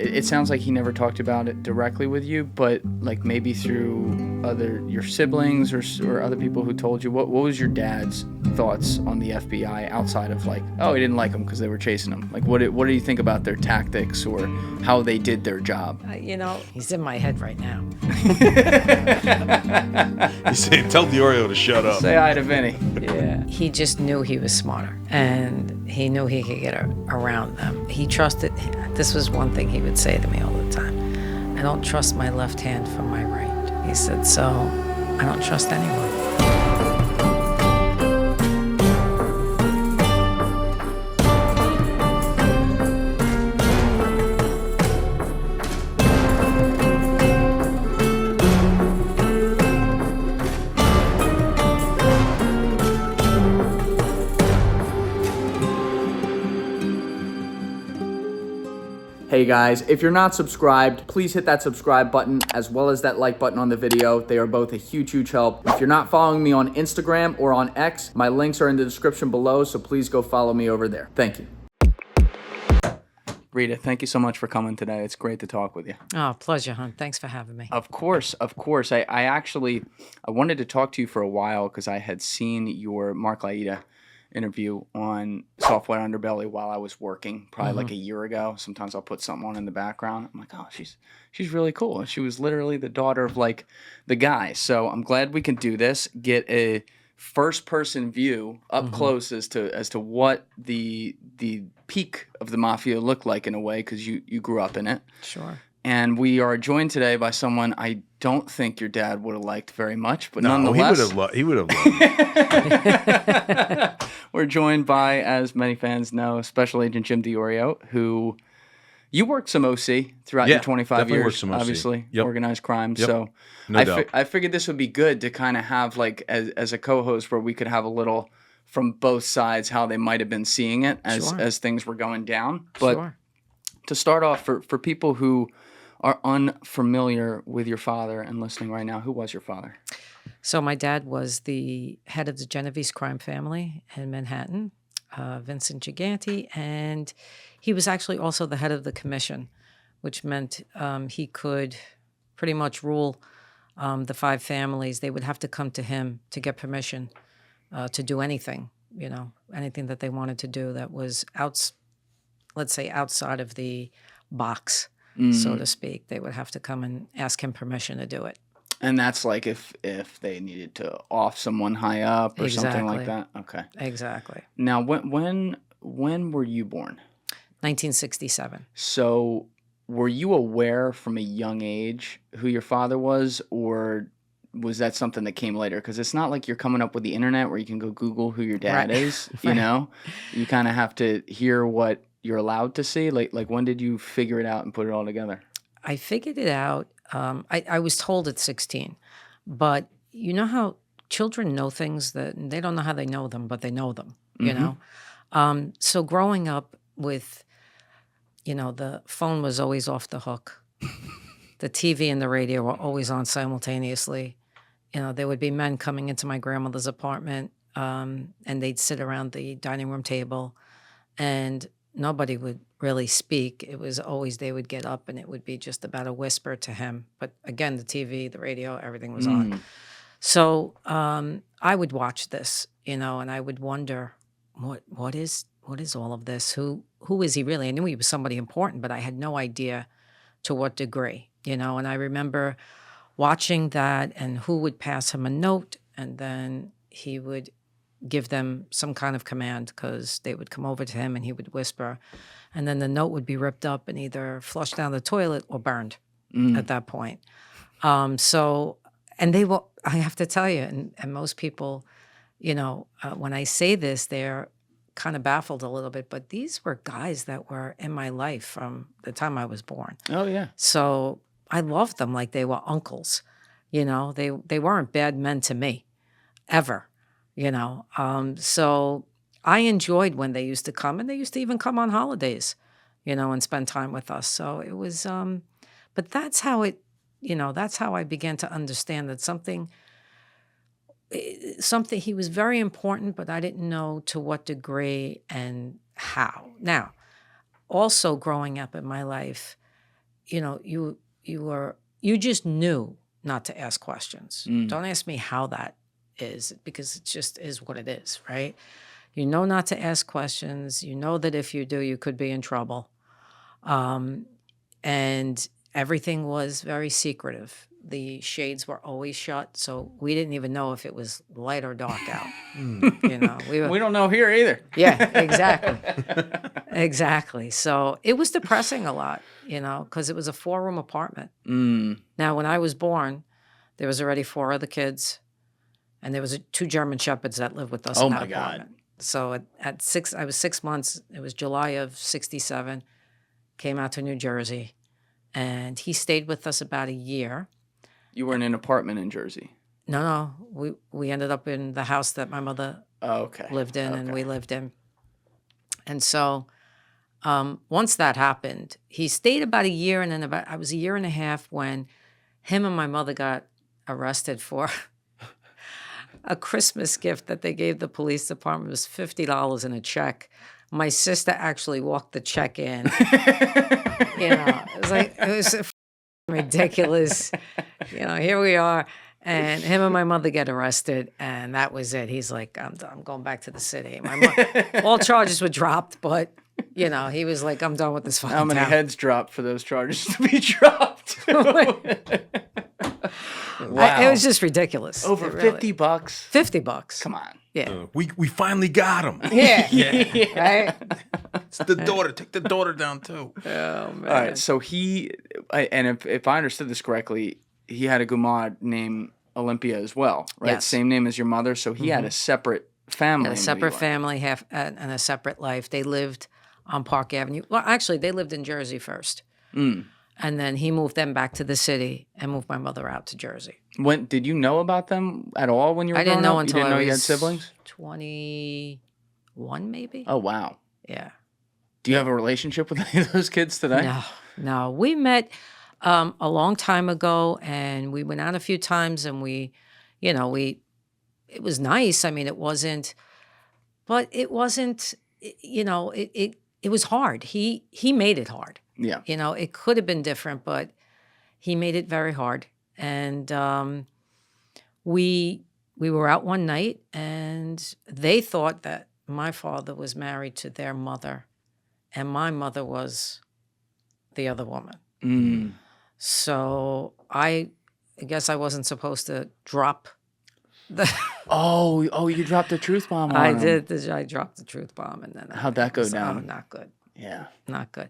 it sounds like he never talked about it directly with you, but like maybe through your siblings or other people who told you. What was your dad's thoughts on the FBI outside of like, oh, he didn't like them because they were chasing him? Like, what do you think about their tactics or how they did their job? He's in my head right now. He's saying, tell DiOrio to shut up. Say hi to Vinny. Yeah. He just knew he was smarter, and he knew he could get around them. He trusted. This was one thing he would say to me all the time. I don't trust my left hand from my right. He said, so I don't trust anyone. Hey guys, if you're not subscribed, please hit that subscribe button as well as that like button on the video. They are both a huge, huge help. If you're not following me on Instagram or on X, my links are in the description below, so please go follow me over there. Thank you. Rita, thank you so much for coming today. It's great to talk with you. Oh, pleasure, hon. Thanks for having me. Of course. I wanted to talk to you for a while because I had seen your Mark Laida interview on Soft White Underbelly while I was working, probably like a year ago. Sometimes I'll put something on in the background. I'm like, oh, she's really cool. And she was literally the daughter of like the guy. So I'm glad we can do this, get a first person view up close as to what the peak of the Mafia looked like in a way, because you grew up in it. Sure. And we are joined today by someone I don't think your dad would have liked very much, but No, nonetheless, he would have loved. We're joined by, as many fans know, Special Agent Jim DiOrio, who you worked some OC throughout your 25 definitely years, worked some OC. obviously, Yep. organized crime. Yep. So No doubt. I figured this would be good to kind of have like as a co-host where we could have a little from both sides how they might have been seeing it as things were going down. But to start off, for people who are unfamiliar with your father and listening right now, who was your father? So my dad was the head of the Genovese crime family in Manhattan, Vincent Gigante, and he was actually also the head of the commission, which meant he could pretty much rule the 5 families. They would have to come to him to get permission to do anything, anything that they wanted to do that was outside of the box, so to speak. They would have to come and ask him permission to do it. And that's like if they needed to off someone high up or something like that? Okay. Exactly. Now, when were you born? 1967. So were you aware from a young age who your father was, or was that something that came later? Because it's not like you're coming up with the internet where you can go Google who your dad is, You kind of have to hear what you're allowed to see. Like when did you figure it out and put it all together? I figured it out. I was told at 16, but you know how children know things that they don't know how they know them, but they know them, you know? So growing up with, the phone was always off the hook. The TV and the radio were always on simultaneously. There would be men coming into my grandmother's apartment, and they'd sit around the dining room table, and nobody would really speak. It was always they would get up and it would be just about a whisper to him. But again, the TV, the radio, everything was on. So I would watch this, and I would wonder, what is all of this? Who is he really? I knew he was somebody important, but I had no idea to what degree, And I remember watching that, and who would pass him a note, and then he would give them some kind of command because they would come over to him and he would whisper, and then the note would be ripped up and either flushed down the toilet or burned at that point. And they will, I have to tell you, and most people, when I say this, they're kind of baffled a little bit, but these were guys that were in my life from the time I was born. Oh, yeah. So I loved them like they were uncles. They weren't bad men to me, ever. So I enjoyed when they used to come, and they used to even come on holidays, and spend time with us. So it was, but that's how that's how I began to understand that something, he was very important, but I didn't know to what degree and how. Now, also growing up in my life, you just knew not to ask questions. Mm. Don't ask me how that is, because it just is what it is, right? You know not to ask questions. You know that if you do, you could be in trouble. And everything was very secretive. The shades were always shut, so we didn't even know if it was light or dark out. We don't know here either. Yeah, exactly. Exactly. So it was depressing a lot, because it was a 4-room apartment. Now, when I was born, there was already 4 other kids, and there was 2 German Shepherds that lived with us in that apartment. So I was 6 months. It was July of '67. Came out to New Jersey, and he stayed with us about a year. You were in an apartment in Jersey? No. We ended up in the house that my mother lived in, and we lived in. And so once that happened, he stayed about a year, and then I was a year and a half when him and my mother got arrested for a Christmas gift that they gave the police department. It was $50 in a check. My sister actually walked the check in. It was ridiculous. Here we are. And him and my mother get arrested, and that was it. He's like, I'm going back to the city. All charges were dropped, but, he was like, I'm done with this fucking How many town. heads dropped for those charges to be dropped? Wow. It was just ridiculous. Over really. $50? $50. Come on. Yeah. We finally got him. Yeah. Right? It's the daughter. Take the daughter down too. Oh, man. All right. So if I understood this correctly, he had a gumad named Olympia as well, right? Yes. Same name as your mother. So he had a separate family. And a separate family and a separate life. They lived on Park Avenue. Well, actually, they lived in Jersey first. And then he moved them back to the city and moved my mother out to Jersey. When did you know about them at all when you were I didn't know up? until You didn't I know you had was siblings? 21, maybe. Oh, wow. Yeah. Do you have a relationship with any of those kids today? No. We met a long time ago, and we went out a few times, and it was nice. I mean, it wasn't, it was hard. He made it hard. Yeah. It could have been different, but he made it very hard. And we were out one night, and they thought that my father was married to their mother, and my mother was the other woman. So I guess I wasn't supposed to drop the. Oh, you dropped the truth bomb on I him. did. I dropped the truth bomb, and then How'd that go down? Not good. Yeah. Not good.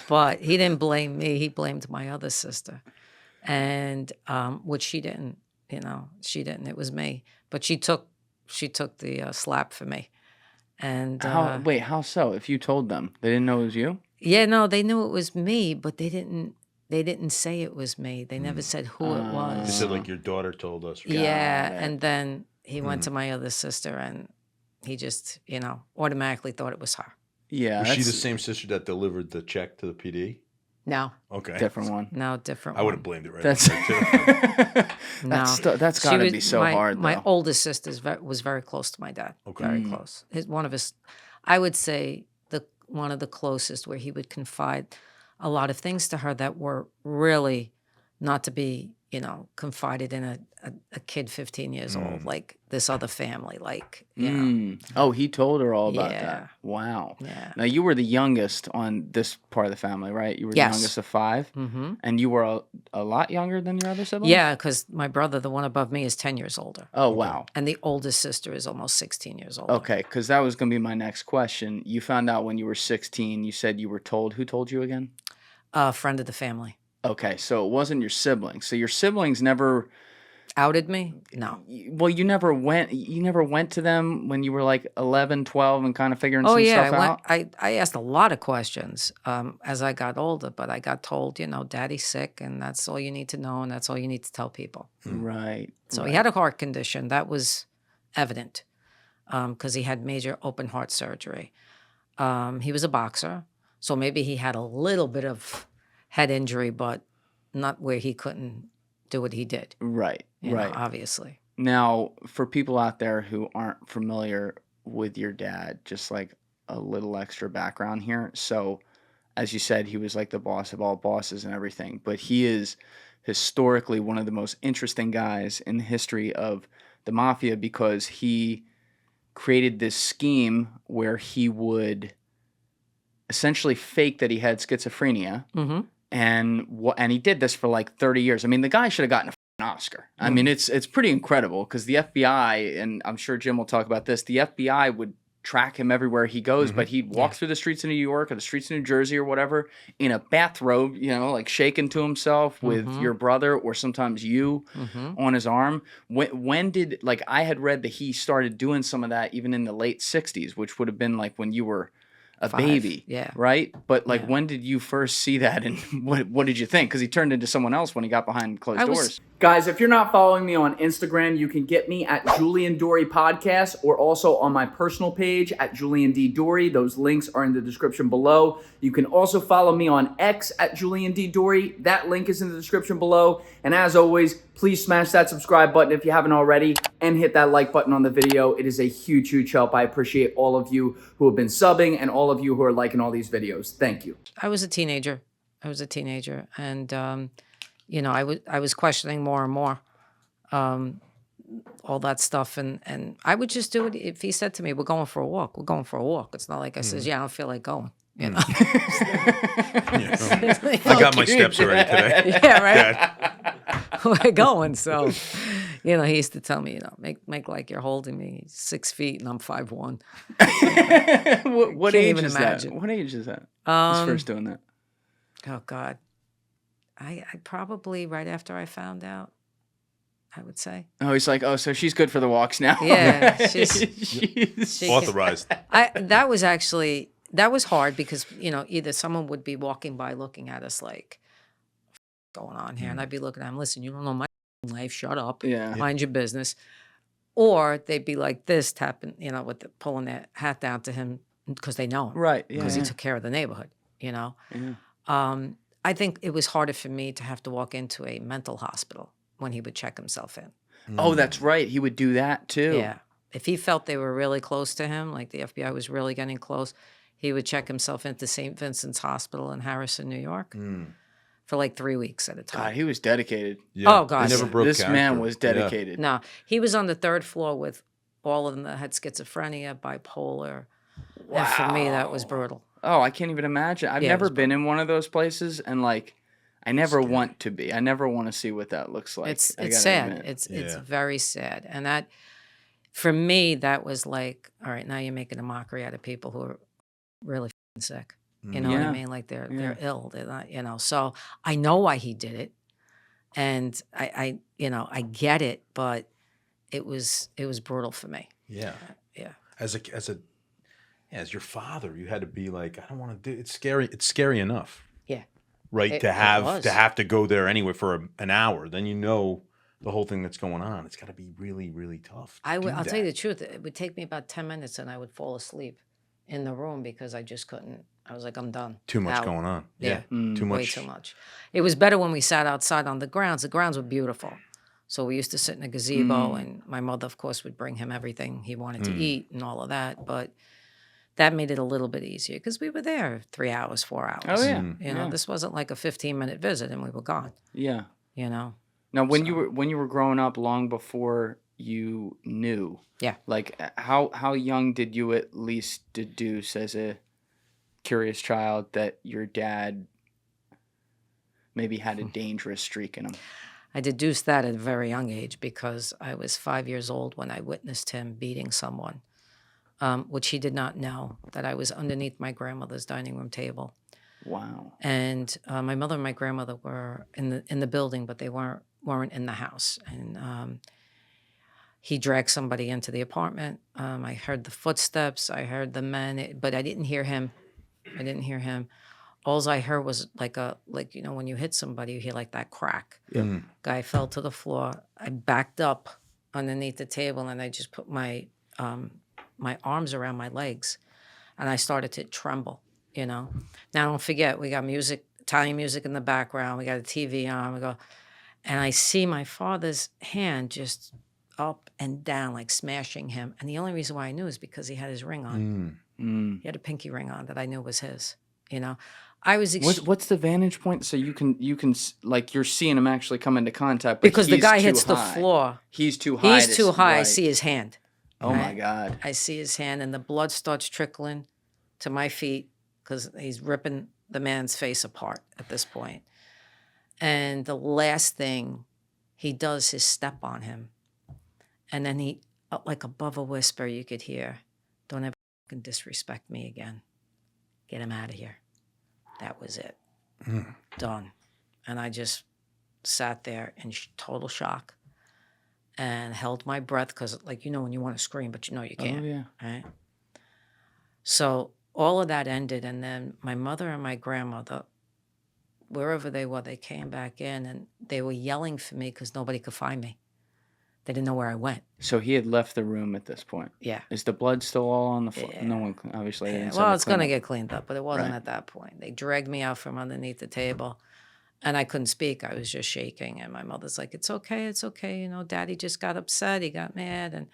But he didn't blame me. He blamed my other sister, and which she didn't. She didn't. It was me. But she took the slap for me. And how so? If you told them, they didn't know it was you? Yeah, no, they knew it was me, but they didn't say it was me. They never said who it was. They said like your daughter told us. Right? Yeah, and then he went to my other sister, and he just, automatically thought it was her. Yeah. Was she the same sister that delivered the check to the PD? No. Okay. Different one. No, different I one. would have blamed it right That's there, too. that's got to be so hard, though. My oldest sister was very close to my dad. Okay. Very close. I would say one of the closest, where he would confide a lot of things to her that were really not to be, confided in a kid 15 years old, like this other family, like, Oh, he told her all about Yeah. that. Wow. Yeah. Now, you were the youngest on this part of the family, right? You were the Yes. youngest of 5? Mm-hmm. And you were a lot younger than your other siblings? Yeah, because my brother, the one above me, is 10 years older. Oh, wow. And the oldest sister is almost 16 years older. Okay, because that was going to be my next question. You found out when you were 16. You said you were told. Who told you again? A friend of the family. Okay, so it wasn't your siblings. So your siblings never Outed me? No. Well, you never went to them when you were like 11, 12 and kind of figuring Oh some yeah, stuff out? I asked a lot of questions as I got older, but I got told, Daddy's sick, and that's all you need to know, and that's all you need to tell people. Right. So he had a heart condition that was evident because he had major open heart surgery. He was a boxer, so maybe he had a little bit of head injury, but not where he couldn't do what he did. Right. you know, Right. obviously. Now, for people out there who aren't familiar with your dad, just like a little extra background here. So, as you said, he was like the boss of all bosses and everything. But he is historically one of the most interesting guys in the history of the Mafia because he created this scheme where he would essentially fake that he had schizophrenia. Mm-hmm. And he did this for like 30 years. I mean, the guy should have gotten a f***ing Oscar. I mean, it's pretty incredible because the FBI, and I'm sure Jim will talk about this, the FBI would track him everywhere he goes, but he'd walk through the streets of New York or the streets of New Jersey or whatever in a bathrobe, you know, like shaking to himself with your brother or sometimes you on his arm. When did, like, I had read that he started doing some of that even in the late 60s, which would have been like when you were a baby, right? But like, when did you first see that, and what did you think? Because he turned into someone else when he got behind closed doors. Guys, if you're not following me on Instagram, you can get me at Julian Dorey Podcast or also on my personal page at Julian D. Dorey. Those links are in the description below. You can also follow me on X at Julian D. Dorey. That link is in the description below. And as always, please smash that subscribe button if you haven't already and hit that like button on the video. It is a huge, huge help. I appreciate all of you who have been subbing and all of you who are liking all these videos. Thank you. I was a teenager. And, you know, I was questioning more and more all that stuff. And I would just do it. If he said to me, we're going for a walk, we're going for a walk. It's not like I says, yeah, I don't feel like going. You know? I got my steps already today. Yeah, right? We're going. So, you know, he used to tell me, you know, make like you're holding me 6 feet and I'm 5'1". What Can't age even is imagine. that? What age is that? Who's first doing that? Oh, God. I probably right after I found out, I would say. Oh, he's like, oh, so she's good for the walks now. Yeah, she's Authorized. That was hard because, you know, either someone would be walking by looking at us like, going on here? And I'd be looking at him, listen, you don't know my life, shut up, mind your business. Or they'd be like this, tapping, you know, pulling their hat down to him because they know him. Right, Because he took care of the neighborhood, you know. Yeah. I think it was harder for me to have to walk into a mental hospital when he would check himself in. Oh, that's right. He would do that too. Yeah. If he felt they were really close to him, like the FBI was really getting close, he would check himself into St. Vincent's Hospital in Harrison, New York for like 3 weeks at a time. God, he was dedicated. Oh, God. They never broke This character. man was dedicated. No, he was on the 3rd floor with all of them that had schizophrenia, bipolar. Wow. And for me, that was brutal. Oh, I can't even imagine. I've never been in one of those places, and like, I never want to be. I never want to see what that looks like. It's sad. It's very sad. And that, for me, that was like, all right, now you're making a mockery out of people who are really sick. You know what I mean? Like they're ill. They're not, you know. So I know why he did it, and I you know, I get it, but it was brutal for me. Yeah. Yeah. As your father, you had to be like, I don't want to do. It's scary. It's scary enough. Yeah. Right. To have to go there anyway for an hour. Then you know the whole thing that's going on. It's got to be really, really tough. I'll tell you the truth. It would take me about 10 minutes, and I would fall asleep in the room because I just couldn't. I was like, I'm done. Too much going on. Yeah. Too much. Way too much. It was better when we sat outside on the grounds. The grounds were beautiful. So we used to sit in a gazebo, and my mother, of course, would bring him everything he wanted to eat and all of that. But that made it a little bit easier because we were there 3 hours, 4 hours. Oh, yeah. You know, this wasn't like a 15-minute visit and we were gone. Yeah. You know? Now, when you were growing up, long before you knew, like how young did you at least deduce as a curious child that your dad maybe had a dangerous streak in him? I deduced that at a very young age because I was 5 years old when I witnessed him beating someone, which he did not know, that I was underneath my grandmother's dining room table. Wow. And my mother and my grandmother were in the building, but they weren't in the house. And he dragged somebody into the apartment. I heard the footsteps. I heard the men, but I didn't hear him. All I heard was like you know, when you hit somebody, you hear like that crack. Yeah. Guy fell to the floor. I backed up underneath the table and I just put my my arms around my legs, and I started to tremble. You know. Now don't forget, we got music, Italian music in the background. We got a TV on. And I see my father's hand just up and down, like smashing him. And the only reason why I knew is because he had his ring on. He had a pinky ring on that I knew was his. You know, I was What's the vantage point? So you can like you're seeing him actually come into contact, but because the he's guy too hits the high. floor. He's too high. He's too high. I right. see his hand. Oh my God. I see his hand, and the blood starts trickling to my feet because he's ripping the man's face apart at this point. And the last thing he does is step on him. And then he, like above a whisper, you could hear, "Don't ever fucking disrespect me again. Get him out of here." That was it. Done. And I just sat there in total shock and held my breath because, like, when you want to scream, but you can't. Oh, yeah. Right? So all of that ended, and then my mother and my grandmother, wherever they were, they came back in, and they were yelling for me because nobody could find me. They didn't know where I went. So he had left the room at this point. Yeah. Is the blood still all on the floor? Yeah. No one, obviously. Yeah. Didn't Well, send it's going to cleanup. get cleaned up, but it wasn't Right. at that point. They dragged me out from underneath the table, and I couldn't speak. I was just shaking, and my mother's like, it's okay. Daddy just got upset. He got mad. And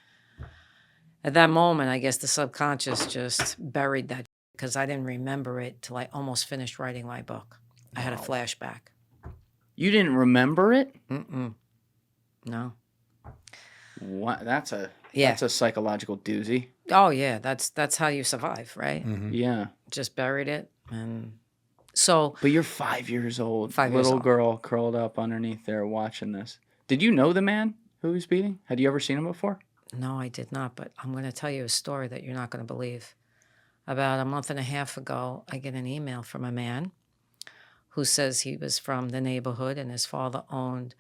at that moment, I guess the subconscious just buried that because I didn't remember it till I almost finished writing my book. I had a flashback. You didn't remember it? Mm-mm. No. What? That's a psychological doozy. Oh, yeah. That's how you survive, right? Mm-hmm. Yeah. Just buried it. And so. But you're 5 years old. 5 years Little old. girl curled up underneath there watching this. Did you know the man who was beating? Had you ever seen him before? No, I did not. But I'm going to tell you a story that you're not going to believe. About a month and a half ago, I get an email from a man who says he was from the neighborhood and his father owned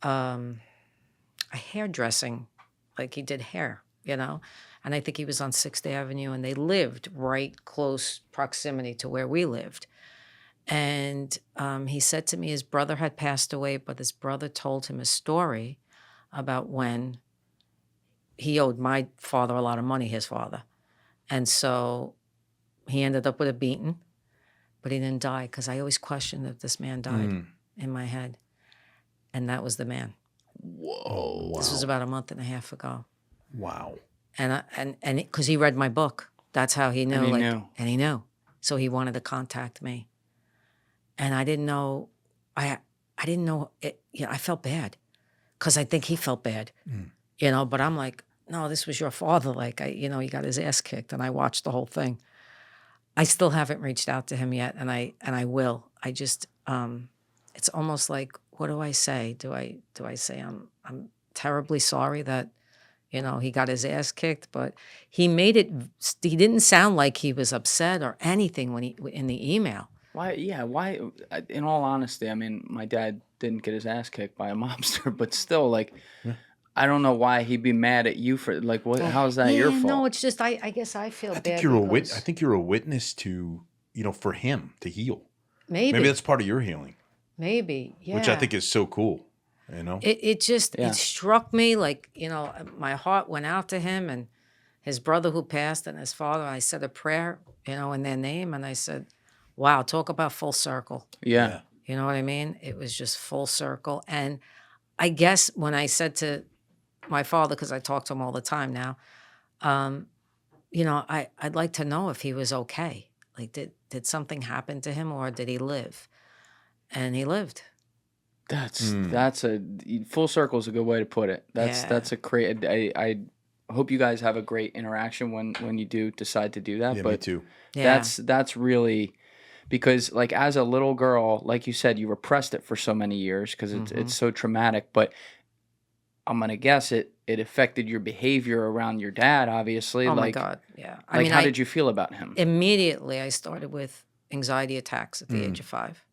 a hairdressing, like he did hair, And I think he was on 6th Avenue, and they lived right close proximity to where we lived. And he said to me his brother had passed away, but his brother told him a story about when he owed my father a lot of money, his father. And so he ended up with a beating, but he didn't die because I always questioned if this man died in my head. And that was the man. Whoa. This was about a month and a half ago. Wow. And because he read my book, that's how he knew. And he knew. And he knew. So he wanted to contact me. And I didn't know. I didn't know. I felt bad because I think he felt bad. But I'm like, no, this was your father. Like, he got his ass kicked, and I watched the whole thing. I still haven't reached out to him yet, and I will. I just, it's almost like, what do I say? Do I say I'm terribly sorry that, he got his ass kicked, but he didn't sound like he was upset or anything in the email. Why? Yeah. Why? In all honesty, I mean, my dad didn't get his ass kicked by a mobster, but still, like, I don't know why he'd be mad at you for like what? How is that your fault? No, it's just I guess I feel bad. I think you're a witness to for him to heal. Maybe that's part of your healing. Maybe, yeah. Which I think is so cool. It struck me like my heart went out to him and his brother who passed and his father. I said a prayer, in their name, and I said, "Wow, talk about full circle." Yeah. You know what I mean? It was just full circle, and I guess when I said to my father, because I talk to him all the time now, I'd like to know if he was okay. Like, did something happen to him or did he live? And he lived. That's a full circle is a good way to put it. That's a great. I hope you guys have a great interaction when you do decide to do that. Yeah, but me too. Yeah. That's really because like as a little girl, like you said, you repressed it for so many years because it's so traumatic. But I'm gonna guess it affected your behavior around your dad. Obviously, Oh like, my God, yeah. How did you feel about him? Immediately, I started with anxiety attacks at the age of 5,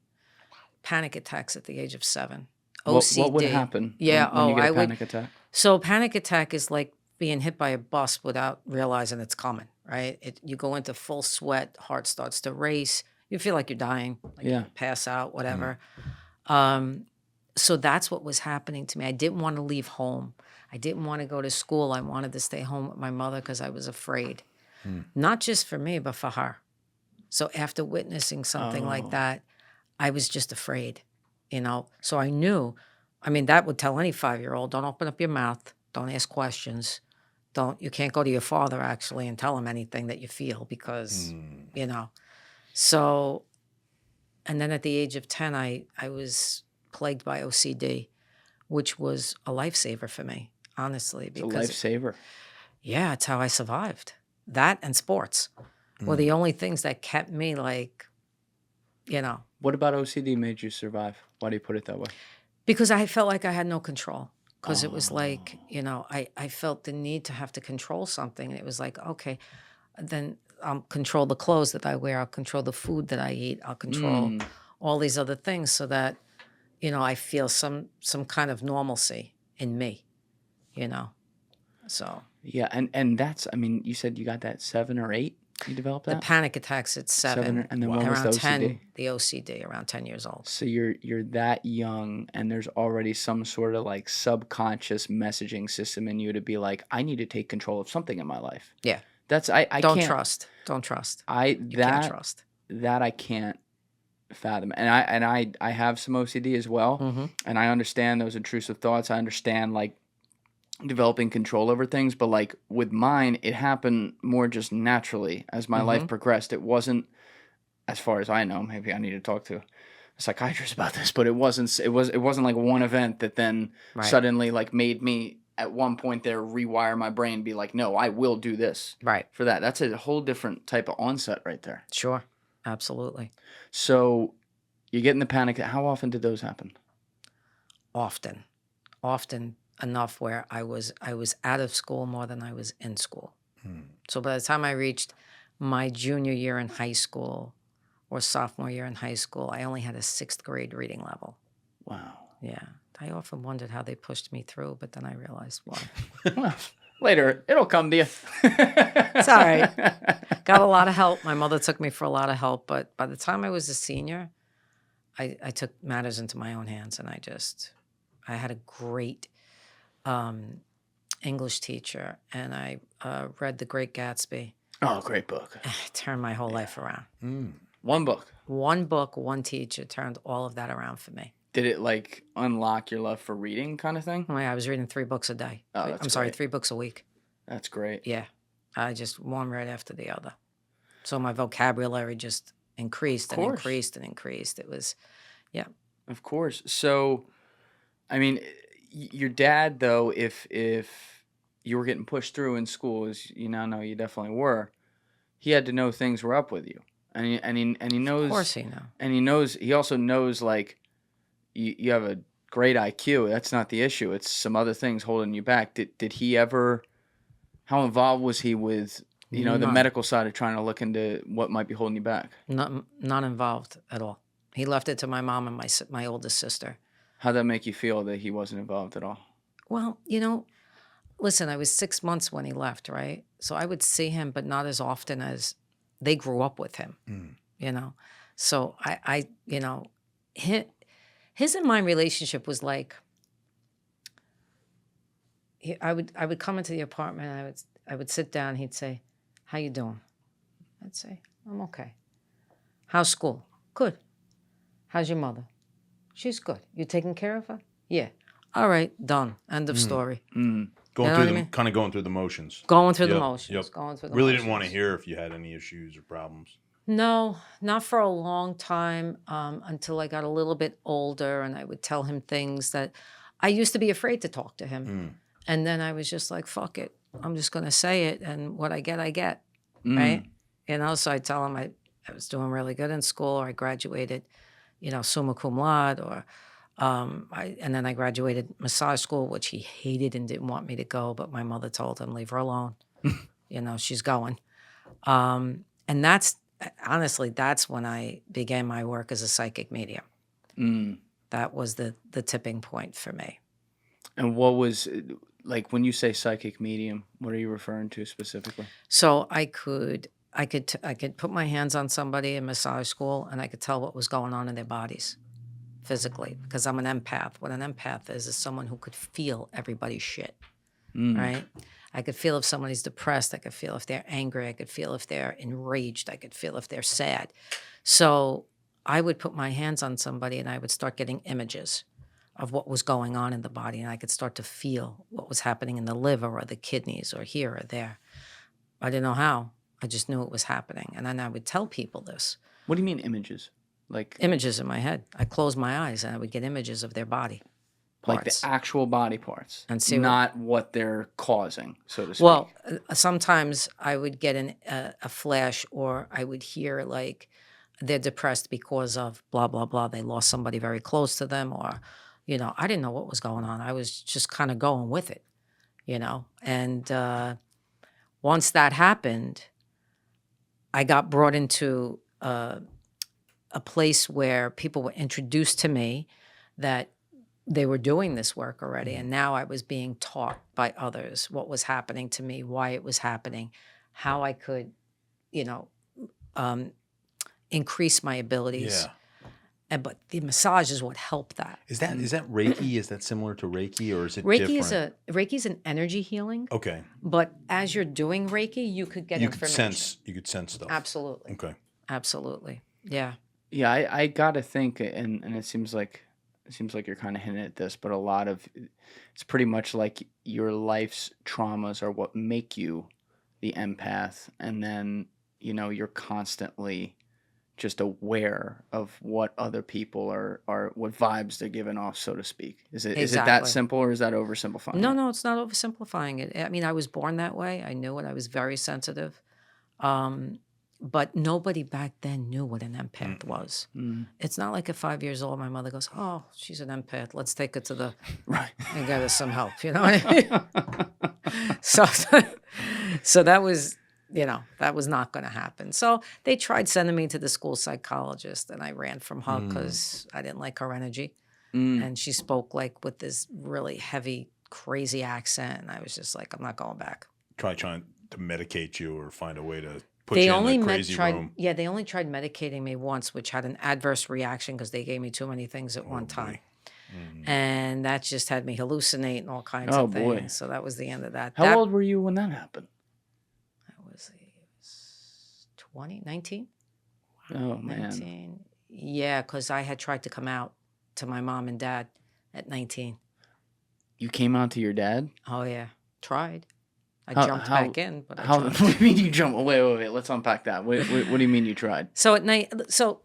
panic attacks at the age of 7, OCD. What would happen? Yeah, when you get I a would. panic attack. So panic attack is like being hit by a bus without realizing it's coming, right? You go into full sweat, heart starts to race, you feel like you're dying, like you pass out, whatever. So that's what was happening to me. I didn't want to leave home. I didn't want to go to school. I wanted to stay home with my mother because I was afraid. Not just for me, but for her. So after witnessing something like that, I was just afraid, So I knew, that would tell any 5-year-old, don't open up your mouth. Don't ask questions. You can't go to your father actually and tell him anything that you feel because, So And then at the age of 10, I was plagued by OCD, which was a lifesaver for me, honestly. It's a lifesaver. Yeah, it's how I survived. That and sports were the only things that kept me like, you know. What about OCD made you survive? Why do you put it that way? Because I felt like I had no control. Because it was like, you know, I felt the need to have to control something. And it was like, okay, then I'll control the clothes that I wear. I'll control the food that I eat. I'll control all these other things so that, you know, I feel some kind of normalcy in me, you know. So. Yeah, and that's, I mean, you said you got that 7 or 8? You developed that? The panic attacks at 7. And then when was the OCD? 10, the OCD, around 10 years old. So you're that young, and there's already some sort of like subconscious messaging system in you to be like, I need to take control of something in my life. Yeah. That's I Don't can't trust. Don't trust. You can't trust. That I can't fathom. And I have some OCD as well, and I understand those intrusive thoughts. I understand like developing control over things, but like with mine, it happened more just naturally as my life progressed. It wasn't, as far as I know, maybe I need to talk to a psychiatrist about this, but it wasn't like one event that then suddenly like made me at one point there rewire my brain, be like, no, I will do this. Right. For that. That's a whole different type of onset right there. Sure. Absolutely. So you get in the panic. How often did those happen? Often enough where I was out of school more than I was in school. So by the time I reached my junior year in high school or sophomore year in high school, I only had a 6th grade reading level. Wow. Yeah. I often wondered how they pushed me through, but then I realized why. Well, later, it'll come to you. It's all right. Got a lot of help. My mother took me for a lot of help, but by the time I was a senior, I took matters into my own hands, and I had a great English teacher, and I read The Great Gatsby. Oh, great book. It turned my whole life around. One book. One book, one teacher turned all of that around for me. Did it like unlock your love for reading kind of thing? Oh, yeah, I was reading 3 books a day. Oh, that's I'm sorry, great. 3 books a week. That's great. Yeah. I just one right after the other. So my vocabulary just increased and increased and increased. It was, yeah. Of course. So, I mean, your dad, though, if you were getting pushed through in school, as you now know you definitely were, he had to know things were up with you. And he knows. Of course he knows. And he also knows, like, you have a great IQ. That's not the issue. It's some other things holding you back. Did he ever, how involved was he with, the medical side of trying to look into what might be holding you back? Not involved at all. He left it to my mom and my oldest sister. How'd that make you feel that he wasn't involved at all? Well, listen, I was 6 months when he left, right? So I would see him, but not as often as they grew up with him, So I his and my relationship was like, I would come into the apartment, and I would sit down, he'd say, how you doing? I'd say, I'm okay. How's school? Good. How's your mother? She's good. You taking care of her? Yeah. All right, done. End of story. Kind of going through the motions. Going through the motions. Yep. Going through the really motions. didn't want to hear if you had any issues or problems. No, not for a long time, until I got a little bit older, and I would tell him things that I used to be afraid to talk to him. And then I was just like, fuck it. I'm just going to say it, and what I get, I get, right? So I tell him I was doing really good in school, or I graduated, summa cum laude, or and then I graduated massage school, which he hated and didn't want me to go, but my mother told him, leave her alone. She's going. And honestly, that's when I began my work as a psychic medium. That was the tipping point for me. And what was, like, when you say psychic medium, what are you referring to specifically? So I could put my hands on somebody in massage school, and I could tell what was going on in their bodies physically, because I'm an empath. What an empath is someone who could feel everybody's shit, right? I could feel if somebody's depressed. I could feel if they're angry. I could feel if they're enraged. I could feel if they're sad. So I would put my hands on somebody, and I would start getting images of what was going on in the body, and I could start to feel what was happening in the liver or the kidneys or here or there. I didn't know how. I just knew it was happening. And then I would tell people this. What do you mean images? Like Images in my head. I closed my eyes and I would get images of their body parts. like the actual body parts, And see not what they're causing, so to speak. Well, sometimes I would get a flash, or I would hear like they're depressed because of blah, blah, blah. They lost somebody very close to them, or, I didn't know what was going on. I was just kind of going with it, And once that happened, I got brought into a place where people were introduced to me that they were doing this work already. And now I was being taught by others what was happening to me, why it was happening, how I could, increase my abilities. Yeah. But the massage is what helped that. Is that Reiki? Is that similar to Reiki, or is it Reiki different? Reiki's an energy healing. Okay. But as you're doing Reiki, you could get information. You could sense stuff. Absolutely. Okay. Absolutely. Yeah. Yeah, I gotta think, and it seems like you're kind of hinting at this, but a lot of it's pretty much like your life's traumas are what make you the empath, and then you're constantly just aware of what other people are what vibes they're giving off, so to speak. Is it that Exactly. simple, or is that oversimplifying? No, it's not oversimplifying it. I mean, I was born that way. I knew it. I was very sensitive. But nobody back then knew what an empath was. Mm. It's not like at 5 years old, my mother goes, "Oh, she's an empath. Let's take her to the Right. and get her some help." You know what I mean? So that was, that was not going to happen. So they tried sending me to the school psychologist, and I ran from her because I didn't like her energy. Mm. And she spoke like with this really heavy, crazy accent, and I was just like, I'm not going back. Trying to medicate you or find a way to put you in the crazy room. Yeah, they only tried medicating me once, which had an adverse reaction because they gave me too many things at one time. And that just had me hallucinate and all kinds of boy. things. So that was the end of that. How old were you when that happened? I was 19? Oh, man. 19. Yeah, because I had tried to come out to my mom and dad at 19. You came out to your dad? Oh, yeah. Tried. I jumped back in, but what do you mean you jumped? Wait. Let's unpack that. What do you mean you tried? So at night,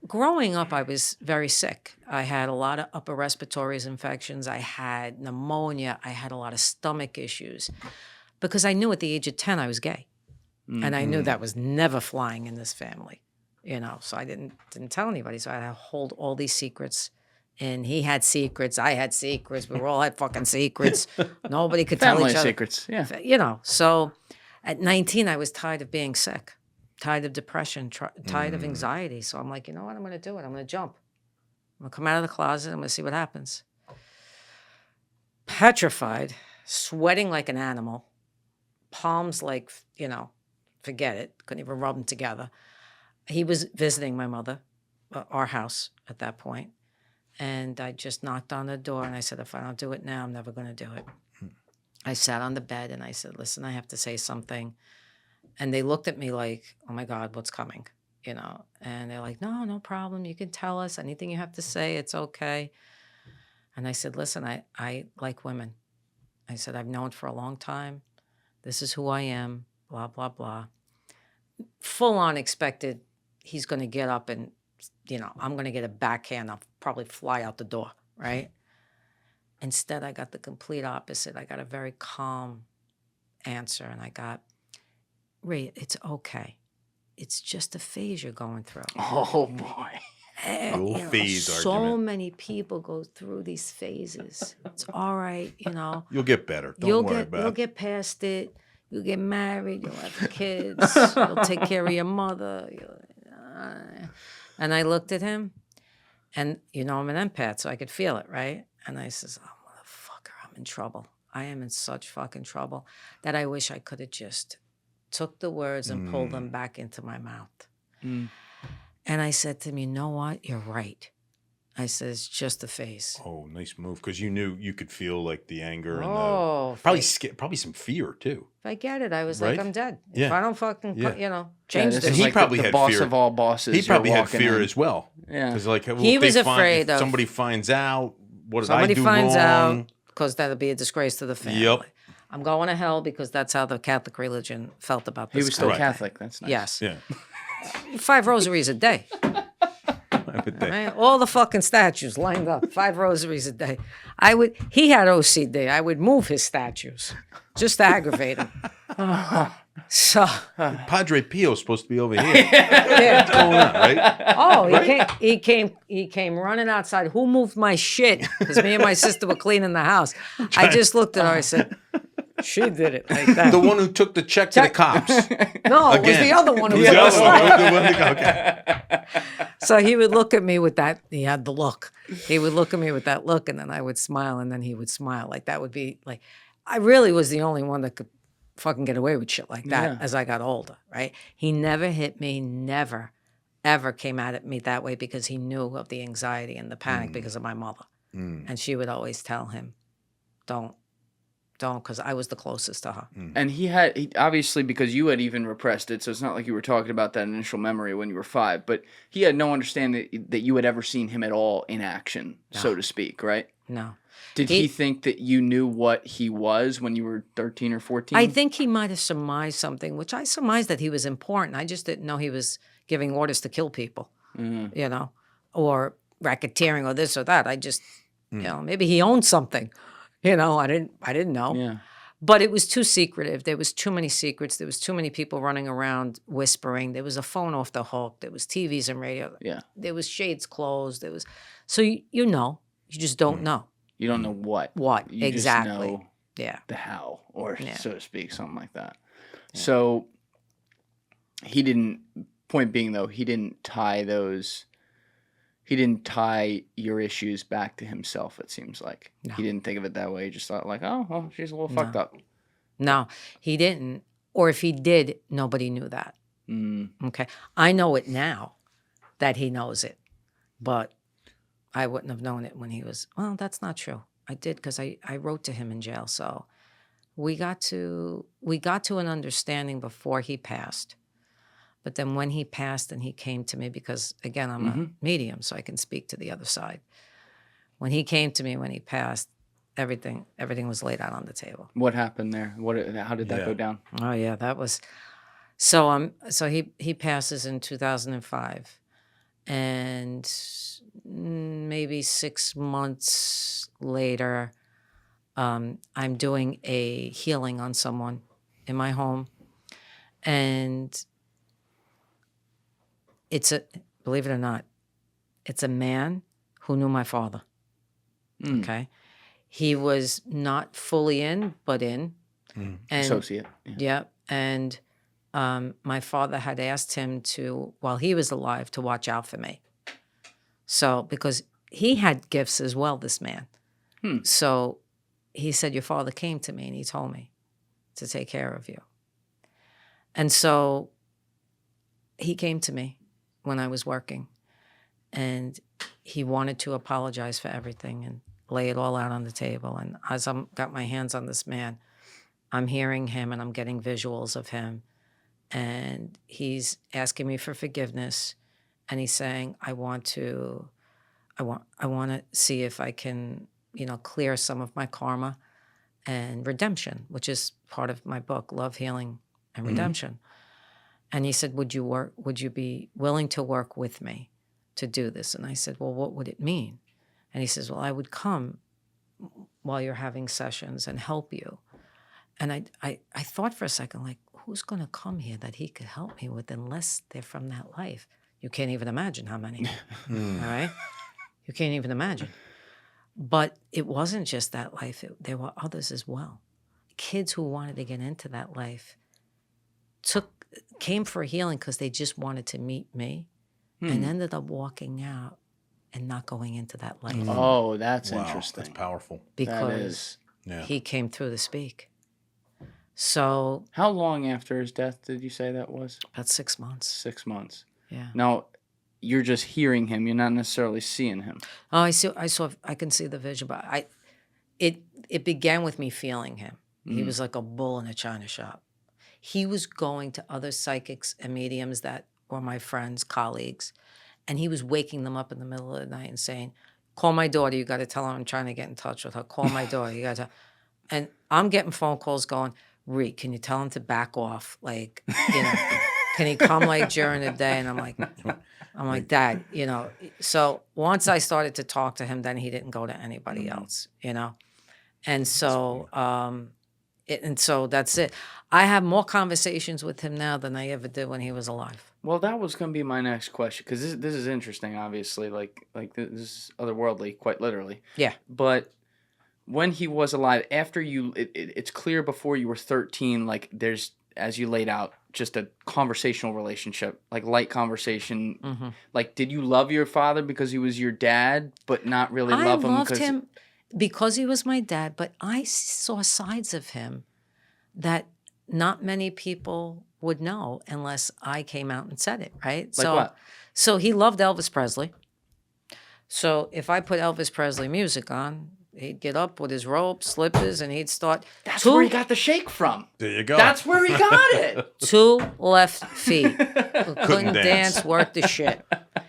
growing up, I was very sick. I had a lot of upper respiratory infections. I had pneumonia. I had a lot of stomach issues because I knew at the age of 10 I was gay. Mm-hmm. And I knew that was never flying in this family, so I didn't tell anybody. So I had to hold all these secrets. And he had secrets. I had secrets. We all had fucking secrets. Nobody could tell each other. Family secrets, yeah. So at 19, I was tired of being sick, tired of depression, tired of anxiety. So I'm like, you know what? I'm going to do it. I'm going to jump. I'm going to come out of the closet. I'm going to see what happens. Petrified, sweating like an animal, palms like, forget it. Couldn't even rub them together. He was visiting my mother, our house at that point. And I just knocked on the door and I said, if I don't do it now, I'm never going to do it. I sat on the bed and I said, listen, I have to say something. And they looked at me like, oh my God, what's coming? And they're like, no problem. You can tell us anything you have to say. It's okay. And I said, listen, I like women. I said, I've known for a long time. This is who I am, blah, blah, blah. Full on expected he's going to get up and I'm going to get a backhand. I'll probably fly out the door, right? Instead, I got the complete opposite. I got a very calm answer, and I got, Ray, it's okay. It's just a phase you're going through. Oh, boy. Phase so argument. many people go through these phases. It's all right, You'll get better. Don't worry about it. You'll get past it. You'll get married. You'll have kids. You'll take care of your mother. And I looked at him, and, I'm an empath, so I could feel it, right? And I says, oh, motherfucker, I'm in trouble. I am in such fucking trouble that I wish I could have just took the words and pulled them back into my mouth. And I said to him, you know what? You're right. I said, it's just a phase. Oh, nice move. Because you knew you could feel like the anger and Oh, probably some fear too. if I get it, I was Right? like, I'm dead. Yeah. If I don't fucking, Yeah, change this this. is He like probably the had boss fear. of all bosses. He probably You're had walking fear in. as well. Yeah. Because well, He if they was afraid if of- somebody finds out, what did Somebody I do finds wrong? out, because that'll be a disgrace to the family. Yep. I'm going to hell because that's how the Catholic religion felt about this. He was still kind of thing. Catholic. That's nice. Yes. Yeah. 5 rosaries a day. Right? All the fucking statues lined up, 5 rosaries a day. He had OCD. I would move his statues just to aggravate him. So Padre Pio's supposed to be over here. yeah. What's going on, right? Oh, he came running outside. Who moved my shit? Because me and my sister were cleaning the house. I just looked at her. I said, she did it like that. The one who took the check to the cops. No, it was the other one who was The other outside. one. Okay. So he would look at me with that. He had the look. He would look at me with that look, and then I would smile, and then he would smile. Like that would be like, I really was the only one that could fucking get away with shit like that as I got older, right? He never hit me, never, ever came at me that way because he knew of the anxiety and the panic because of my mother. And she would always tell him, don't, because I was the closest to her. And he obviously, because you had even repressed it, so it's not like you were talking about that initial memory when you were 5, but he had no understanding that you had ever seen him at all in action, so to speak, right? No. Did he think that you knew what he was when you were 13 or 14? I think he might have surmised something, which I surmised that he was important. I just didn't know he was giving orders to kill people, you know, or racketeering or this or that. I just, you know, maybe he owned something. You know, I didn't know. Yeah. But it was too secretive. There was too many secrets. There was too many people running around whispering. There was a phone off the hook. There was TVs and radio. Yeah. There was shades closed. There was, so you know, you just don't know. You don't know what. What, You exactly. Just know Yeah. the how, or Yeah. so to speak, something like that. Yeah. So he didn't, point being though, he didn't tie your issues back to himself, it seems like. No. He didn't think of it that way. He just thought like, oh, well, she's a little fucked up. No, he didn't. Or if he did, nobody knew that. Okay. I know it now that he knows it, but I wouldn't have known it when he was, well, that's not true. I did because I wrote to him in jail. So we got to an understanding before he passed. But then when he passed and he came to me, because again, I'm a medium, so I can speak to the other side. When he came to me when he passed, everything was laid out on the table. What happened there? How did that go down? Oh yeah, that was so he passes in 2005. And maybe 6 months later, I'm doing a healing on someone in my home. And believe it or not, it's a man who knew my father. Okay. He was not fully in, but in. And, Associate. Yeah. And my father had asked him to, while he was alive, to watch out for me. So, because he had gifts as well, this man. So he said, your father came to me and he told me to take care of you. And so he came to me when I was working and he wanted to apologize for everything and lay it all out on the table. And as I'm got my hands on this man, I'm hearing him and I'm getting visuals of him. And he's asking me for forgiveness, and he's saying, I want to see if I can, clear some of my karma and redemption, which is part of my book, Love, Healing, and Redemption. And he said, would you be willing to work with me to do this? And I said, well, what would it mean? And he says, well, I would come while you're having sessions and help you. And I thought for a second, like, who's going to come here that he could help me with unless they're from that life? You can't even imagine how many, all right? You can't even imagine. But it wasn't just that life. There were others as well. Kids who wanted to get into that life came for healing because they just wanted to meet me and ended up walking out and not going into that life. Oh, that's interesting. That's powerful. Because he came through to speak. So how long after his death did you say that was? About 6 months. 6 months. Yeah. Now, you're just hearing him. You're not necessarily seeing him. Oh, I can see the vision, but it began with me feeling him. He was like a bull in a china shop. He was going to other psychics and mediums that were my friends, colleagues, and he was waking them up in the middle of the night and saying, call my daughter, you got to tell her I'm trying to get in touch with her. Call my daughter, you got to. And I'm getting phone calls going, Reed, can you tell him to back off? Like, can he come like during the day? And I'm like, Dad, you know. So once I started to talk to him, then he didn't go to anybody else, you know. And so, and so that's it. I have more conversations with him now than I ever did when he was alive. Well, that was going to be my next question because this is interesting. Obviously, like this is otherworldly, quite literally. Yeah. But when he was alive, after it's clear before you were 13. Like there's, as you laid out, just a conversational relationship, like light conversation. Mm-hmm. Like, did you love your father because he was your dad, but not really love him? I loved him because he was my dad, but I saw sides of him that not many people would know unless I came out and said it, right? Like what? So he loved Elvis Presley. So if I put Elvis Presley music on, he'd get up with his robe, slippers, and he'd start. That's where he got the shake from. There you go. That's where he got it. 2 left feet. Couldn't dance, worth the shit.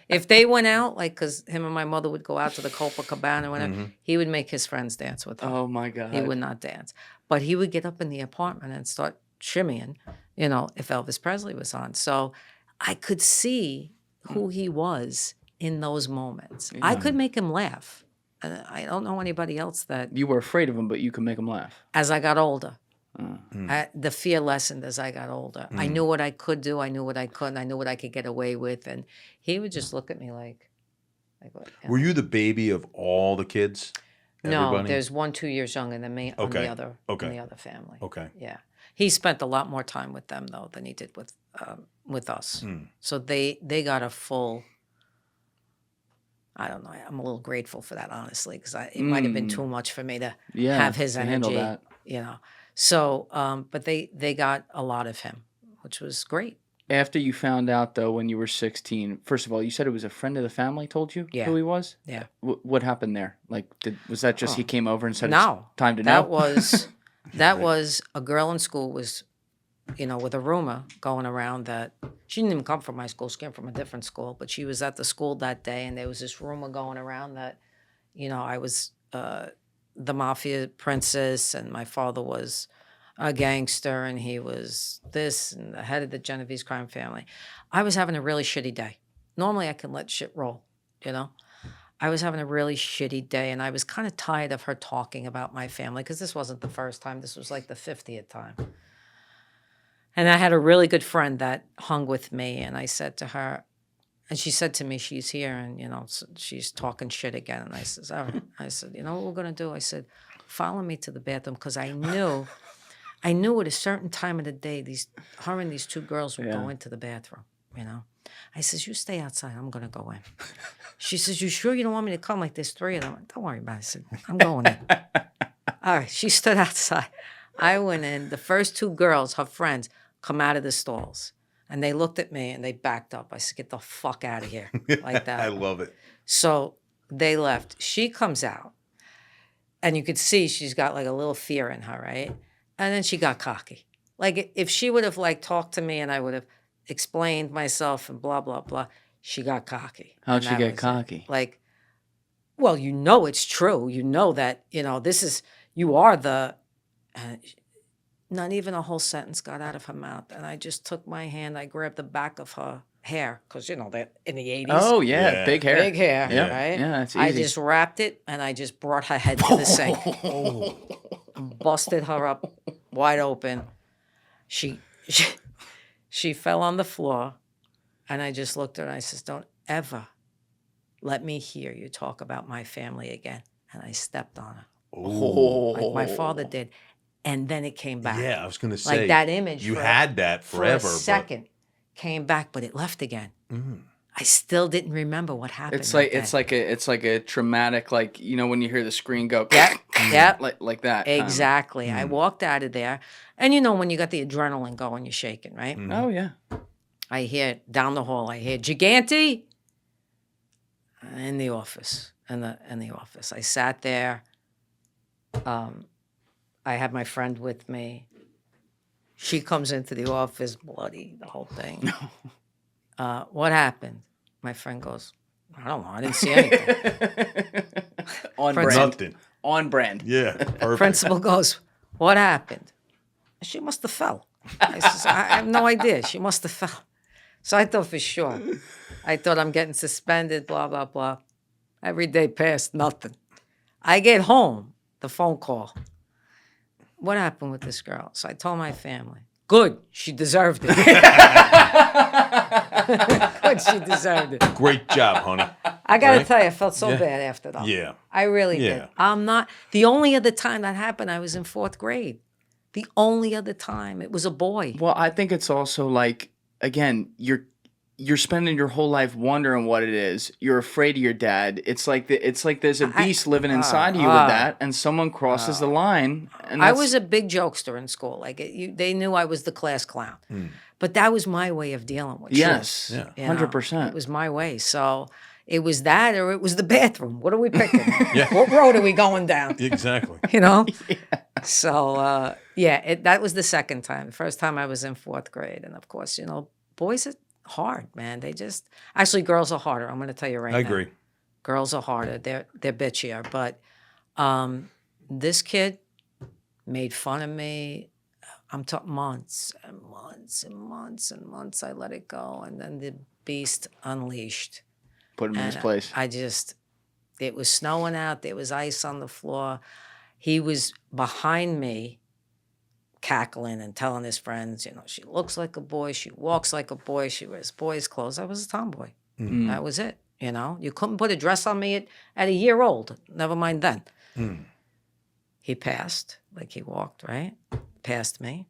If they went out, like, because him and my mother would go out to the Copacabana or whatever, he would make his friends dance with him. Oh, my God. He would not dance. But he would get up in the apartment and start shimmying, you know, if Elvis Presley was on. So I could see who he was in those moments. Yeah. I could make him laugh. I don't know anybody else that... You were afraid of him, but you could make him laugh. As I got older. The fear lessened as I got older. I knew what I could do. I knew what I couldn't. I knew what I could get away with. And he would just look at me like what? Were you the baby of all the kids? No, Everybody? there's 1-2 years younger than me on the other family. Okay. Yeah. He spent a lot more time with them, though, than he did with us. So they got a full... I don't know. I'm a little grateful for that, honestly, because it might have been too much for me to have his energy, you know. So, but they got a lot of him, which was great. After you found out, though, when you were 16, first of all, you said it was a friend of the family told you who he was? Yeah. What happened there? Like, was that just he came over and said, no, it's time to that know? That was a girl in school was, you know, with a rumor going around that she didn't even come from my school. She came from a different school, but she was at the school that day, and there was this rumor going around that, you know, I was the Mafia princess, and my father was a gangster, and he was this, and the head of the Genovese crime family. I was having a really shitty day. Normally, I can let shit roll, you know? I was having a really shitty day, and I was kind of tired of her talking about my family, because this wasn't the first time. This was like the 50th time. And I had a really good friend that hung with me, and I said to her, and she said to me, she's here, and, you know, she's talking shit again. And I said, all right. I said, you know what we're going to do? I said, follow me to the bathroom, because I knew at a certain time of the day, her and these 2 girls would go into the bathroom, you know. I says, you stay outside. I'm going to go in. She says, you sure you don't want me to come? Like, there's 3 of them. Don't worry about it. I said, I'm going in. All right. She stood outside. I went in. The first 2 girls, her friends, come out of the stalls. And they looked at me and they backed up. I said, get the fuck out of here. Like that. I love it. So they left. She comes out. And you could see she's got like a little fear in her, right? And then she got cocky. Like if she would have like talked to me and I would have explained myself and blah, blah, blah, she got cocky. How'd she get cocky? Like, well, you know it's true. You know that, you know, you are the... not even a whole sentence got out of her mouth. And I just took my hand, I grabbed the back of her hair, because, you know, they're in the 80s. Oh, yeah. Big hair. Big hair, Yeah. right? Yeah, that's easy. I just wrapped it, and I just brought her head to the sink. Busted her up wide open. She fell on the floor, and I just looked at her, and I says, don't ever let me hear you talk about my family again. And I stepped on her. Oh. Like my father did. And then it came back. Yeah, I was going to say. Like that image. You had that forever. For a second, came back, but it left again. I still didn't remember what happened. It's like a traumatic, like, you know, when you hear the screen go. Yep. like that. Exactly. I walked out of there, and you know when you got the adrenaline going, you're shaking, right? Oh yeah. I hear down the hall. I hear Gigante in the office. In the office, I sat there. I had my friend with me. She comes into the office, bloody, the whole thing. What happened? My friend goes, I don't know. I didn't see anything. On brand. Nothing. On brand. Yeah, perfect. Principal goes, what happened? She must have fell. I says, I have no idea. She must have fell. So I thought for sure. I thought I'm getting suspended, blah, blah, blah. Every day passed, nothing. I get home, the phone call. What happened with this girl? So I told my family. Good, she deserved it. Good, she deserved it. Great job, honey. I got to tell you, I felt so bad after that. Yeah. I really did. The only other time that happened, I was in 4th grade. The only other time, it was a boy. Well, I think it's also like, again, you're spending your whole life wondering what it is. You're afraid of your dad. It's like there's a beast living inside of you with that, and someone crosses the line. And I was a big jokester in school. Like they knew I was the class clown, but that was my way of dealing with yes, shit. 100%. It was my way. So it was that, or it was the bathroom. What are we picking? Yeah. What road are we going down? Exactly. You know. So that was the second time. The first time I was in 4th grade, and of course, boys are hard, man. Actually, girls are harder. I'm going to tell you right now. I agree. Girls are harder. They're bitchier. But this kid made fun of me. I'm talking months and months and months and months. I let it go, and then the beast unleashed. Put him in his place. It was snowing out. There was ice on the floor. He was behind me, cackling and telling his friends, she looks like a boy, she walks like a boy, she wears boys' clothes. I was a tomboy. Mm. That was it. You couldn't put a dress on me at a year old. Never mind then. He passed, like he walked, right? Past me.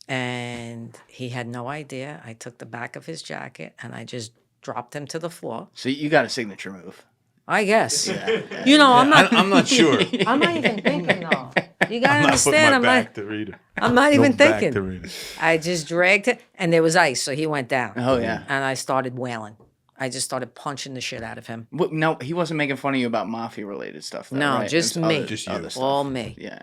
And he had no idea. I took the back of his jacket and I just dropped him to the floor. So you got a signature move. I guess. Yeah. I'm not sure. I'm not even thinking though. You gotta I'm not putting understand. my back to Rita. I'm not even back thinking. to Rita. I just dragged it, and there was ice, so he went down. Oh yeah. And I started wailing. I just started punching the shit out of him. No, he wasn't making fun of you about mafia related stuff. Though, No, right? just It was me. other- Just you. other stuff. All me. Yeah.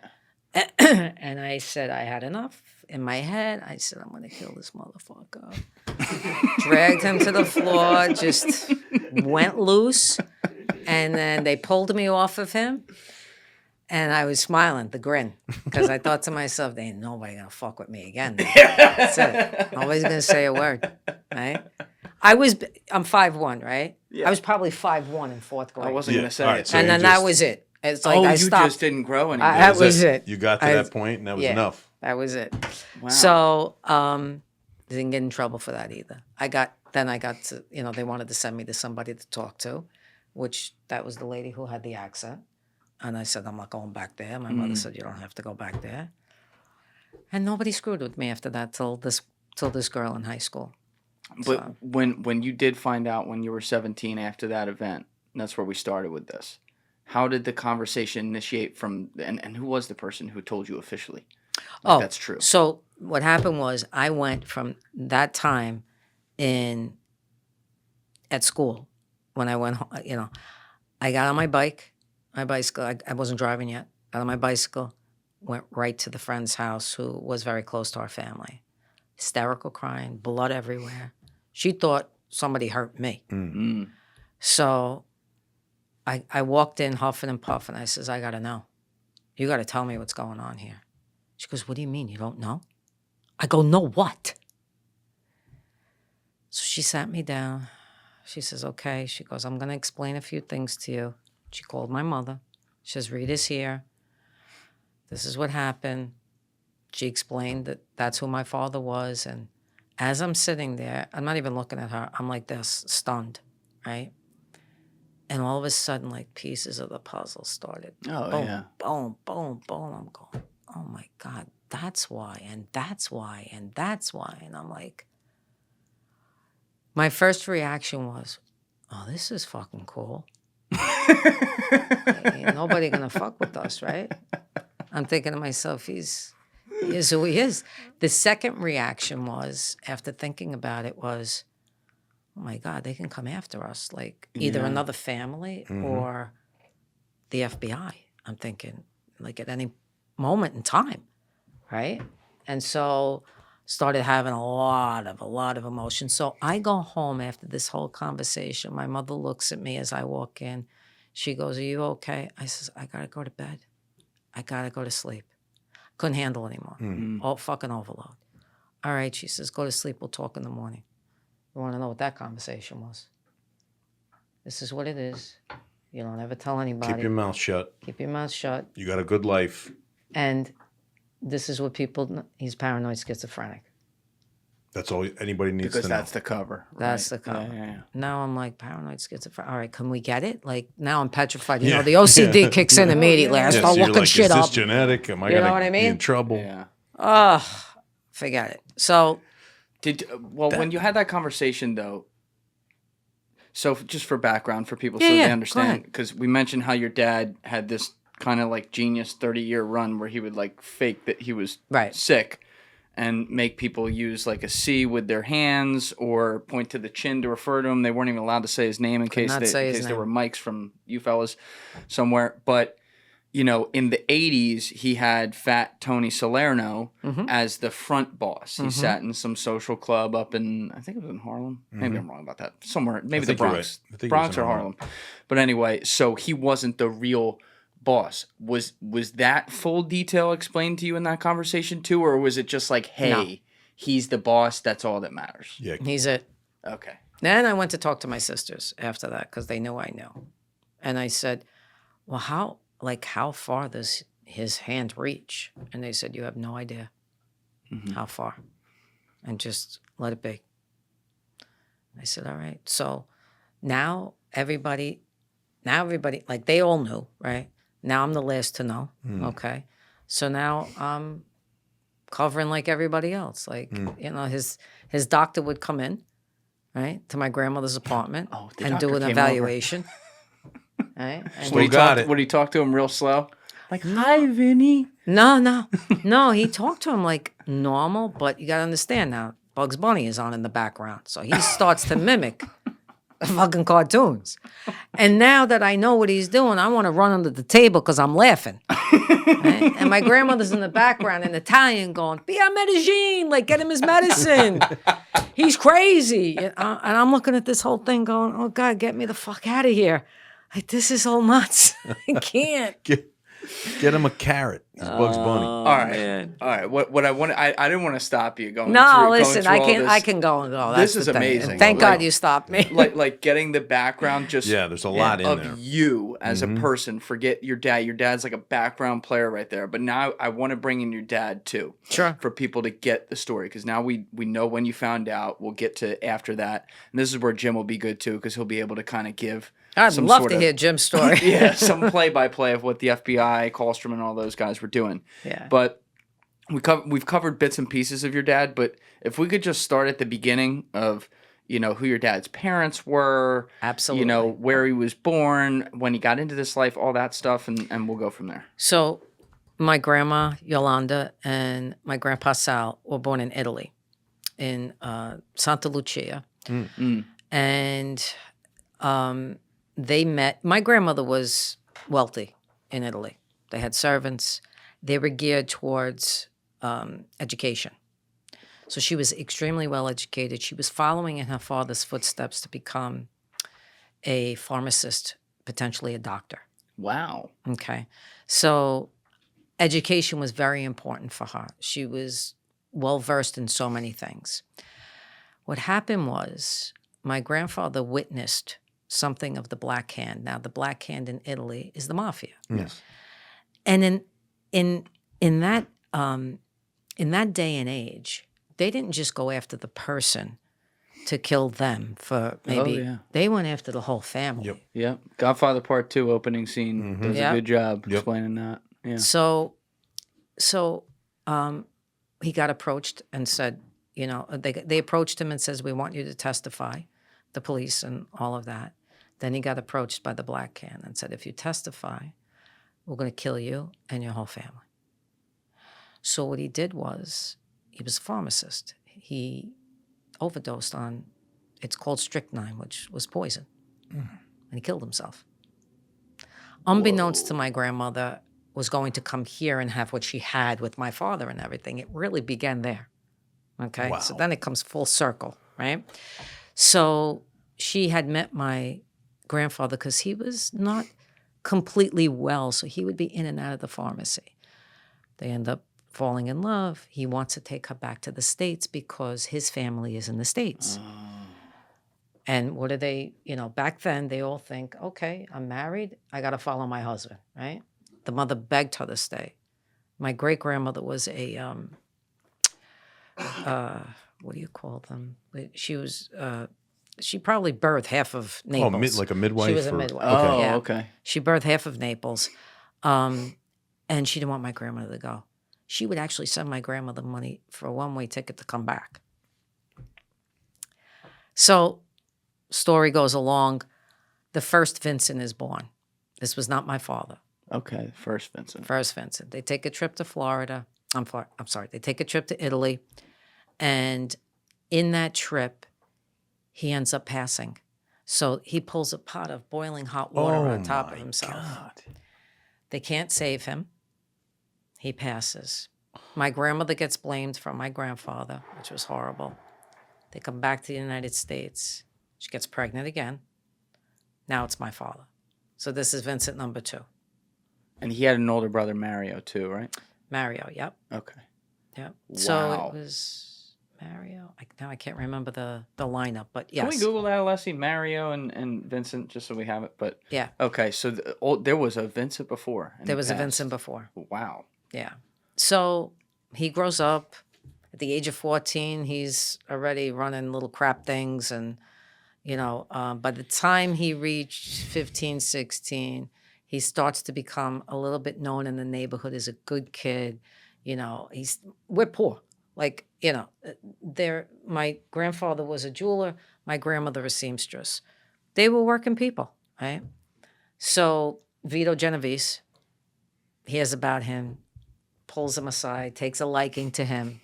And I said I had enough. In my head, I said I'm gonna kill this motherfucker. Dragged him to the floor, just went loose, and then they pulled me off of him. And I was smiling, the grin, because I thought to myself, "There ain't nobody gonna fuck with me again." That's it. Nobody's gonna say a word, right? I'm 5'1", right? Yeah. I was probably 5'1" in 4th grade. I wasn't gonna say All right, it. so and you then just- that was it. It's like Oh, I you stopped. just didn't grow anymore. That was it. You got to that point, and that was enough. That was it. Wow. So didn't get in trouble for that either. I got to, they wanted to send me to somebody to talk to, which that was the lady who had the accent. And I said, I'm not going back there. My mother said, you don't have to go back there. And nobody screwed with me after that till this girl in high school. But So- when you did find out when you were 17 after that event, and that's where we started with this. How did the conversation initiate from, and who was the person who told you officially? Like, that's true. So what happened was I went from that time at school when I went, I got on my bicycle. I wasn't driving yet. Got on my bicycle, went right to the friend's house who was very close to our family. Hysterical crying, blood everywhere. She thought somebody hurt me. Mm. So I walked in huffing and puffing. I says, I got to know. You got to tell me what's going on here. She goes, what do you mean? You don't know? I go, no what? So she sat me down. She says, okay. She goes, I'm going to explain a few things to you. She called my mother. She says, Rita's here. This is what happened. She explained that that's who my father was. And as I'm sitting there, I'm not even looking at her. I'm like this, stunned, right? And all of a sudden, like pieces of the puzzle started. Oh, boom, yeah. boom, boom, boom. I'm going, oh my God, that's why, and that's why, and that's why. And I'm like, my first reaction was, oh, this is fucking cool. Ain't nobody gonna fuck with us, right? I'm thinking to myself, he is who he is. The second reaction was, after thinking about it, was, oh my God, they can come after us, like either Yeah. another family or the FBI. I'm thinking, like at any moment in time, right? And so started having a lot of emotion. So I go home after this whole conversation. My mother looks at me as I walk in. She goes, are you okay? I says, I gotta go to bed. I gotta go to sleep. Couldn't handle it anymore. All fucking overload. All right, she says, go to sleep. We'll talk in the morning. You want to know what that conversation was? This is what it is. You don't ever tell anybody. Keep your mouth shut. Keep your mouth shut. You got a good life. And this is what people... He's paranoid schizophrenic. That's all anybody needs to know. Because that's the cover. That's right? the cover. Yeah. Now I'm like, paranoid schizophrenic. All right, can we get it? Like, now I'm petrified. You know, the OCD kicks in immediately. I start so you're looking like, shit is this up. genetic? Am I You know gonna what I be mean? in trouble? Yeah. Ugh, forget it. So... when you had that conversation though, so just for background for people Yeah, so yeah, they go understand, ahead. because we mentioned how your dad had this kind of like genius 30-year run where he would like fake that he was Right. sick and make people use like a C with their hands or point to the chin to refer to him. They weren't even allowed to say his name in case not say his there were name. mics from you fellas somewhere. But you know, in the 80s, he had Fat Tony Salerno as the front boss. He sat in some social club up in, I think it was in Harlem. Maybe I'm wrong about that. Somewhere, maybe the think you're Bronx. right. I think it was Bronx in or Harlem. But anyway, so he wasn't the real boss. Was that full detail explained to you in that conversation too? Or was it just like, hey, No. he's the boss, that's all that matters? Yeah. He's it. Okay. Then I went to talk to my sisters after that because they knew I knew. And I said, well, how far does his hand reach? And they said, you have no idea how far. And just let it be. I said, all right. So now everybody, like they all knew, right? Now I'm the last to know, okay? So now I'm covering like everybody else. Like, you know, his doctor would come in, right, to my grandmother's apartment the and doctor do an came evaluation. Right? And Still Would he talk to him real slow? Like, hi, Vinny. No, he talked to him like normal, but you got to understand now, Bugs Bunny is on in the background. So he starts to mimic fucking cartoons. And now that I know what he's doing, I want to run under the table because I'm laughing. Right? And my grandmother's in the background in Italian going, Pia medicine, like get him his medicine. He's crazy. And I'm looking at this whole thing going, oh God, get me the fuck out of here. Like, this is all nuts. I can't. Get him a carrot. He's Bugs Bunny. All right. All right. What I want, I didn't want to stop you going. No, through, listen, going through all I this. can go and go. This That's is the thing. amazing. And thank Like- God you stopped me. like getting the background just Yeah, there's a lot in of there. you as a person. Forget your dad. Your dad's like a background player right there. But now I want to bring in your dad too. Sure. For people to get the story, because now we know when you found out. We'll get to after that, and this is where Jim will be good too, because he'll be able to kind of give. I'd some love sort to of- hear Jim's story. Yeah, some play-by-play of what the FBI, Kallstrom, and all those guys were doing. Yeah. But we've covered bits and pieces of your dad, but if we could just start at the beginning of, you know, who your dad's parents were, Absolutely. you know, where he was born, when he got into this life, all that stuff, and we'll go from there. So my grandma, Yolanda, and my grandpa, Sal, were born in Italy, in Santa Lucia. And they met. My grandmother was wealthy in Italy. They had servants. They were geared towards education. So she was extremely well educated. She was following in her father's footsteps to become a pharmacist, potentially a doctor. Wow. Okay. So education was very important for her. She was well versed in so many things. What happened was my grandfather witnessed something of the Black Hand. Now, the Black Hand in Italy is the Mafia. Yes. And in that day and age, they didn't just go after the person to kill them for maybe. yeah. They went after the whole family. Yep. Yep. Godfather Part 2 opening scene does Yep. a good job explaining that. Yeah. So he got approached and said, you know, they approached him and says, we want you to testify, the police and all of that. Then he got approached by the Black Hand and said, if you testify, we're going to kill you and your whole family. So what he did was, he was a pharmacist. He overdosed on, it's called strychnine, which was poison. And he killed himself. Unbeknownst to my grandmother, was going to come here and have what she had with my father and everything. It really began there. Okay? Wow. So then it comes full circle, right? So she had met my grandfather because he was not completely well, so he would be in and out of the pharmacy. They end up falling in love. He wants to take her back to the States because his family is in the States. And what do they, back then they all think, okay, I'm married, I got to follow my husband, right? The mother begged her to stay. My great-grandmother was a, what do you call them? She probably birthed half of Naples. Like a midwife? She was a midwife. Oh, Yeah. okay. She birthed half of Naples. And she didn't want my grandmother to go. She would actually send my grandmother money for a one-way ticket to come back. So, story goes along. The first Vincent is born. This was not my father. Okay, first Vincent. First Vincent. They take a trip to Florida. I'm sorry. They take a trip to Italy. And in that trip, he ends up passing. So he pulls a pot of boiling hot water on top of himself. God. They can't save him. He passes. My grandmother gets blamed for my grandfather, which was horrible. They come back to the United States. She gets pregnant again. Now it's my father. So this is Vincent number 2. And he had an older brother, Mario, too, right? Mario, yep. Okay. Yep. Wow. So it was Mario. Now I can't remember the lineup, but yes. Can we Google that, Alessi? Mario and Vincent, just so we have it. But Yeah. Okay, so there was a Vincent before. And There he was a passed. Vincent before. Wow. Yeah. So he grows up. At the age of 14, he's already running little crap things. And, by the time he reached 15, 16, he starts to become a little bit known in the neighborhood as a good kid. We're poor. Like, my grandfather was a jeweler, my grandmother a seamstress. They were working people, right? So Vito Genovese hears about him, pulls him aside, takes a liking to him,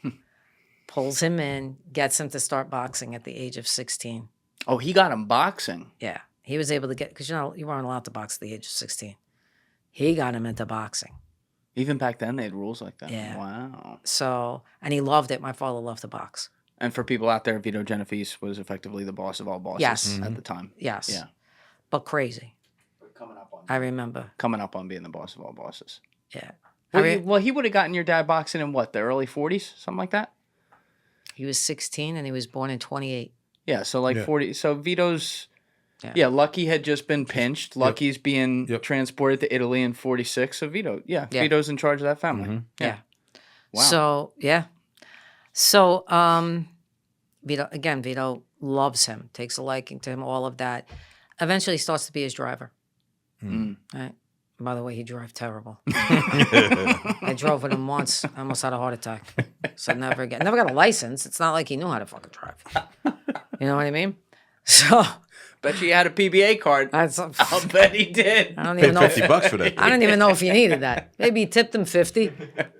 pulls him in, gets him to start boxing at the age of 16. Oh, he got him boxing. Yeah. He was able to because, you weren't allowed to box at the age of 16. He got him into boxing. Even back then, they had rules like that. Yeah. Wow. So, and he loved it. My father loved to box. And for people out there, Vito Genovese was effectively the boss of all bosses Yes. at the time. Yes. Yeah. But crazy. I remember. Coming up on being the boss of all bosses. Yeah. Well, he would have gotten your dad boxing in what, the early 40s? Something like that? He was 16 and he was born in 28. Yeah, so like 40. So Vito's... Yeah. Yeah, Lucky had just been pinched. Lucky's being Yep. transported to Italy in 46. So Vito, Vito's in charge of that family. Mm-hmm. Yeah. Wow. So, yeah. So, Vito loves him, takes a liking to him, all of that. Eventually starts to be his driver. Mm. Right? By the way, he drove terrible. I drove with him once. I almost had a heart attack. So never again. Never got a license. It's not like he knew how to fucking drive. You know what I mean? So... Bet you had a PBA card. I'll bet he did. I don't Paid even know. $50 for that. I don't even know if he needed that. Maybe he tipped him 50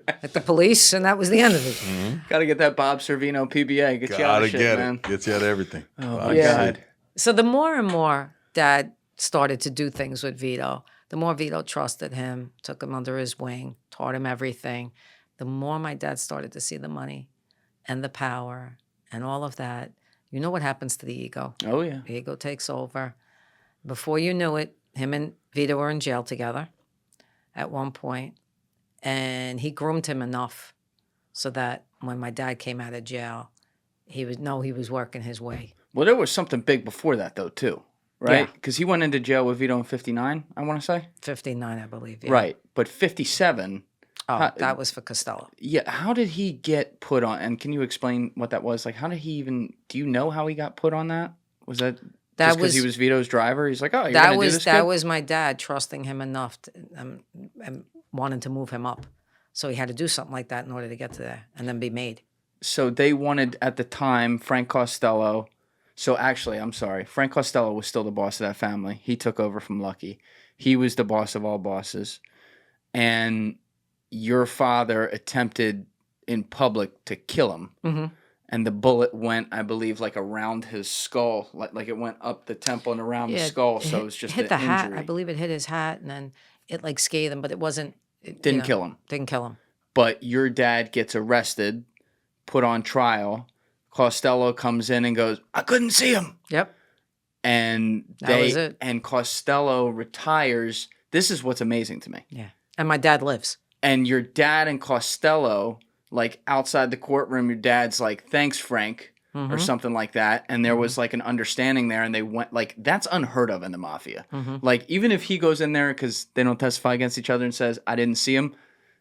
at the police, and that was the end of it. Mm-hmm. Got to get that Bob Servino PBA. Get you out Gotta of shit, get man. it. Gets you out of everything. Oh, I my see. God. So the more and more Dad started to do things with Vito, the more Vito trusted him, took him under his wing, taught him everything. The more my dad started to see the money and the power and all of that. You know what happens to the ego? Oh, yeah. The ego takes over. Before you knew it, him and Vito were in jail together at one point, and he groomed him enough so that when my dad came out of jail, he was working his way. Well, there was something big before that, though, too, right? Because he went into jail with Vito in 59, I want to say. 59, I believe. Yeah. Right. But 57... Oh, that was for Costello. Yeah, how did he get put on? And can you explain what that was? Like, how did he even... Do you know how he got put on that? Was that... Just because he was Vito's driver? He's like, oh, you're going to do this, that kid? was my dad trusting him enough and wanting to move him up. So he had to do something like that in order to get to there and then be made. So they wanted, at the time, Frank Costello... So actually, I'm sorry. Frank Costello was still the boss of that family. He took over from Lucky. He was the boss of all bosses. And your father attempted in public to kill him. Mm-hmm. And the bullet went, I believe, like around his skull. Like it went up the temple and around the skull. So it was just hit an the hat. injury. I believe it hit his hat, and then it like scathed him, but it wasn't. Didn't kill him. Didn't kill him. But your dad gets arrested, put on trial. Costello comes in and goes, I couldn't see him. Yep. And That was it. And Costello retires. This is what's amazing to me. Yeah. And my dad lives. And your dad and Costello, like outside the courtroom, your dad's like, thanks, Frank. or something like that, and there was like an understanding there, and they went like that's unheard of in the mafia. Like even if he goes in there because they don't testify against each other and says I didn't see him,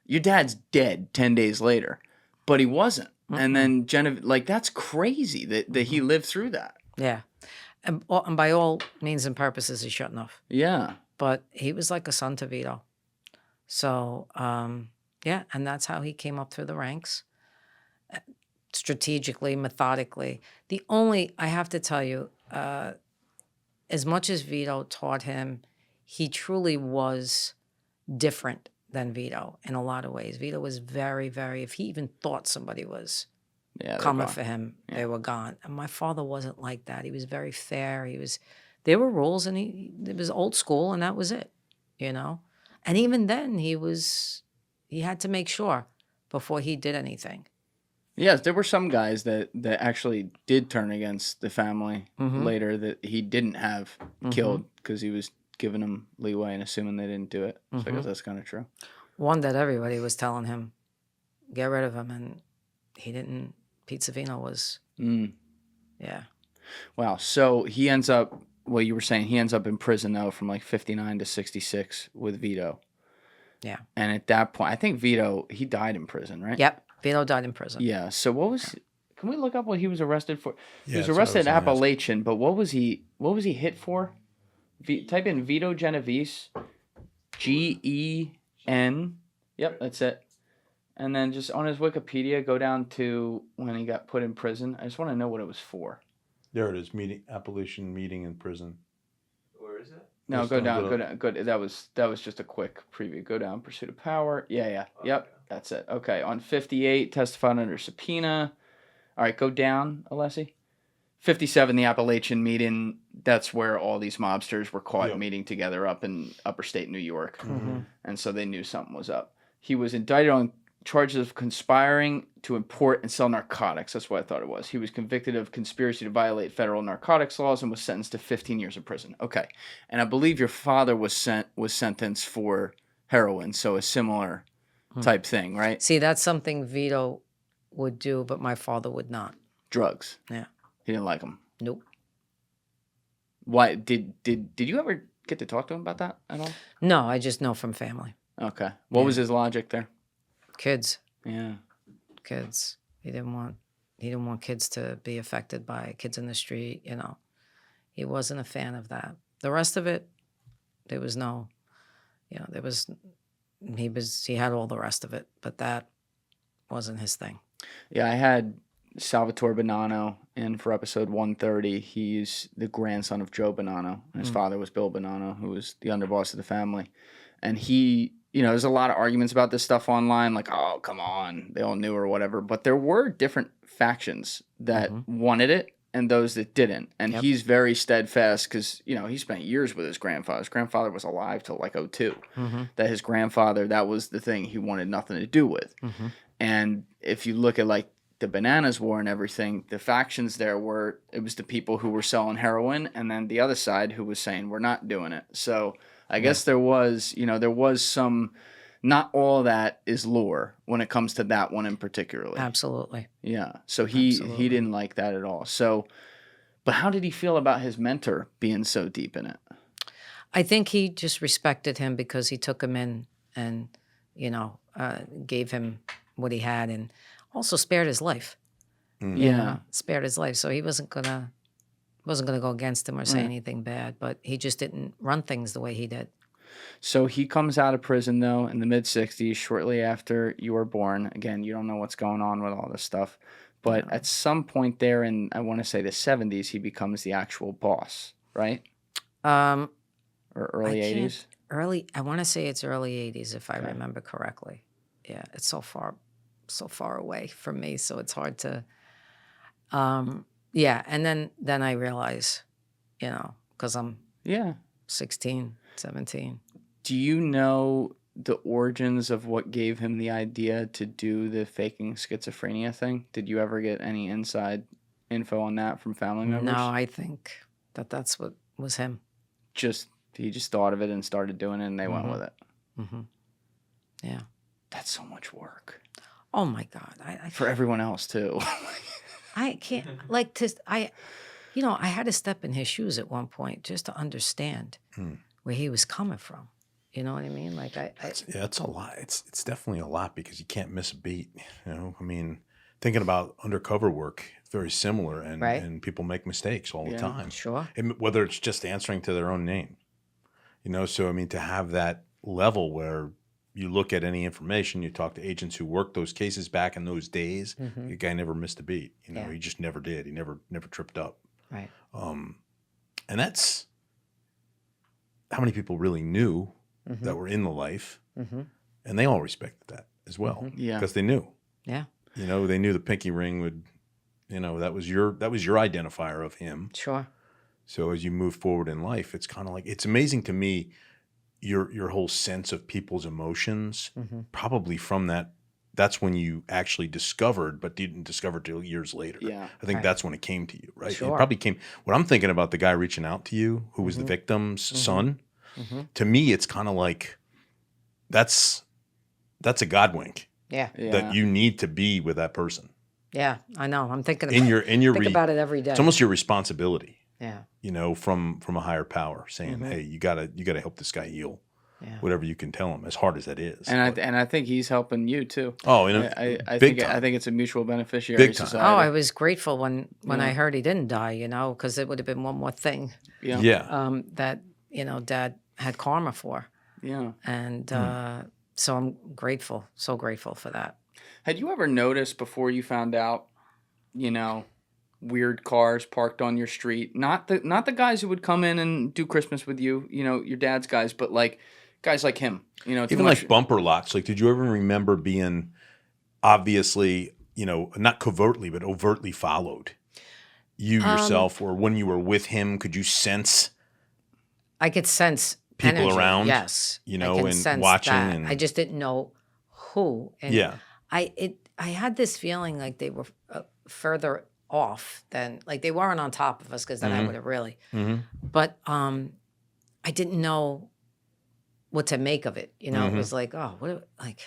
your dad's dead 10 days later, but he wasn't. And then Genevieve, like that's crazy that he lived through that. Yeah. And by all means and purposes, he shouldn't have. Yeah. But he was like a son to Vito. So, yeah, and that's how he came up through the ranks, strategically, methodically. I have to tell you, as much as Vito taught him, he truly was different than Vito in a lot of ways. Vito was very, very, if he even thought somebody was coming for him, they were gone. And my father wasn't like that. He was very fair. There were rules, and it was old school, and that was it, you know? And even then, he had to make sure before he did anything. Yes, there were some guys that actually did turn against the family later that he didn't have killed because he was giving them leeway and assuming they didn't do it. So I guess that's kind of true. One that everybody was telling him, get rid of him, and he didn't. Pete Savino was, yeah. Wow. So he ends up, well, you were saying he ends up in prison, though, from like 59 to 66 with Vito. Yeah. And at that point, I think Vito, he died in prison, right? Yep. Vito died in prison. Yeah. So can we look up what he was arrested for? Yeah, he was arrested in Appalachian, but what was he hit for? Type in Vito Genovese, Gen. Yep, that's it. And then just on his Wikipedia, go down to when he got put in prison. I just want to know what it was for. There it is, Appalachian meeting in prison. Where is it? No, go down. Good. That was just a quick preview. Go down. Pursuit of Power. Yeah. Yep. That's it. Okay. On 58, testified under subpoena. All right. Go down, Alessi. 57, the Appalachian meeting. That's where all these mobsters were caught meeting together up in upper state New York. And so they knew something was up. He was indicted on charges of conspiring to import and sell narcotics. That's what I thought it was. He was convicted of conspiracy to violate federal narcotics laws and was sentenced to 15 years in prison. Okay. And I believe your father was sentenced for heroin, so a similar type thing, right? See, that's something Vito would do, but my father would not. Drugs. Yeah. He didn't like them. Nope. Why did you ever get to talk to him about that at all? No, I just know from family. Okay. What was his logic there? Kids. Yeah. Kids. He didn't want kids to be affected by kids in the street, you know. He wasn't a fan of that. The rest of it, there was no, you know, he had all the rest of it, but that wasn't his thing. Yeah, I had Salvatore Bonanno in for episode 130. He's the grandson of Joe Bonanno. And his father was Bill Bonanno, who was the underboss of the family. And he, you know, there's a lot of arguments about this stuff online, like, oh, come on, they all knew or whatever. But there were different factions that wanted it and those that didn't. And he's very steadfast because, you know, he spent years with his grandfather. His grandfather was alive till like 2002. That his grandfather, that was the thing he wanted nothing to do with. And if you look at like the Bananas War and everything, the factions there it was the people who were selling heroin and then the other side who was saying, we're not doing it. So I guess there was some, not all that is lore when it comes to that one in particular. Absolutely. Yeah. So he didn't like that at all. So, but how did he feel about his mentor being so deep in it? I think he just respected him because he took him in and, you know, gave him what he had and also spared his life. You know, spared his life. So he wasn't gonna go against him or say anything bad, but he just didn't run things the way he did. So he comes out of prison, though, in the mid-'60s, shortly after you were born. Again, you don't know what's going on with all this stuff. But at some point there in, I want to say the 70s, he becomes the actual boss, right? Or early 80s? I want to say it's early 80s, if I remember correctly. Yeah, it's so far away from me, so it's hard to... yeah, and then I realize, you know, because I'm 16, 17. Do you know the origins of what gave him the idea to do the faking schizophrenia thing? Did you ever get any inside info on that from family members? No, I think that's what was him. He just thought of it and started doing it, and they went with it. Yeah. That's so much work. Oh, my God. For everyone else, too. I can't like to. I had to step in his shoes at one point just to understand where he was coming from. You know what I mean? Like it's a lot. It's definitely a lot because you can't miss a beat. You know, I mean, thinking about undercover work, very similar, and people make mistakes all the time. Sure. Whether it's just answering to their own name, you know. So I mean, to have that level where you look at any information, you talk to agents who worked those cases back in those days. The guy never missed a beat. You know, he just never did. He never tripped up. Right. And that's how many people really knew that were in the life, and they all respected that as well. Yeah, because they knew. Yeah. You know, they knew the pinky ring would. You know, that was your identifier of him. Sure. So as you move forward in life, it's kind of like, it's amazing to me, your whole sense of people's emotions, probably from that's when you actually discovered, but didn't discover till years later. Yeah. I think that's when it came to you, right? Sure. It probably came, when I'm thinking about the guy reaching out to you, who was the victim's son, to me, it's kind of like, that's a God wink. Yeah. That you need to be with that person. Yeah, I know. I'm thinking in your think about it every day. It's almost your responsibility. Yeah. You know, from a higher power saying, "Hey, you gotta help this guy heal." Yeah. Whatever you can tell him, as hard as that is. And I think he's helping you too. Oh, I think it's a mutual beneficiary Big time. society. Oh, I was grateful when I heard he didn't die. You know, because it would have been one more thing. Yeah. That Dad had karma for. Yeah. And so I'm grateful, so grateful for that. Had you ever noticed before you found out, weird cars parked on your street? Not the guys who would come in and do Christmas with you, your dad's guys, but like guys like him, Even like bumper locks. Like, did you ever remember being obviously, not covertly, but overtly followed? You yourself, or when you were with him, could you sense? I could sense people energy, around, yes, and watching. And I just didn't know who. And yeah. I had this feeling like they were further off than, like, they weren't on top of us, because then I would have really. But I didn't know what to make of it. It was like, oh, what, like.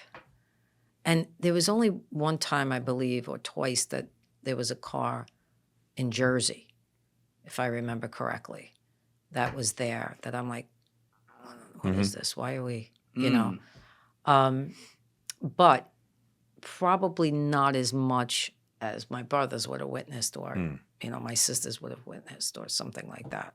And there was only one time, I believe, or twice, that there was a car in Jersey, if I remember correctly, that was there. That I'm like, what is this? Why are we? But probably not as much as my brothers would have witnessed, or my sisters would have witnessed, or something like that.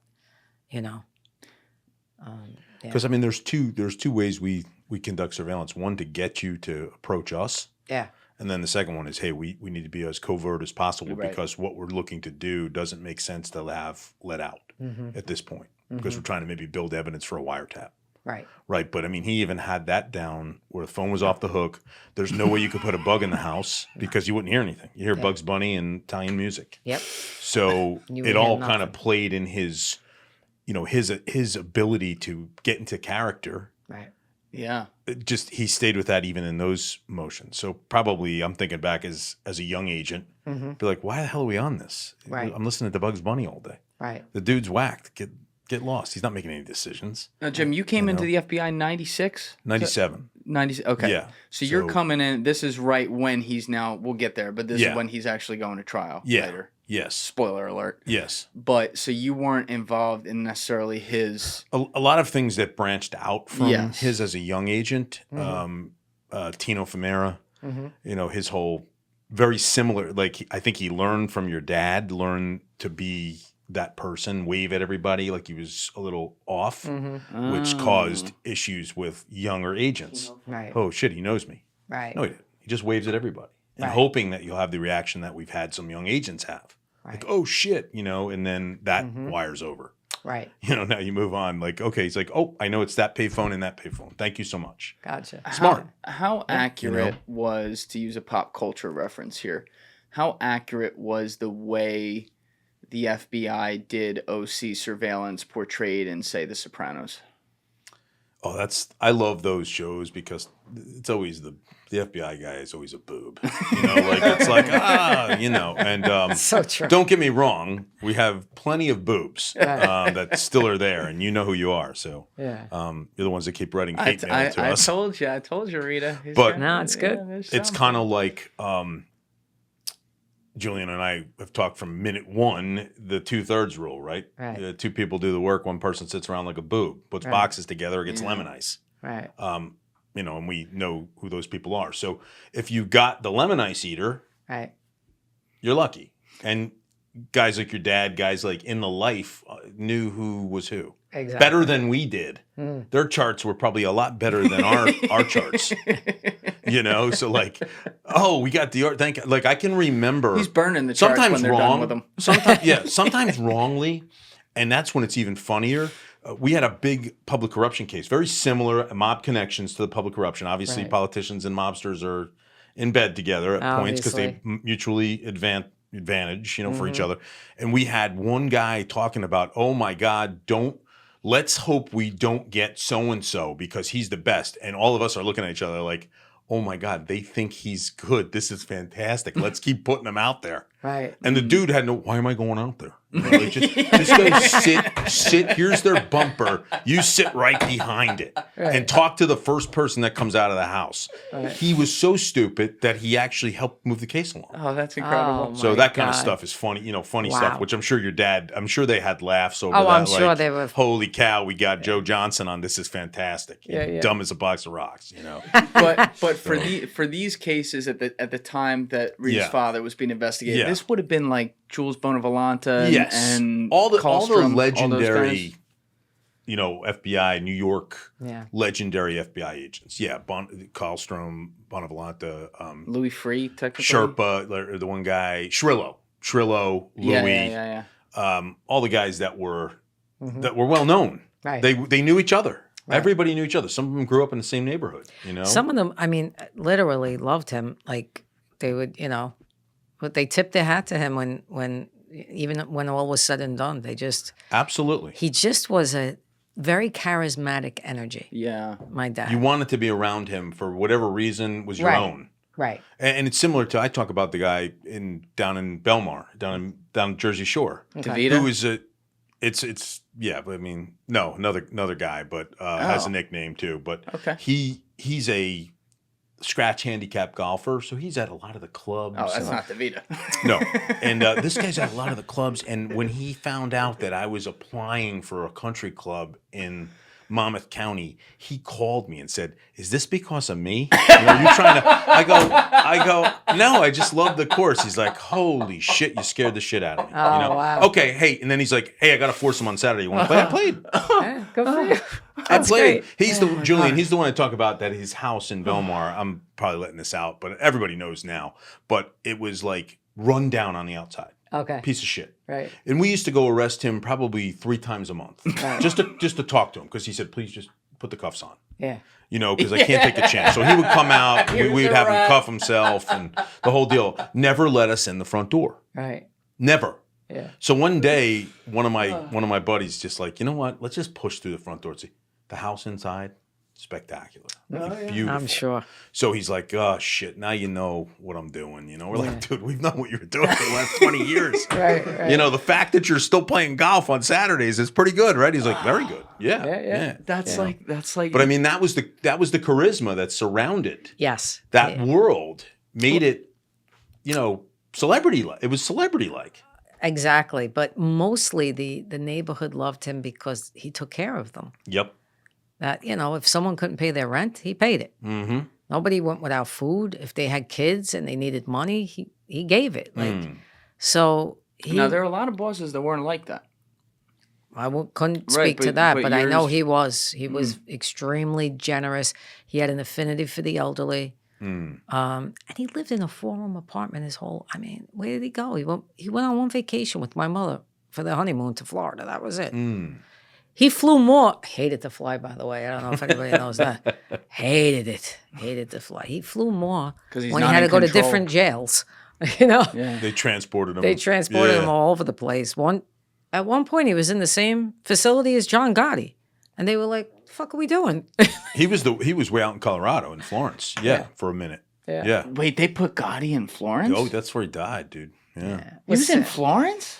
Because I mean, there's two ways we conduct surveillance. One, to get you to approach us. Yeah. And then the second one is, hey, we need to be as covert as possible, because what we're looking to do doesn't make sense to have let out at this point, because we're trying to maybe build evidence for a wiretap. Right. Right. But I mean, he even had that down where the phone was off the hook. There's no way you could put a bug in the house because you wouldn't hear anything. You hear Bugs Bunny and Italian music. Yep. So it all kind of played in his, his ability to get into character. Right. Yeah. He stayed with that even in those motions. So probably I'm thinking back as a young agent, be like, why the hell are we on this? Right. I'm listening to Bugs Bunny all day. Right. The dude's whacked. Get lost. He's not making any decisions. Now, Jim, you came into the FBI in 96? 97. 90. Okay. Yeah. So you're coming in. This is right when he's now. We'll get there, but this is when he's actually going to trial later. Yes. Spoiler alert. Yes. But so you weren't involved in necessarily his. A lot of things that branched out from his as a young agent. Tino Fiumara. His whole very similar. Like, I think he learned from your dad. Learned to be that person, wave at everybody like he was a little off, which caused issues with younger agents. Right. Oh, shit, he knows me. Right. No, he didn't. He just waves at everybody. And hoping that you'll have the reaction that we've had some young agents have. Right. Like, oh, shit, and then that wires over. Right. Now you move on. Like, okay, he's like, oh, I know it's that payphone and that payphone. Thank you so much. Gotcha. Smart. How accurate was, to use a pop culture reference here, how accurate was the way the FBI did OC surveillance portrayed in, say, The Sopranos? Oh, I love those shows because it's always the FBI guy is always a boob. Like it's like, and so true. Don't get me wrong, we have plenty of boobs that still are there, and you know who you are. So you're the ones that keep writing hate mail to us. I told you, Rita. But no, it's good. It's kind of like Julian and I have talked from minute one, the 2/3 rule, right? Right. Two people do the work, one person sits around like a boob, puts boxes together, gets lemon ice. Right. And we know who those people are. So if you got the lemon ice eater, Right. you're lucky. And guys like your dad, guys like in the life knew who was who. Exactly. Better than we did. Their charts were probably a lot better than our charts. So like, oh, we got DiOrio. Thank like I can remember. He's burning the charts sometimes when they're wrong done with them. sometimes wrongly, and that's when it's even funnier. We had a big public corruption case, very similar mob connections to the public corruption. Obviously, politicians and mobsters are in bed together at points because they mutually advantage, for each other. And we had one guy talking about, oh my God, let's hope we don't get so-and-so because he's the best. And all of us are looking at each other like, oh my God, they think he's good. This is fantastic. Let's keep putting him out there. Right. And the dude had why am I going out there? Like just go sit. Here's their bumper. You sit right behind it and talk to the first person that comes out of the house. Right. He was so stupid that he actually helped move the case along. Oh, that's incredible. So that kind of stuff is funny, funny stuff, which I'm sure your dad, I'm sure they had laughs over that. I'm sure they were. Holy cow, we got Joe Johnson on. This is fantastic. Dumb as a box of rocks, But for these cases at the time that Rita's father was being investigated, this would have been like Jules Bonavolante and all the Kallstrom, legendary, FBI, New York, legendary FBI agents. Yeah, Kallstrom, Bonavolante, Louis Free, technically. Sherpa, the one guy, Shrillo, Louis, all the guys that were well known. Right. They knew each other. Right. Everybody knew each other. Some of them grew up in the same neighborhood. Some of them, I mean, literally loved him. Like they would, but they tipped their hat to him when even when all was said and done. They just absolutely. He just was a very charismatic energy. Yeah, my dad. You wanted to be around him for whatever reason was your own. Right. And it's similar to I talk about the guy down in Belmar, down Jersey Shore, DeVita, who is another guy, but has a nickname too. But he's a scratch handicap golfer, so he's at a lot of the clubs. Oh, that's not DeVita. No, and this guy's at a lot of the clubs. And when he found out that I was applying for a country club in Monmouth County, he called me and said, "Is this because of me? You're trying to?" I go, "No, I just love the course." He's like, "Holy shit, you scared the shit out of me." Wow. Okay, hey, and then he's like, "Hey, I got a foursome on Saturday. You want to play?" I played. Good for you. I played. He's Julian. He's the one I talk about that his house in Belmar. I'm probably letting this out, but everybody knows now. But it was like run down on the outside. Okay. Piece of shit. Right. And we used to go arrest him probably 3 times a month, just to talk to him because he said, "Please just put the cuffs on." Yeah. Because I can't take a chance. So he would come out, we would have him cuff himself, and the whole deal. Never let us in the front door. Right. Never. Yeah. So one day, one of my buddies just like, you know what? Let's just push through the front door and see the house inside. Spectacular. Beautiful. I'm sure. So he's like, oh, shit, now you know what I'm doing. We're like, dude, we've known what you were doing for the last 20 years. Right. The fact that you're still playing golf on Saturdays is pretty good, right? He's like, very good. Yeah. That's like. But I mean, that was the charisma that surrounded that world, made it, celebrity-like. It was celebrity-like. Exactly. But mostly the neighborhood loved him because he took care of them. Yep. That, if someone couldn't pay their rent, he paid it. Mm-hmm. Nobody went without food. If they had kids and they needed money, he gave it. So now there are a lot of bosses that weren't like that. I couldn't speak to that, but I know he was. He was extremely generous. He had an affinity for the elderly. And he lived in a 4-room apartment where did he go? He went on one vacation with my mother for their honeymoon to Florida. That was it. He flew more. Hated to fly, by the way. I don't know if anybody knows that. Hated it. Hated to fly. He flew more when he had to go to different jails. They transported him. They transported him all over the place. At one point, he was in the same facility as John Gotti, and they were like, "The fuck are we doing?" He was way out in Colorado, in Florence. For a minute. Yeah. Wait, they put Gotti in Florence? Oh, that's where he died, dude. Yeah. He was in Florence?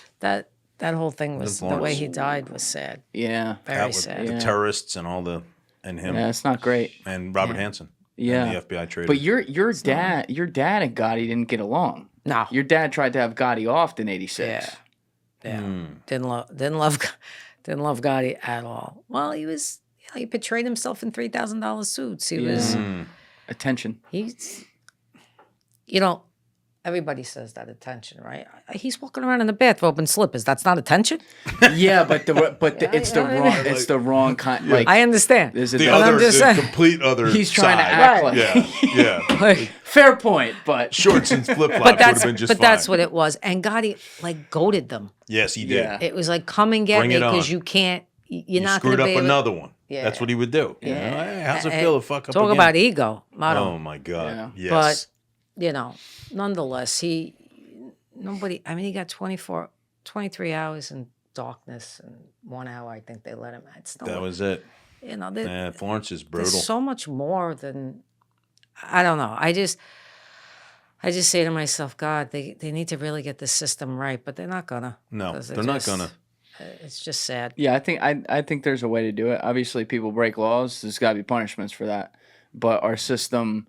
That whole thing was, the way he died was sad. Yeah. Very sad. The terrorists and him. Yeah, it's not great. And Robert Hansen. Yeah. And the FBI traded. But your dad and Gotti didn't get along. No. Your dad tried to have Gotti off in '86. Yeah. Didn't love Gotti at all. Well, he was, he portrayed himself in $3,000 suits. He was, Attention. he's, everybody says that attention, right? He's walking around in a bathrobe and slippers. That's not attention. Yeah, it's the wrong kind. Like I understand. there's a the difference. other, just the saying. complete other. He's trying to side. act like Yeah. fair point, but Shorts and flip flops But would have that's been just fine. that's what it was. And Gotti goaded them. Yes, he did. Yeah. It was like, come and get Bring me it on. because you can't. You're You not going screwed to up be able. another one. Yeah. That's what he would do. You know, hey, how's it feel to fuck up Talk again? about ego. Oh my God. Yeah. Yes. But nonetheless, he got 23 hours in darkness and 1 hour. I think they let him. That was it. Florence is brutal. There's so much more than. I don't know. I just say to myself, God, they need to really get this system right, but they're not gonna. No, 'Cause they're not gonna. It's just sad. yeah, I think there's a way to do it. Obviously, people break laws. There's got to be punishments for that. But our system,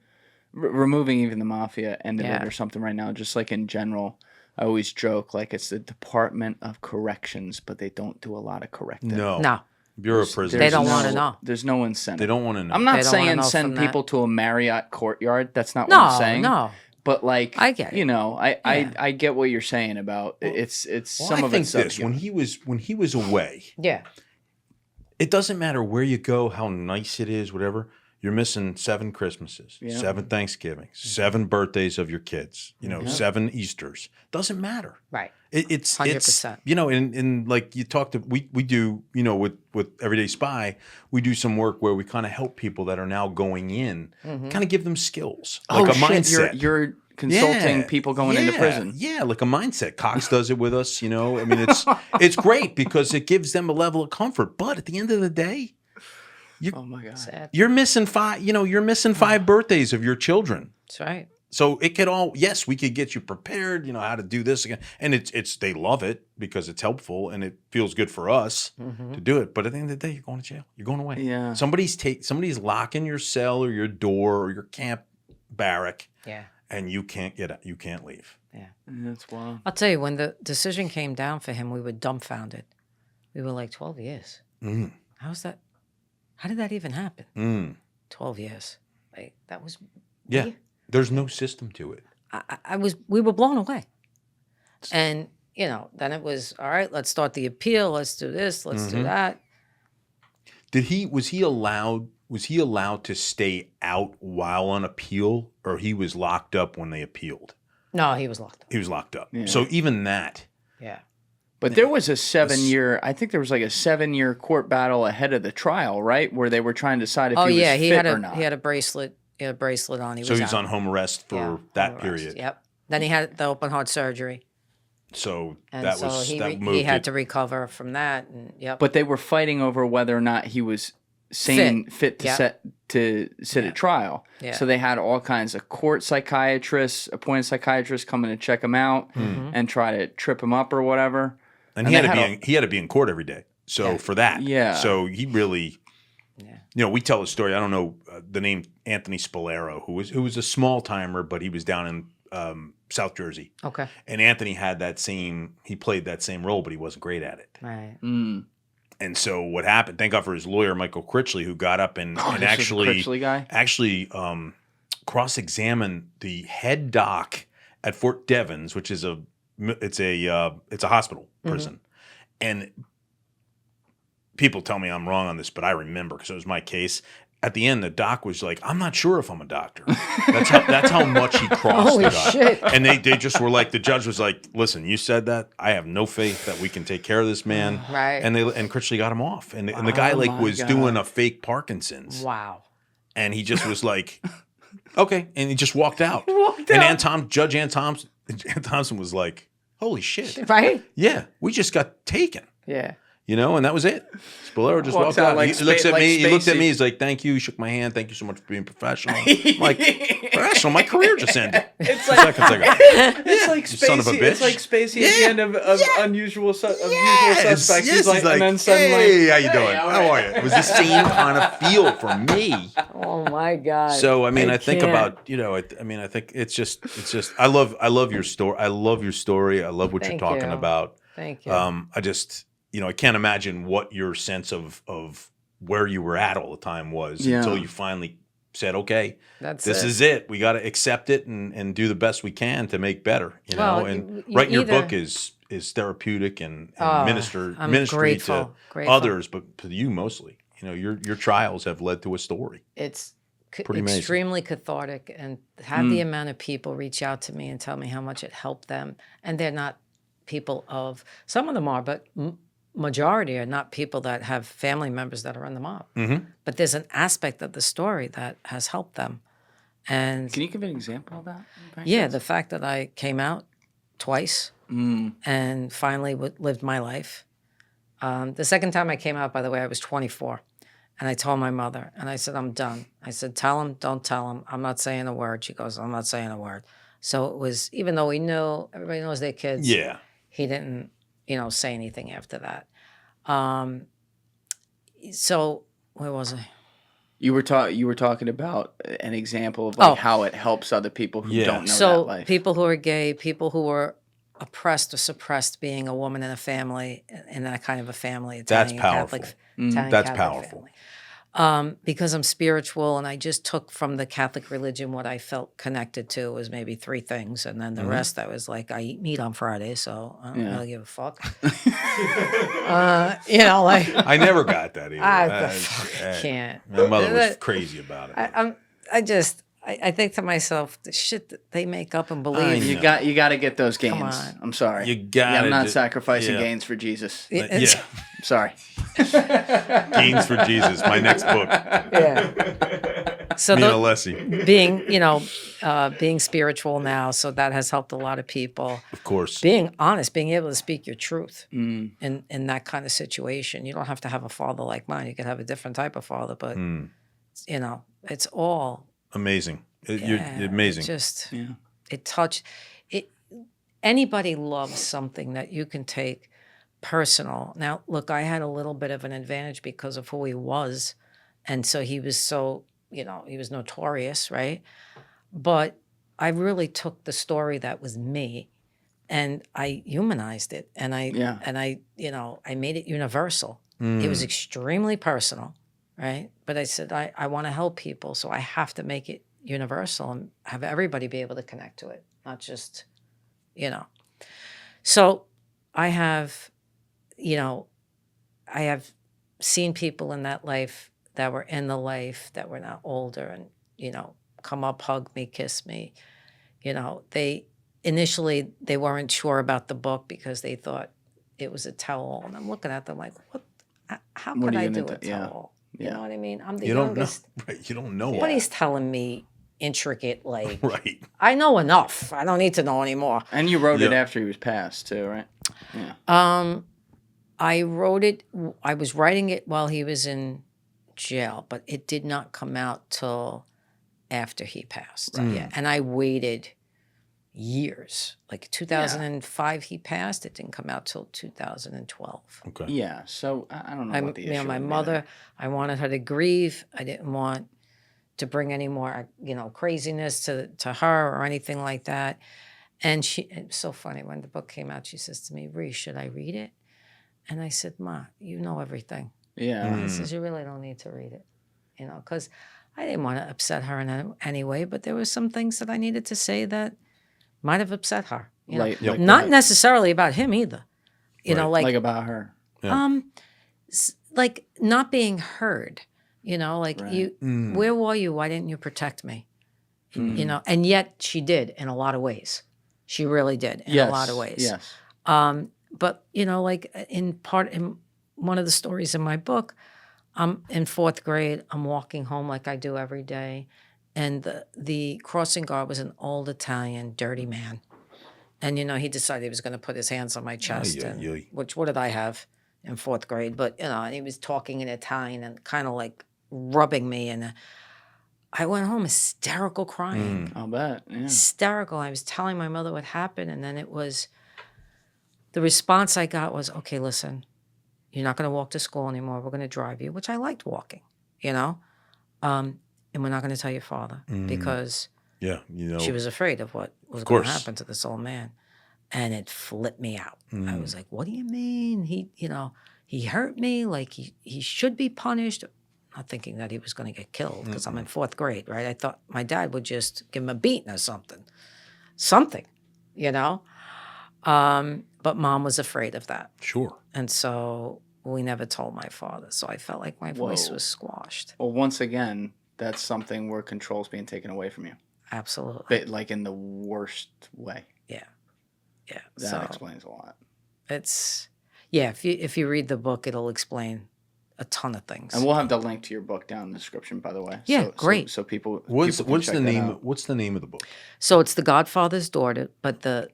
removing even the mafia end of it or something right now, just like in general, I always joke like it's the Department of Corrections, but they don't do a lot of correcting. No. Bureau of Prisons. They don't want to know. There's no incentive. They don't want to know. I'm not They don't wanna saying know send from people to a Marriott courtyard. That's not what I'm saying. No. But like, I get it. I get what you're saying about it's some I of think it's this when he was away. Yeah. It doesn't matter where you go, how nice it is, whatever. You're missing 7 Christmases, 7 Thanksgivings, 7 birthdays of your kids. 7 Easters. Doesn't matter. Right. It's 100%. And like you talked to, we do, with Everyday Spy, we do some work where we kind of help people that are now going in, kind of give them skills, like a mindset. You're consulting people going into prison. Yeah, like a mindset. Cox does it with us. It's great because it gives them a level of comfort. But at the end of the day, Oh my God. Sad. you're missing 5. You're missing 5 birthdays of your children. That's right. So it could yes, we could get you prepared, how to do this again. And they love it because it's helpful and it feels good for us to do it. But at the end of the day, you're going to jail. You're going away. Yeah. Somebody's locking your cell or your door or your camp barrack. Yeah. And you can't get out. You can't leave. Yeah. That's wild. I'll tell you, when the decision came down for him, we were dumbfounded. We were like, 12 years. How's that? How did that even happen? 12 years. Like, that was. Yeah. weird. There's no system to it. We were blown away. And, then it was, all right, let's start the appeal. Let's do this. Let's do that. Was he allowed to stay out while on appeal, or he was locked up when they appealed? No, he was locked up. He was locked up. Yeah. So even that. Yeah. But there was a 7-year. I think there was like a 7-year court battle ahead of the trial, right, where they were trying to decide if he was fit or not. He had a bracelet. He had a bracelet on. So he's on home arrest for that period. Yep. Then he had the open heart surgery. So And that so was he that moved he had it. to recover from that. And But they were fighting over whether or not he was fit to sit at trial. Yeah. So they had all kinds of court psychiatrists, appointed psychiatrists coming to check him out and try to trip him up or whatever. And he had to be in court every day. So for that. Yeah. So he really we tell a story. I don't know the name Anthony Spolero, who was a small timer, but he was down in South Jersey. Okay. And Anthony he played that same role, but he wasn't great at it. Right. And so what happened? Thank God for his lawyer, Michael Critchley, who got up and actually cross-examined the head doc at Fort Devens, which is a hospital prison. And people tell me I'm wrong on this, but I remember because it was my case. At the end, the doc was like, "I'm not sure if I'm a doctor." That's how much he crossed the doc. Shit. And they just were like, the judge was like, "Listen, you said that. I have no faith that we can take care of this man." Right. And Critchley got him off, and the guy was doing a fake Parkinson's. Wow. And he just was like, "Okay," and he just walked out. And Judge Ann Thompson was like, "Holy shit!" Right. Yeah, we just got taken. Yeah. you know, and that was it. Spolero just Walks walked out out. like He looks at like me. He looked at Spacey. me. He's like, "Thank you." He shook my hand. Thank you so much for being professional. I'm like, professional? My career just ended. It's 2 like seconds ago. it's like You son of a Spacey. It's bitch. like Spacey at the end of Unusual Suspects. Yes, He's like, and then suddenly, hey, how you doing? all How are you? It was the same kind of feel for me. Oh my God. So I mean, I think can't. about, you know, I mean, I think it's just. I love your story. I love your story. I love what Thank you're talking you. about. Thank you. I just, you know, I can't imagine what your sense of where you were at all the time was until you finally said, okay, This is it. We got to accept it and do the best we can to make better, you know, and writing your book is therapeutic and ministry grateful, to others, but to you mostly. You know, your trials have led to a story. It's Pretty amazing. extremely cathartic, and have the amount of people reach out to me and tell me how much it helped them. And they're not people of, some of them are, but majority are not people that have family members that are in the mob. Mm-hmm. But there's an aspect of the story that has helped them. And Can you give an example of that? yeah, the fact that I came out twice and finally lived my life. The second time I came out, by the way, I was 24. And I told my mother, and I said, I'm done. I said, tell him, don't tell him. I'm not saying a word. She goes, I'm not saying a word. So it was, even though we knew, everybody knows their kids. Yeah. He didn't, you know, say anything after that. So where was I? You were talking about an example of like how it helps other people who don't know that life. People who are gay, people who are oppressed or suppressed being a woman in a family, in that kind of a family. That's Italian powerful. Catholic, Italian That's Catholic powerful. family. Because I'm spiritual and I just took from the Catholic religion what I felt connected to was maybe 3 things. And then the rest I was like, I eat meat on Friday, so I don't really give a fuck. You know, like. I never got that either. I can't. My mother was crazy about it. I think to myself, the shit that they make up and believe. You got to get those gains. Come on. I'm sorry. You gotta I'm not do- sacrificing yeah. gains for Jesus. Yeah. Sorry. Gains for Jesus, my next book. Yeah. So Me and Alessi. being spiritual now, so that has helped a lot of people. Of course. Being honest, being able to speak your truth in that kind of situation. You don't have to have a father like mine. You could have a different type of father, but you know, it's all Amazing. You're amazing. It touched it. Anybody loves something that you can take personal. Now, look, I had a little bit of an advantage because of who he was, and so he was so, you know, he was notorious, right? But I really took the story that was me, and I humanized it, and I you know, I made it universal. It was extremely personal. Right. But I said, I want to help people, so I have to make it universal and have everybody be able to connect to it, not just, you know. So I have, you know, I have seen people in that life that were in the life that were now older and, you know, come up, hug me, kiss me. You know, initially they weren't sure about the book because they thought it was a tell-all. And I'm looking at them like, how could I do a tell-all? You know what I mean? I'm the youngest. Right. You don't know. Nobody's telling me intricate, like. Right. I know enough. I don't need to know anymore. And you wrote it after he was passed too, right? Yeah. I wrote it. I was writing it while he was in jail, but it did not come out till after he passed. Yeah, and I waited years. Like 2005, he passed. It didn't come out till 2012. Okay. Yeah. So I don't know what the issue. You know, my would be mother. there. I wanted her to grieve. I didn't want to bring any more, you know, craziness to her or anything like that. And it was so funny when the book came out. She says to me, "Ree, should I read it?" And I said, "Ma, you know everything." Yeah. He says, "You really don't need to read it," you know, because I didn't want to upset her in any way, but there were some things that I needed to say that might have upset her. You know? Like Not necessarily about him either. You know, like about her. Yeah. Like not being heard. You know, like where were you? Why didn't you protect me? You know, and yet she did in a lot of ways. She really did in a lot of ways. Yes. But you know, like in one of the stories in my book, I'm in 4th grade. I'm walking home like I do every day, and the crossing guard was an old Italian dirty man, and you know he decided he was going to put his hands on my chest. What did I have? in 4th grade, but, and he was talking in Italian and kind of like rubbing me. And I went home hysterical crying. I'll bet. Yeah. Hysterical. I was telling my mother what happened. And then the response I got was, okay, listen, you're not going to walk to school anymore. We're going to drive you, which I liked walking, and we're not going to tell your father because she was afraid of what was going to happen to this old man. And it flipped me out. I was like, what do you mean? He hurt me, like he should be punished. Not thinking that he was going to get killed because I'm in 4th grade, right? I thought my dad would just give him a beating or something. But Mom was afraid of that. Sure. And so we never told my father. So I felt like my voice was squashed. Well, once again, that's something where control's being taken away from you. Absolutely. But like in the worst way. Yeah. Yeah. That explains a lot. If you read the book, it'll explain a ton of things. And we'll have the link to your book down in the description, by the way. Yeah, great. So people. What's people can the check name? that out. What's the name of the book? So it's The Godfather's Daughter, but the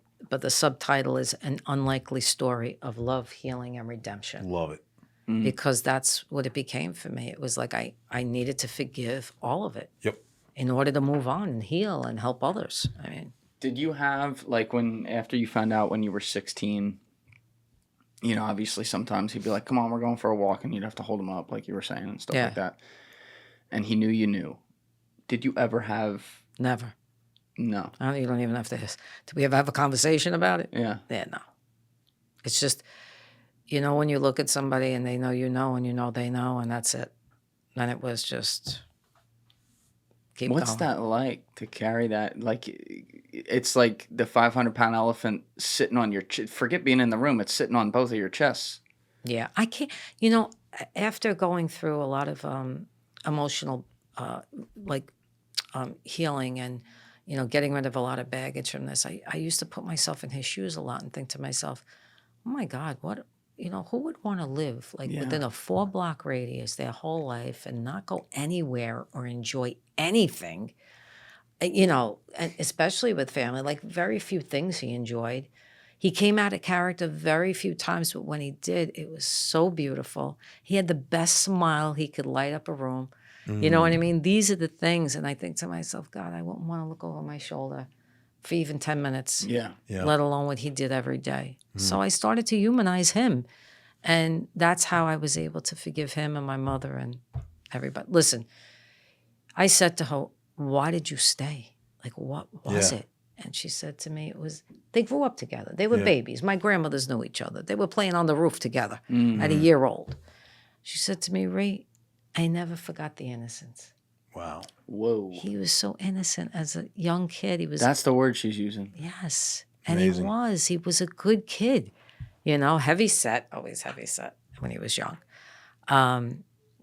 subtitle is An Unlikely Story of Love, Healing, and Redemption. Love it. Because that's what it became for me. It was like I needed to forgive all of it. Yep. In order to move on and heal and help others. I mean, did you have, like, after you found out when you were 16, obviously sometimes he'd be like, come on, we're going for a walk, and you'd have to hold him up, like you were saying, and stuff like that. And he knew you knew. Did you ever have... Never. No. You don't even have to... Do we ever have a conversation about it? Yeah. Yeah, no. It's just, when you look at somebody and they know you know, and you know they know, and that's it. Then it was just... What's that like to carry that? Like, it's like the 500-pound elephant sitting on your forget being in the room. It's sitting on both of your chests. Yeah, I can't. After going through a lot of emotional, healing and getting rid of a lot of baggage from this, I used to put myself in his shoes a lot and think to myself, oh my God, what? Who would want to live within a 4-block radius their whole life and not go anywhere or enjoy anything? And especially with family, like very few things he enjoyed. He came out of character very few times, but when he did, it was so beautiful. He had the best smile. He could light up a room. You know what I mean? These are the things. And I think to myself, God, I wouldn't want to look over my shoulder for even 10 minutes, let alone what he did every day. So I started to humanize him. And that's how I was able to forgive him and my mother and everybody. Listen, I said to her, why did you stay? Like, what was it? And she said to me, they grew up together. They were babies. My grandmothers knew each other. They were playing on the roof together at a year old. She said to me, Ray, I never forgot the innocence. Wow. Whoa. He was so innocent as a young kid. That's the word she's using. Yes. And Amazing. he was a good kid. Heavy set, always heavy set when he was young.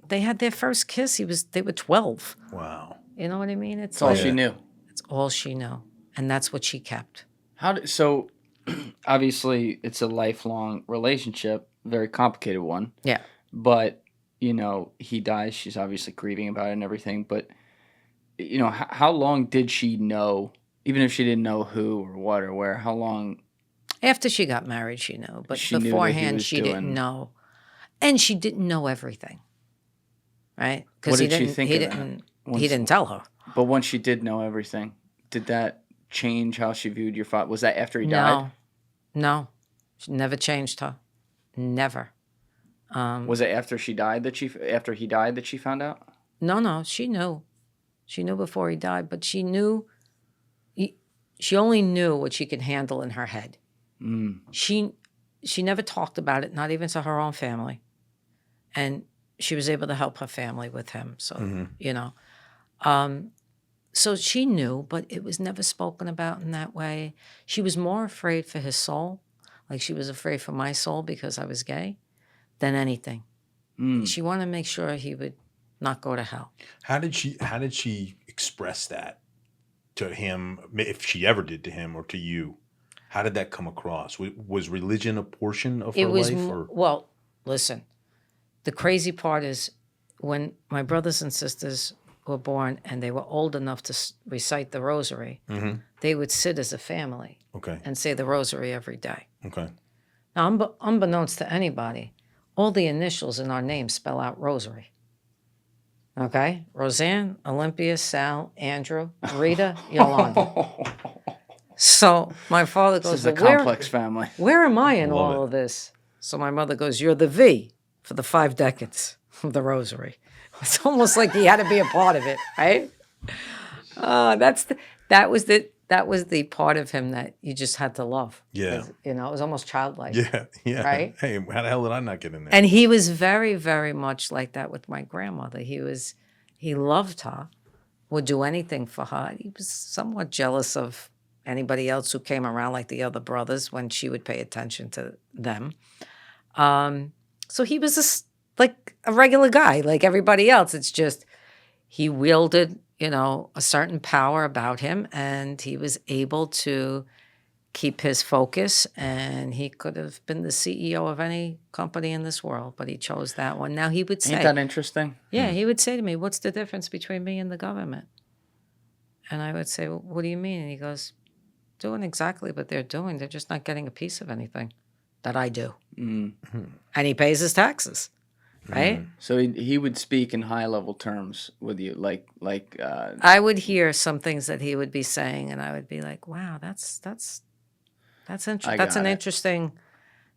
They had their first kiss. They were 12. Wow. You know what I mean? It's all she knew. It's all she knew. And that's what she kept. So obviously it's a lifelong relationship, very complicated one. Yeah. But, he dies. She's obviously grieving about it and everything. But, how long did she know, even if she didn't know who or what or where, how long? After she got married, she knew. But she beforehand, she didn't know. And she didn't know everything. Right? What did she think of that? He didn't tell her. But once she did know everything, did that change how she viewed your father? Was that after he died? No. She never changed her. Never. Was it after he died that she found out? No. She knew. She knew before he died, but she knew. She only knew what she could handle in her head. She never talked about it, not even to her own family, and she was able to help her family with him. So so she knew, but it was never spoken about in that way. She was more afraid for his soul, like she was afraid for my soul because I was gay, than anything. She wanted to make sure he would not go to hell. How did she express that to him, if she ever did to him or to you? How did that come across? Was religion a portion of her life? Well, listen, the crazy part is when my brothers and sisters were born and they were old enough to recite the rosary, they would sit as a family and say the rosary every day. Okay. Now, unbeknownst to anybody, all the initials in our name spell out rosary. Okay? Roseanne, Olympia, Sal, Andrew, Rita, Yolanda. So my father This goes, is a "Well, complex family. where am I in Love all it. of this?" So my mother goes, "You're the V for the 5 decades of the rosary." It's almost like he had to be a part of it, right? That was the part of him that you just had to love. Yeah. 'Cause, it was almost childlike. Yeah. Right? Hey, how the hell did I not get in there? And he was very, very much like that with my grandmother. He loved her, would do anything for her. He was somewhat jealous of anybody else who came around, like the other brothers, when she would pay attention to them. So he was like a regular guy, like everybody else. It's just he wielded, a certain power about him, and he was able to keep his focus, and he could have been the CEO of any company in this world, but he chose that one. Now he would say, Ain't that interesting? yeah, he would say to me, "What's the difference between me and the government?" And I would say, "Well, what do you mean?" And he goes, "Doing exactly what they're doing. They're just not getting a piece of anything that I do." Mm-hmm. And he pays his taxes, right? So he would speak in high level terms with you, like I would hear some things that he would be saying, and I would be like, "Wow, that's I that's an got it. interesting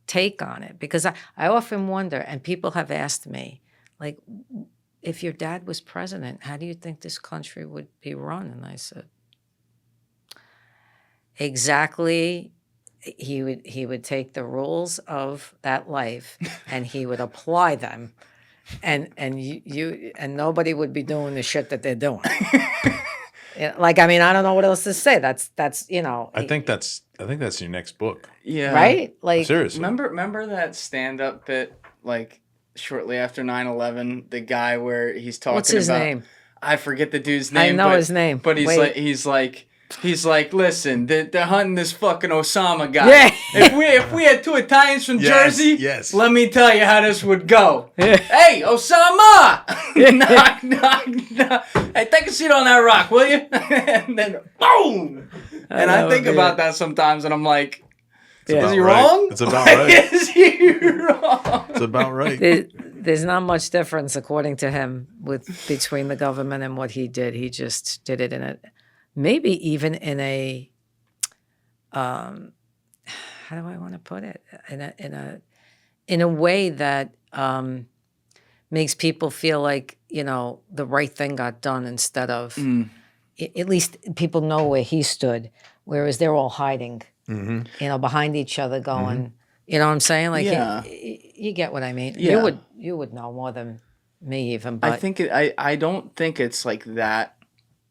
take on it." Because I often wonder, and people have asked me, like, if your dad was president, how do you think this country would be run? And I said, exactly. He would take the rules of that life and he would apply them, and you and nobody would be doing the shit that they're doing. I don't know what else to say. That's I think that's your next book. yeah, right. Like, Seriously. Remember that stand up bit like shortly after 9/11, the guy where he's talking what's his about name? I forget the dude's I name. know but, his name. But Wait. he's like, listen, they're hunting this fucking Osama guy. Yeah. If we had 2 Italians from Yes, Jersey, yes. let me tell you how this would go. Hey, Osama! knock, knock, knock. Hey, take a seat on that rock, will you? And then boom! And I think about that sometimes, and I'm like, is about he right. wrong? It's about right. Is he wrong? It's about right. There's not much difference, according to him, between the government and what he did. He just did it maybe even in a, how do I want to put it? In a way that makes people feel like the right thing got done, instead of at least people know where he stood, whereas they're all hiding, behind each other, going. You know what I'm saying? Like, Yeah. you get what I mean. Yeah. You would know more than me even. But I don't think it's like that.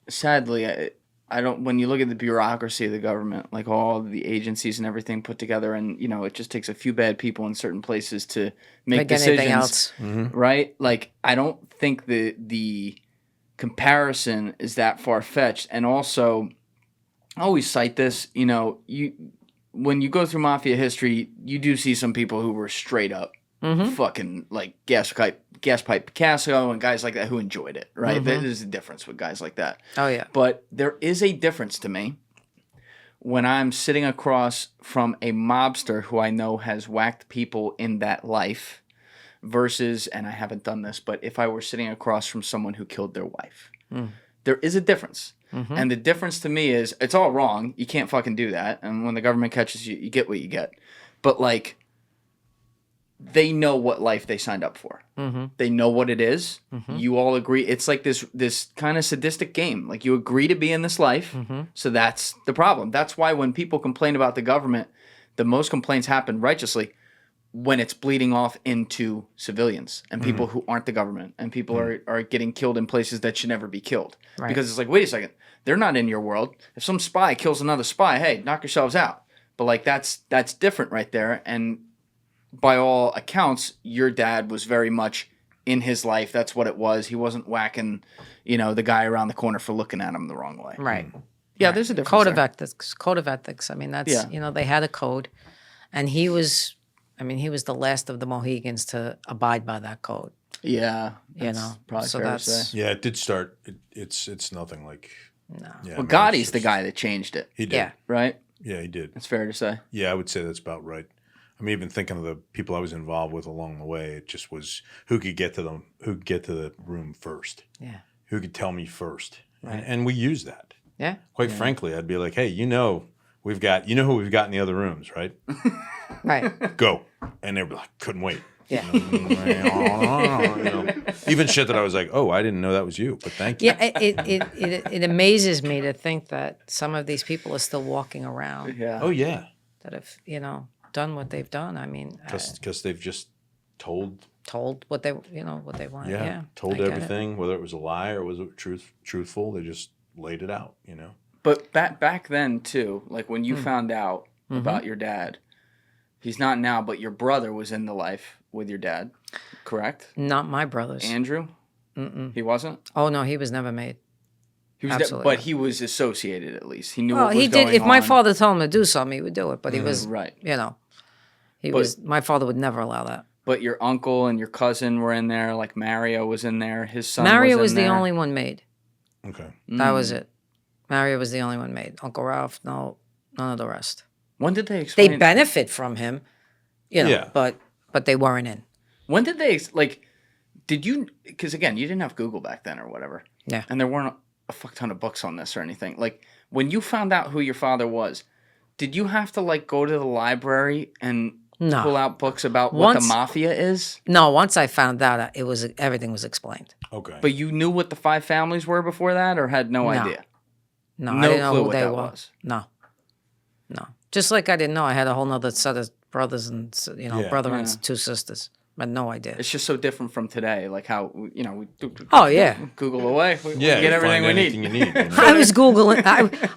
Sadly, I don't. When you look at the bureaucracy of the government, like all the agencies and everything put together, and it just takes a few bad people in certain places to make like decisions. anything else. Right? Like, I don't think the comparison is that far fetched. And also, I always cite this. When you go through Mafia history, you do see some people who were straight up fucking like gas pipe Picasso and guys like that who enjoyed it, right? There's a difference with guys like that. Oh yeah. But there is a difference to me when I'm sitting across from a mobster who I know has whacked people in that life versus, and I haven't done this, but if I were sitting across from someone who killed their wife. There is a difference. And the difference to me is it's all wrong. You can't fucking do that. And when the government catches you, you get what you get. But like, they know what life they signed up for. They know what it is. You all agree. It's like this kind of sadistic game. Like, you agree to be in this life. So that's the problem. That's why when people complain about the government, the most complaints happen righteously when it's bleeding off into civilians and people who aren't the government, and people are getting killed in places that should never be killed. Right. Because it's like, wait a second, they're not in your world. If some spy kills another spy, hey, knock yourselves out. But like, that's different right there. And by all accounts, your dad was very much in his life. That's what it was. He wasn't whacking, the guy around the corner for looking at him the wrong way. Right. Yeah, there's a difference. Code of there. ethics. I mean, that's they had a code, and he was the last of the Mohegans to abide by that code. Yeah, that's probably so fair that's to say. Yeah, it did start. It's nothing like. no. Yeah, Well, Gotti's the guy that changed it, He did. Yeah. right? Yeah, he did. It's fair to say. Yeah, I would say that's about right. I mean, even thinking of the people I was involved with along the way, it just was who could get to the room first. Yeah. Who could tell me first. Right. And we use that. Yeah. Quite frankly, I'd be like, hey, you know who we've got in the other rooms, right? Right. Go. And they were like, couldn't wait. Yeah. You know, even shit that I was like, oh, I didn't know that was you, but thank you. Yeah, it amazes me to think that some of these people are still walking around Yeah. Oh, yeah. that have, done what they've done. I mean, Because they've just told told what they want. Yeah, told I get it. everything, whether it was a lie or was it truthful. They just laid it out, But back then too, like when you found out Mm-hmm. about your dad, he's not now, but your brother was in the life with your dad, correct? Not my brothers. Andrew? He wasn't? Oh no, he was never made. He was Absolutely but not. he was associated at least. He knew Well, what was he did. going If my on. father told him to do something, he would do it. But he was, Right. My father would never allow that. But your uncle and your cousin were in there, like Mario was in there, his son Mario was was in the there. only one made. Okay. That was it. Mario was the only one made. Uncle Ralph, no, none of the rest. When did they explain? They benefit from him, Yeah. but they weren't in. When did they did you, because again, you didn't have Google back then or whatever. Yeah. And there weren't a fuck ton of books on this or anything. Like when you found out who your father was, did you have to go to the library and No. pull out books about what the Once- mafia is? No, once I found out, everything was explained. Okay. But you knew what the 5 families were before that or had no idea? No, No I didn't know clue who what they that were. was. No. Just like I didn't know I had a whole nother set of brothers and Yeah. brother Yeah. and 2 sisters. I had no idea. It's just so different from today, like how, we Oh yeah. Google away. We Yeah, get you everything find we anything need. you need. I was Googling.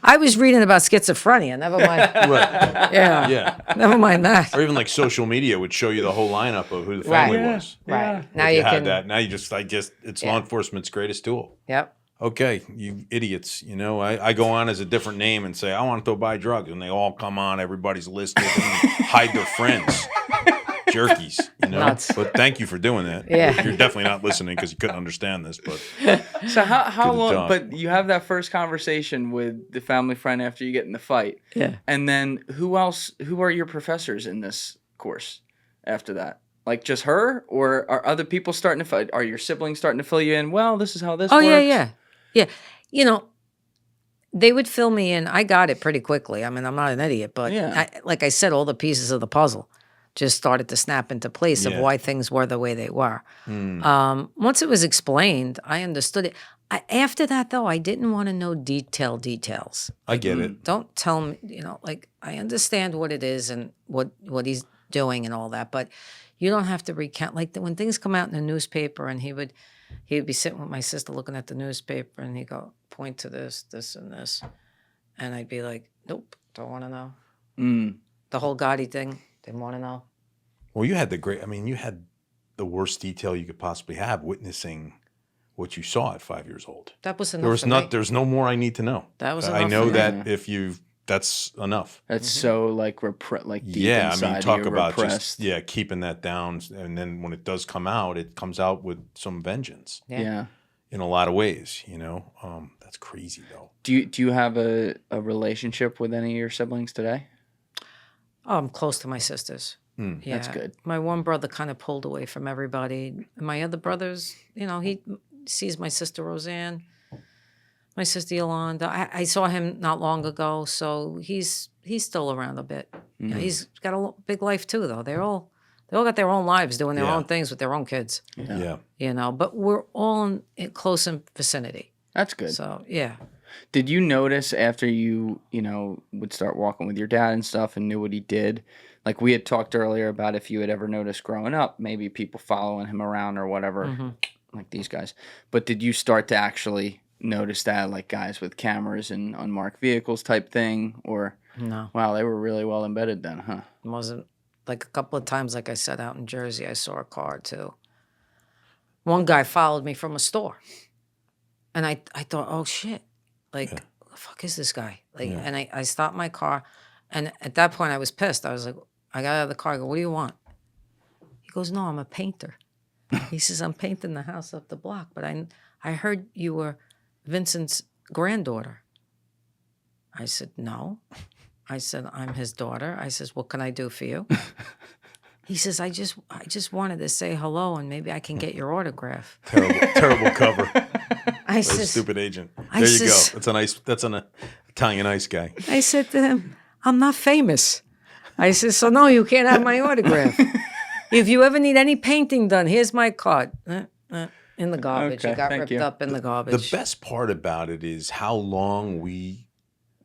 I was reading about schizophrenia. Never mind. Right. Yeah. Yeah. Never mind that. Or even social media would show you the whole lineup of who the family Right. was. Right. Now If you you had can. that. Now I guess it's law Yeah. enforcement's greatest tool. Yep. Okay, you idiots. I go on as a different name and say, I want to go buy drugs. And they all come on, everybody's listed, and hide their friends. Jerkies, Nuts. But thank you for doing that. Yeah. You're definitely not listening because you couldn't understand this. But So how Good long? job. But you have that first conversation with the family friend after you get in the fight, Yeah. and then who else? Who are your professors in this course after that? Like just her, or are other people starting to fight? Are your siblings starting to fill you in? Well, this is how this Oh works. yeah. They would fill me in. I got it pretty quickly. I mean, I'm not an idiot, but Yeah. like I said, all the pieces of the puzzle just started to snap into place of Yeah. why things were the way they were. Once it was explained, I understood it. After that, though, I didn't want to know details. I get it. Don't tell me, I understand what it is and what he's doing and all that, but you don't have to recount. Like when things come out in the newspaper, and he would be sitting with my sister looking at the newspaper, and he'd go, point to this, this, and this. And I'd be like, nope, don't want to know. The whole Gotti thing, didn't want to know. Well, you had you had the worst detail you could possibly have witnessing what you saw at 5 years old. That was enough for me. There's no more I need to know. That was I enough know for me. that that's enough. That's so deep Yeah, inside talk you, about repressed. just keeping that down, and then when it does come out, it comes out with some vengeance Yeah. in a lot of ways. That's crazy though. Do you have a relationship with any of your siblings today? Oh, I'm close to my sisters. Hmm. Yeah. That's good. My one brother kind of pulled away from everybody. My other brothers, he sees my sister Roseanne, my sister Yolanda. I saw him not long ago, so he's still around a bit. He's got a big life too, though. They all got their own lives, doing their Yeah. own things with their own kids. Yeah. But we're all in close in vicinity. That's good. So yeah. Did you notice after you would start walking with your dad and stuff and knew what he did? Like we had talked earlier about if you had ever noticed growing up, maybe people following him around or whatever, like these guys. But did you start to actually notice that, like guys with cameras and unmarked vehicles type thing? Or, No. wow, they were really well embedded then, huh? It wasn't like a couple of times, like I said, out in Jersey, I saw a car too. One guy followed me from a store, and I thought, oh shit, like who the fuck is this guy? Like, and I stopped my car, and at that point I was pissed. I was like, I got out of the car. I go, what do you want? He goes, no, I'm a painter. He says, I'm painting the house up the block, but I heard you were Vincent's granddaughter. I said, no. I said, I'm his daughter. I says, what can I do for you? He says, I just wanted to say hello and maybe I can get your autograph. Terrible cover. I says, stupid agent. There you go. That's an Italian ice guy. I said to him, I'm not famous. I said, so no, you can't have my autograph. If you ever need any painting done, here's my card. In the garbage. Okay, It got thank ripped you. up in the garbage. The best part about it is how long we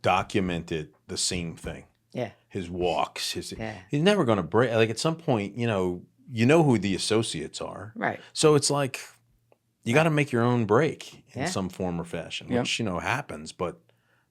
documented the same thing. Yeah. His walks. He's never going to break. Like at some point, you know who the associates are. Right. So it's like you got to make your own break in Yeah. some form or fashion, Yep. which happens, but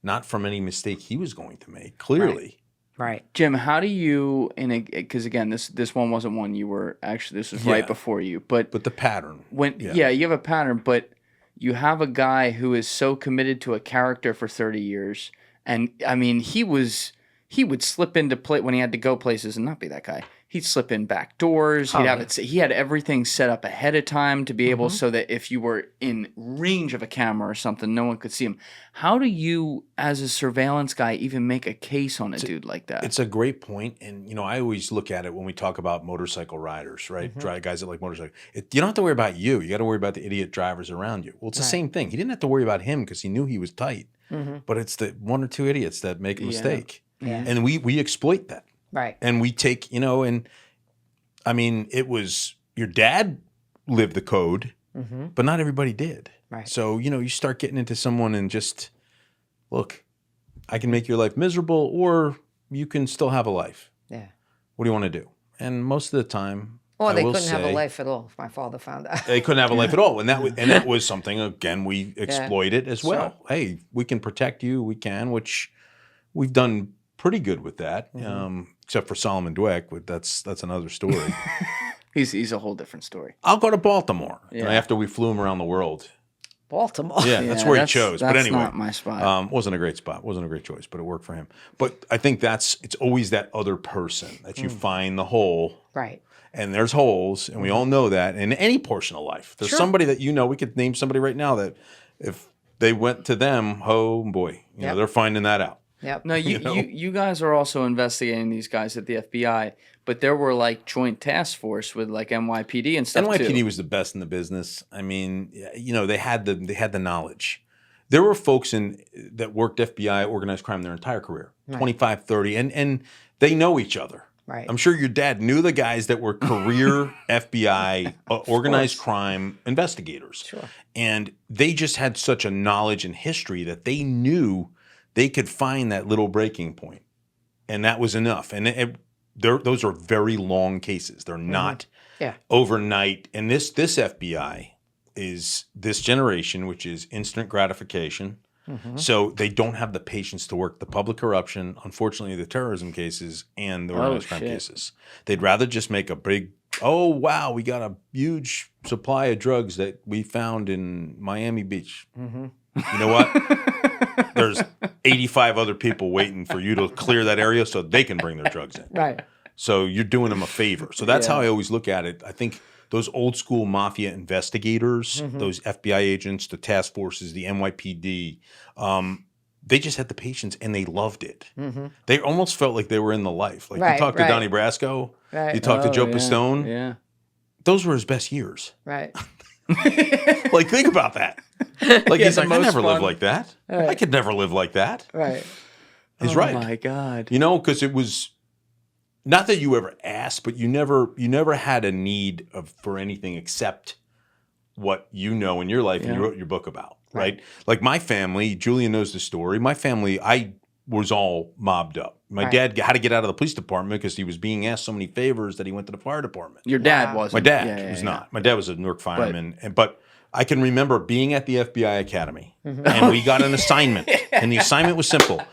not from any mistake he was going to make. Clearly. Right. Jim, how do you, because again, this one wasn't one you were, actually, this was right Yeah. before you, but the pattern. you have a pattern, but you have a guy who is so committed to a character for 30 years, and I mean, he would slip into play when he had to go places and not be that guy. He'd slip in back doors. He'd have it. He had everything set up ahead of time to be able so that if you were in range of a camera or something, no one could see him. How do you, as a surveillance guy, even make a case on a dude like that? It's a great point, and I always look at it when we talk about motorcycle riders, right? Guys that like motorcycles. You don't have to worry about you. You got to worry about the idiot drivers around you. Well, it's the same thing. He didn't have to worry about him because he knew he was tight. But it's the one or two idiots that make a mistake, and we exploit that. Right. And we take, and I mean, it was your dad lived the code, but not everybody did. Right. So, you start getting into someone and just, look, I can make your life miserable or you can still have a life. Yeah. What do you want to do? And most of the time, Or I they will couldn't have a say, life at all, if my father found out. They couldn't have a life at all. And that was something, again, we exploited as well. Hey, we can protect you. We can, which we've done pretty good with that, except for Solomon Dweck, but that's another story. He's a whole different story. I'll go to Baltimore Yeah. after we flew him around the world. Baltimore. Yeah, that's where he chose. But That's anyway, not my spot. wasn't a great spot. Wasn't a great choice, but it worked for him. But I think it's always that other person that you find the hole. Right. And there's holes, and we all know that in any portion of life. There's somebody that we could name somebody right now that if they went to them, oh boy, they're finding that out. Yep. No, you guys are also investigating these guys at the FBI, but there were like joint task force with like NYPD and stuff NYPD too. was the best in the business. I mean, they had the knowledge. There were folks that worked FBI organized crime their entire career, 25, 30, and they know each other. Right. I'm sure your dad knew the guys that were career FBI organized crime investigators. Sure. And they just had such a knowledge and history that they knew they could find that little breaking point. And that was enough. And those are very long cases. They're not overnight. And this FBI is this generation, which is instant gratification. So they don't have the patience to work the public corruption, unfortunately, the terrorism cases and the organized crime cases. They'd rather just make a big, oh, wow, we got a huge supply of drugs that we found in Miami Beach. You know what? There's 85 other people waiting for you to clear that area so they can bring their drugs in. Right. So you're doing them a favor. So that's how I always look at it. I think those old school mafia investigators, those FBI agents, the task forces, the NYPD, they just had the patience and they loved it. They almost felt like they were in the life. Like you talked to Donnie Brasco, you talked to Joe Pistone. Yeah. Those were his best years. Right. Like, think about that. Like, he's like, I never lived fun. like that. Right. I could never live like that. Right. He's right. Oh my God. Because it was not that you ever asked, but you never had a need for anything except what you know in your life and you wrote your book about, right? Like my family, Julian knows the story. My family, I was all mobbed up. My dad had to get out of the police department because he was being asked so many favors that he went to the fire department. Your dad wasn't. My dad was not. My dad was a Newark fireman, but I can remember being at the FBI Academy, and we got an assignment, and the assignment was simple.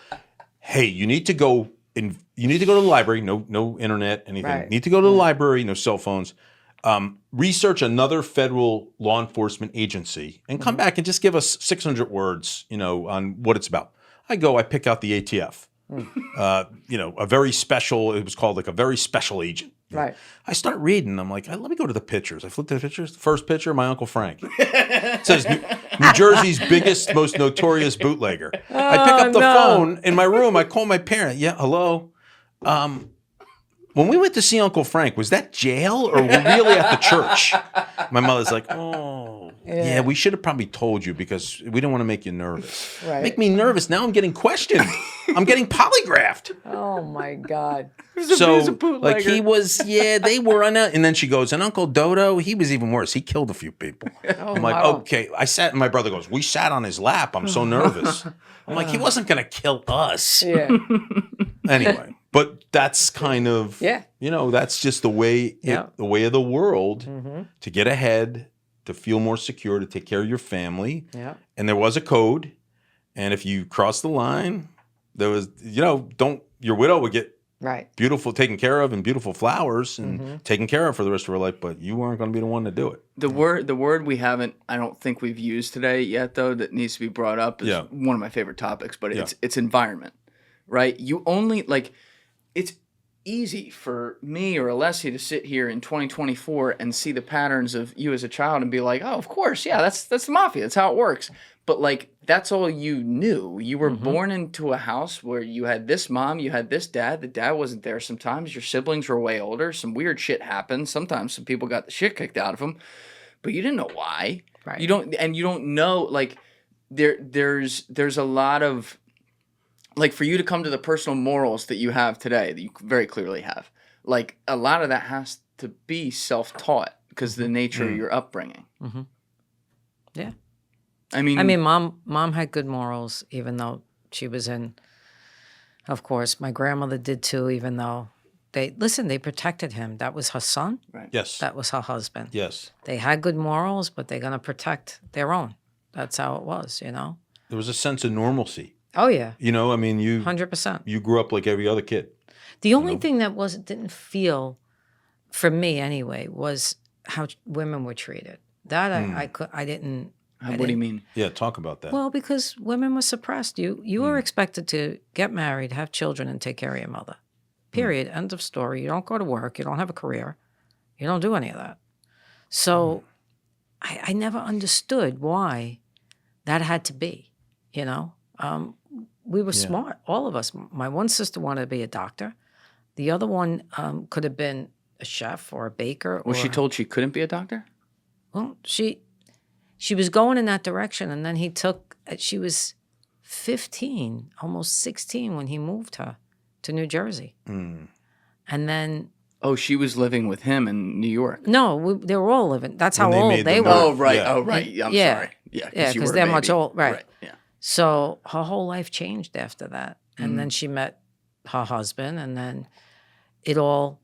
Hey, you need to go to the library. No internet, anything. Right. Need to go to the library. No cell phones. Research another federal law enforcement agency, and come back and just give us 600 words, on what it's about. I pick out the ATF. A very special. It was called like a very special agent. Right. I start reading. I'm like, let me go to the pictures. I flip to the pictures. First picture, my Uncle Frank. It says New Jersey's biggest, most notorious bootlegger. I pick up the phone in my room. I call my parent. Yeah, hello. When we went to see Uncle Frank, was that jail or were we really at the church? My mother's like, oh, yeah, we should have probably told you because we don't want to make you nervous. Right. Make me nervous. Now I'm getting questioned. I'm getting polygraphed. Oh, my God. So, like, he was, they were on that. And then she goes, and Uncle Dodo, he was even worse. He killed a few people. I'm like, okay. I sat, and my brother goes, we sat on his lap. I'm so nervous. I'm like, he wasn't going to kill us. Yeah. Anyway. But that's kind of, that's just the way, the way of the world to get ahead, to feel more secure, to take care of your family. Yeah. And there was a code. And if you cross the line, there was, your widow would get beautiful, taken care of and beautiful flowers and taken care of for the rest of her life. But you weren't going to be the one to do it. The word we haven't, I don't think we've used today yet, though, that needs to be brought up is one of my favorite topics. But it's environment, right? You only, it's easy for me or Alessi to sit here in 2024 and see the patterns of you as a child and be like, oh, of course, that's the Mafia. That's how it works. But that's all you knew. You were born into a house where you had this mom, you had this dad. The dad wasn't there sometimes. Your siblings were way older. Some weird shit happened. Sometimes some people got the shit kicked out of them, but you didn't know why. Right. You don't know, there's a lot of, for you to come to the personal morals that you have today, that you very clearly have, a lot of that has to be self-taught because of the nature of your upbringing. Mm-hmm. Yeah. I mean, mom had good morals, even though she was in, of course, my grandmother did too, even though they protected him. That was her son. Right. Yes. That was her husband. Yes. They had good morals, but they're going to protect their own. That's how it was, There was a sense of normalcy. Oh, yeah. You 100%. You grew up like every other kid. The only thing that didn't feel, for me anyway, was how women were treated. That I didn't. What do you mean? Yeah, talk about that. Well, because women were suppressed. You were expected to get married, have children, and take care of your mother. Period. End of story. You don't go to work. You don't have a career. You don't do any of that. So I never understood why that had to be, We were smart, all of us. My one sister wanted to be a doctor. The other one could have been a chef or a baker. Was she told she couldn't be a doctor? Well, she was going in that direction, and then she was 15, almost 16 when he moved her to New Jersey. And then... Oh, she was living with him in New York. No, they were all living. That's how old they were. Oh, right. Yeah. Oh, right. I'm sorry. Yeah, because they're much old. Right. Yeah. So her whole life changed after that. And then she met her husband, and then it all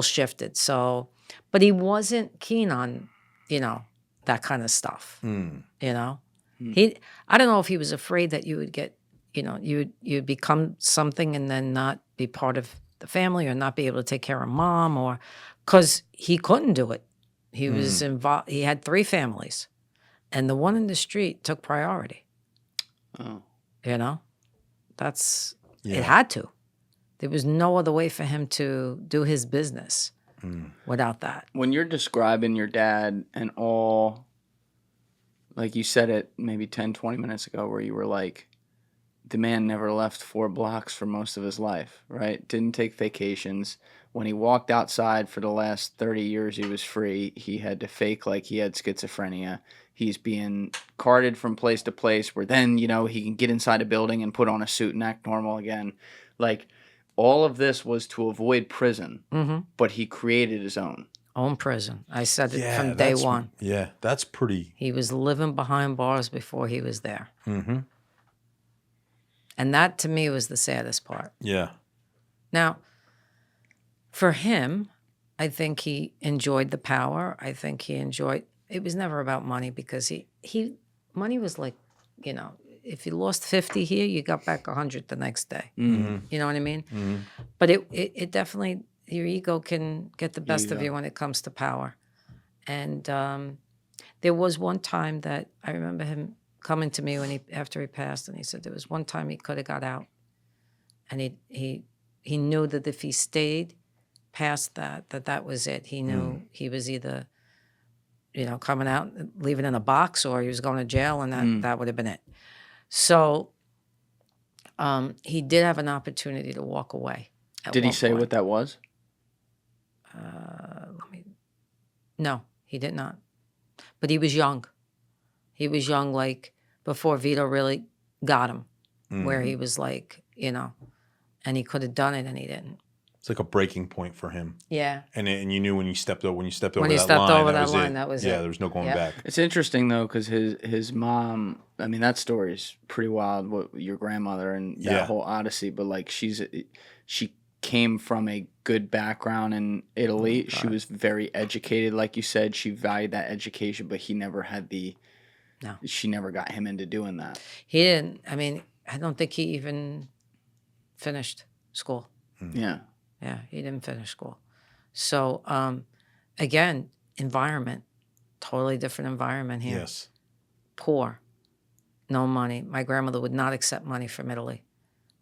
shifted. So, but he wasn't keen on, that kind of stuff. I don't know if he was afraid that you would get, you'd become something and then not be part of the family or not be able to take care of mom, or because he couldn't do it. He was involved. He had 3 families, and the one in the street took priority. Oh. It had to. There was no other way for him to do his business without that. When you're describing your dad and all, like you said it maybe 10, 20 minutes ago, where you were like, the man never left 4 blocks for most of his life, right? Didn't take vacations. When he walked outside for the last 30 years he was free, he had to fake like he had schizophrenia. He's being carted from place to place where then, he can get inside a building and put on a suit and act normal again. All of this was to avoid prison, but he created his own prison. I said it from day one. Yeah, that's pretty. He was living behind bars before he was there. Mm-hmm. And that, to me, was the saddest part. Yeah. Now, for him, I think he enjoyed the power. I think he enjoyed... It was never about money because money was like, if you lost 50 here, you got back 100 the next day. Mm-hmm. You know what I mean? Mm-hmm. But it definitely, your ego can get the best of you when it comes to power. And there was one time that I remember him coming to me after he passed, and he said there was one time he could have got out. And he knew that if he stayed past that was it. He knew he was either, coming out, leaving in a box, or he was going to jail, and that would have been it. So he did have an opportunity to walk away. Did he say what that was? No, he did not. But he was young. He was young, like, before Vito really got him, where he was like, and he could have done it, and he didn't. It's like a breaking point for him. Yeah. And you knew when you stepped over that line, that was it. Yeah, there was no going back. It's interesting though, because his mom. I mean, that story is pretty wild. What your grandmother and that whole odyssey, but like she came from a good background in Italy. She was very educated, like you said. She valued that education, but he never had she never got him into doing that. He didn't. I mean, I don't think he even finished school. Yeah. Yeah, he didn't finish school. So, again, environment, totally different environment here. Yes. Poor, no money. My grandmother would not accept money from Italy.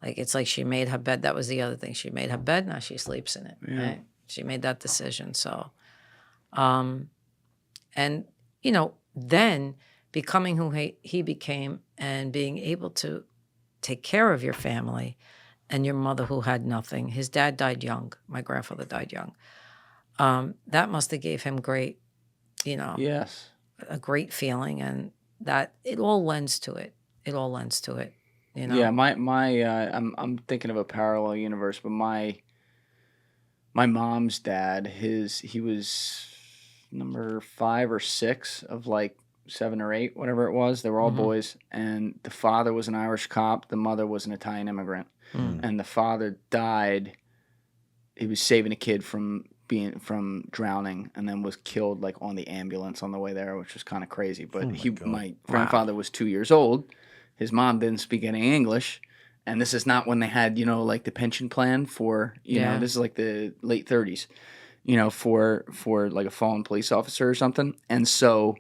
Like, it's like she made her bed. That was the other thing. She made her bed, now she sleeps in it. Yeah. Right? She made that decision. So, and, then becoming who he became and being able to take care of your family and your mother who had nothing. His dad died young. My grandfather died young. That must have gave him great, yes, a great feeling, and that it all lends to it. It all lends to it. Yeah, I'm thinking of a parallel universe, but my mom's dad, he was number 5 or 6 of like 7 or 8, whatever it was. They were all boys, and the father was an Irish cop. The mother was an Italian immigrant, and the father died. He was saving a kid from drowning, and then was killed like on the ambulance on the way there, which was kind of crazy. But my grandfather was 2 years old. His mom didn't speak any English, and this is not when they had like the pension plan for this is like the late 30s, for like a fallen police officer or something, and so.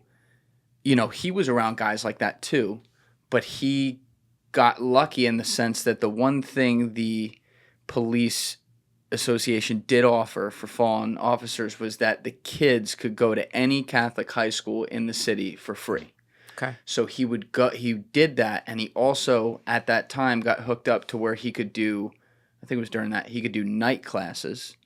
He was around guys like that too, but he got lucky in the sense that the one thing the police association did offer for fallen officers was that the kids could go to any Catholic high school in the city for free. Okay. So he did that, and he also at that time got hooked up to where he could do, I think it was during that, he could do night classes.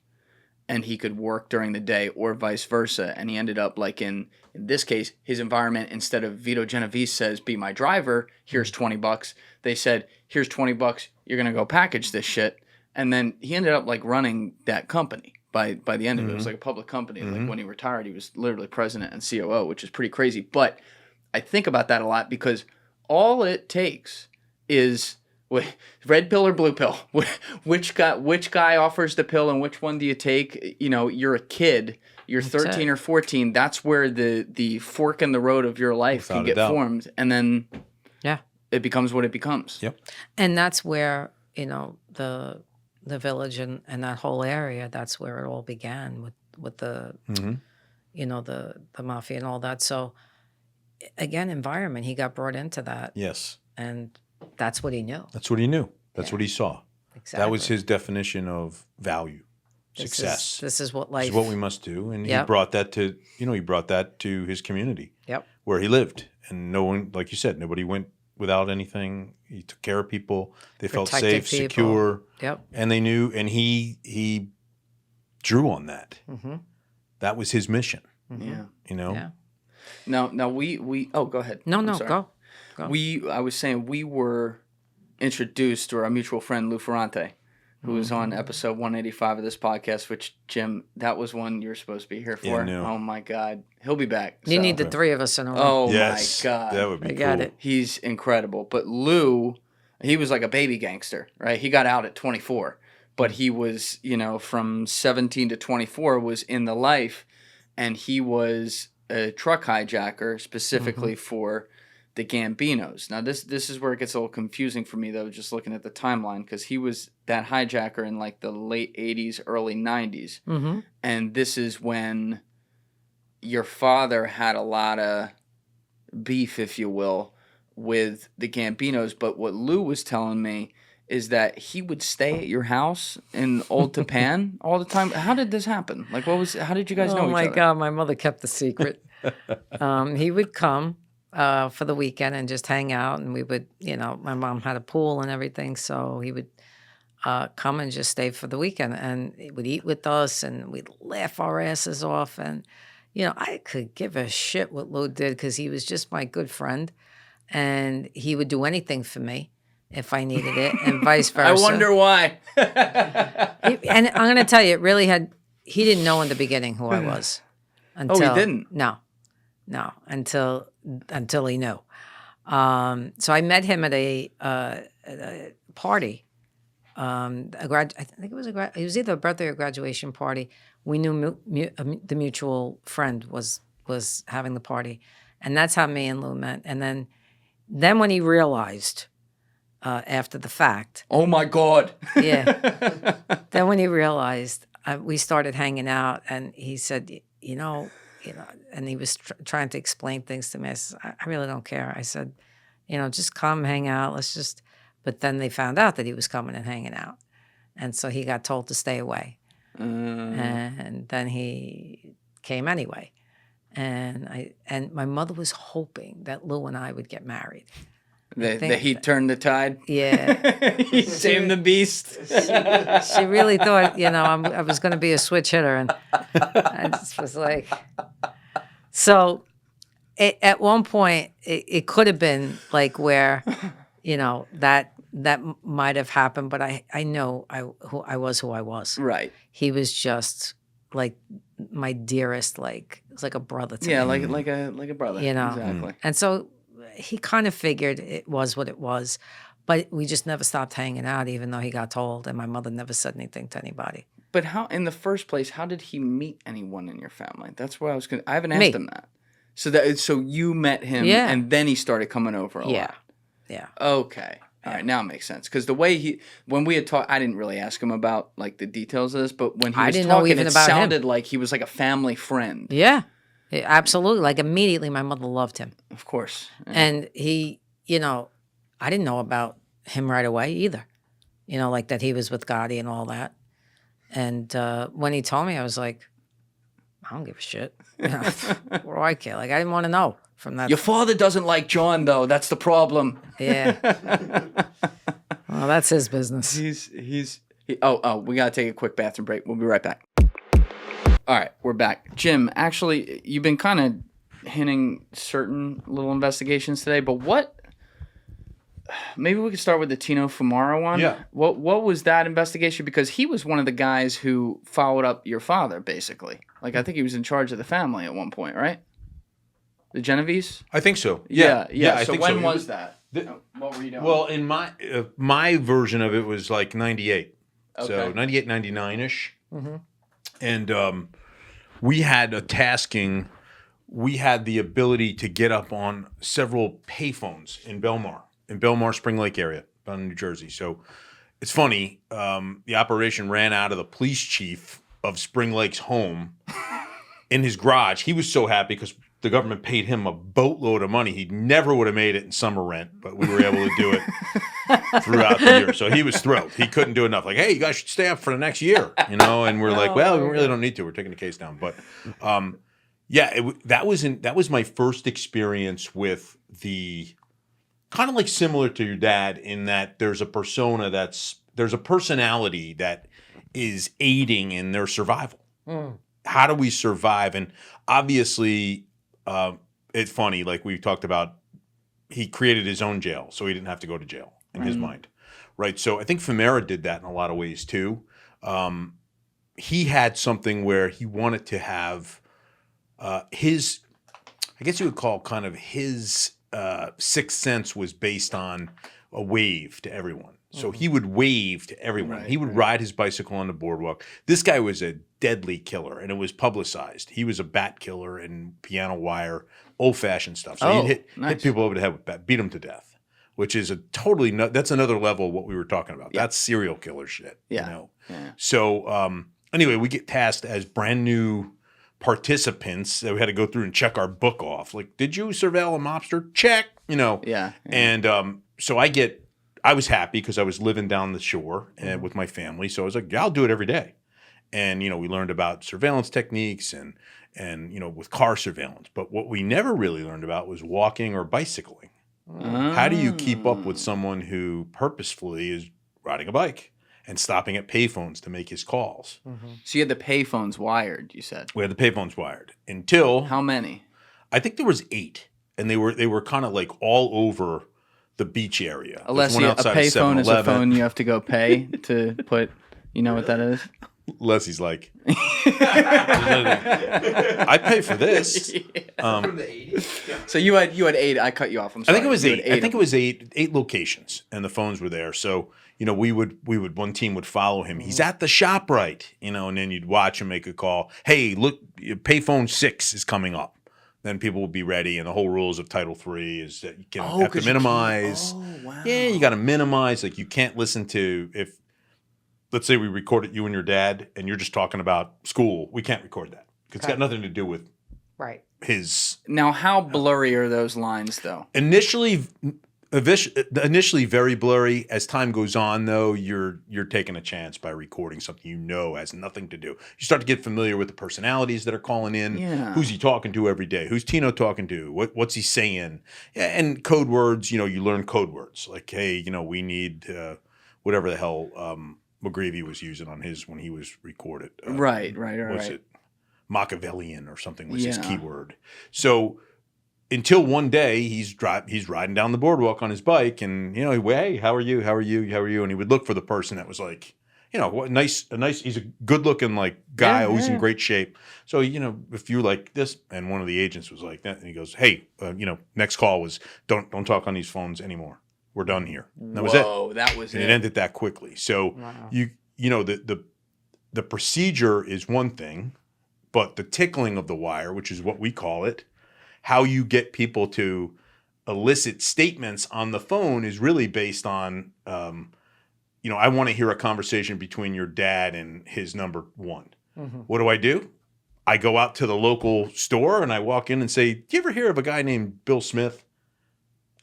And he could work during the day or vice versa. And he ended up like in this case, his environment, instead of Vito Genovese says, be my driver, here's $20. They said, here's $20. You're going to go package this shit. And then he ended up like running that company by the end of it. It was like a public company. Like when he retired, he was literally president and COO, which is pretty crazy. But I think about that a lot because all it takes is red pill or blue pill. Which guy offers the pill and which one do you take? You're a kid. You're 13 or 14. That's where the fork in the road of your life can get formed, and then it becomes what it becomes. Yep. And that's where the village and that whole area. That's where it all began with the the mafia and all that. So again, environment. He got brought into that. Yes. And that's what he knew. That's what he knew. That's what he saw. Exactly. That was his definition of value, success. This is what life. This is what we must do, and he brought that to his community. Yep. Where he lived, and no one, like you said, nobody went without anything. He took care of people. They felt safe, secure. Yep. And they knew, and he drew on that. Mm-hmm. That was his mission. Mm-hmm. Yeah. Now we. Oh, go ahead. No, go. I was saying we were introduced to our mutual friend Lou Ferrante, who was on episode 185 of this podcast, which, Jim, that was one you're supposed to be here for. Yeah, no. Oh, my God. He'll be back. You need the 3 of us in a row. Oh, yes, my God. That would be cool. Got it. He's incredible. But Lou, he was like a baby gangster, right? He got out at 24. But he was, from 17 to 24 was in the life, and he was a truck hijacker specifically for the Gambinos. Now, this is where it gets a little confusing for me, though, just looking at the timeline, because he was that hijacker in like the late 80s, early 90s. Mm-hmm. And this is when your father had a lot of beef, if you will, with the Gambinos. But what Lou was telling me is that he would stay at your house in Old Tapan all the time. How did this happen? Like, how did you guys know each other? Oh my God, my mother kept the secret. He would come for the weekend and just hang out, and we would, my mom had a pool and everything, so he would come and just stay for the weekend, and he would eat with us, and we'd laugh our asses off, and I could give a shit what Lou did because he was just my good friend, and he would do anything for me if I needed it, and vice versa. I wonder why. And I'm going to tell you, he didn't know in the beginning who I was. Until, he didn't? No, until he knew. So I met him at a party. I think it was either a birthday or graduation party. We knew the mutual friend was having the party, and that's how me and Lou met. And then when he realized after the fact, oh my God, yeah. Then when he realized, we started hanging out, and he said, and he was trying to explain things to me. I said, I really don't care. I said, just come hang out. Let's just. But then they found out that he was coming and hanging out, and so he got told to stay away. And then he came anyway, and my mother was hoping that Lou and I would get married. That he turned the tide. Yeah, he tamed the beast. She really thought I was going to be a switch hitter, and I just was like, so. At one point, it could have been like where, that might have happened, but I know who I was. Right. He was just like my dearest, it was like a brother to me. Yeah, like a brother. Exactly. And so he kind of figured it was what it was, but we just never stopped hanging out, even though he got told, and my mother never said anything to anybody. But in the first place, how did he meet anyone in your family? That's where I haven't asked him that. So you met him, and then he started coming over a lot. Yeah. Okay. All right. Now it makes sense. Because the way when we had talked, I didn't really ask him about like the details of this, but when he was talking, it sounded like he was like a family friend. Yeah, absolutely. Like immediately, my mother loved him. Of course. Yeah. And he, I didn't know about him right away either. Like that he was with Gotti and all that. And when he told me, I was like, I don't give a shit. What do I care? Like, I didn't want to know from that. Your father doesn't like John, though. That's the problem. Yeah. Well, that's his business. We got to take a quick bathroom break. We'll be right back. All right, we're back. Jim, actually, you've been kind of hinting certain little investigations today, but maybe we could start with the Tino Fiumara one. Yeah. What was that investigation? Because he was one of the guys who followed up your father, basically. Like, I think he was in charge of the family at one point, right? The Genovese? I think so. Yeah. I So think when so. was that? What were you doing? Well, in my version of it was like 98. Okay. So 98, 99-ish. Mm-hmm. And we had a tasking. We had the ability to get up on several payphones in Belmar, Spring Lake area, down in New Jersey. So it's funny. The operation ran out of the police chief of Spring Lake's home in his garage. He was so happy because the government paid him a boatload of money. He never would have made it in summer rent, but we were able to do it throughout the year. So he was thrilled. He couldn't do enough. Like, hey, you guys should stay up for the next year, And we're like, well, we really don't need to. We're taking the case down. But that was my first experience with the kind of like similar to your dad in that there's a personality that is aiding in their survival. How do we survive? And obviously, it's funny, like we talked about, he created his own jail, so he didn't have to go to jail in his mind, right? So I think Fiumara did that in a lot of ways too. He had something where he wanted to have his, I guess you would call kind of his sixth sense was based on a wave to everyone. So he would wave to everyone. He would ride his bicycle on the boardwalk. This guy was a deadly killer, and it was publicized. He was a bat killer and piano wire, old-fashioned stuff. So he'd hit people over the head with bat, beat them to death, which is that's another level of what we were talking about. Yeah. That's serial killer shit. Yeah. So anyway, we get tasked as brand new participants that we had to go through and check our book off. Like, did you surveil a mobster? Check. Yeah. And so I get I was happy because I was living down the shore and with my family. So I was like, yeah, I'll do it every day. And, we learned about surveillance techniques and, with car surveillance. But what we never really learned about was walking or bicycling. How do you keep up with someone who purposefully is riding a bike and stopping at payphones to make his calls? So you had the payphones wired, you said. We had the payphones wired until How many? I think there was 8, and they were kind of like all over the beach area. Unless a payphone is a phone you have to go pay to put. You know what that is? Leslie's like, I pay for this. From the 80s. So you had 8. I cut you off. I'm sorry. I think it was 8. I think it was 8 locations, and the phones were there. So we would one team would follow him. He's at the ShopRite, and then you'd watch him make a call. Hey, look, payphone 6 is coming up. Then people will be ready, and the whole rules of Title III is that you have to minimize. Wow. Yeah, you got to minimize. Like you can't listen to if. Let's say we recorded you and your dad, and you're just talking about school. We can't record that because it's got nothing to do with his. Now, how blurry are those lines, though? Initially very blurry. As time goes on, though, you're taking a chance by recording something has nothing to do. You start to get familiar with the personalities that are calling in. Yeah. Who's he talking to every day? Who's Tino talking to? What's he saying? And code words. You learn code words like, hey, we need whatever the hell. McGreevy was using on his when he was recorded. Right. Was it Machiavellian or something was his keyword? So until one day he's riding down the boardwalk on his bike and, hey, how are you? How are you? How are you? And he would look for the person that was like, nice, he's a good looking like guy, always in great shape. So, if you like this, and one of the agents was like that, and he goes, hey, next call was don't talk on these phones anymore. We're done here. And that was it. Whoa, that was and it. it ended that quickly. So the procedure is one thing, but the tickling of the wire, which is what we call it, how you get people to elicit statements on the phone is really based on, I want to hear a conversation between your dad and his number 1. What do? I go out to the local store and I walk in and say, do you ever hear of a guy named Bill Smith?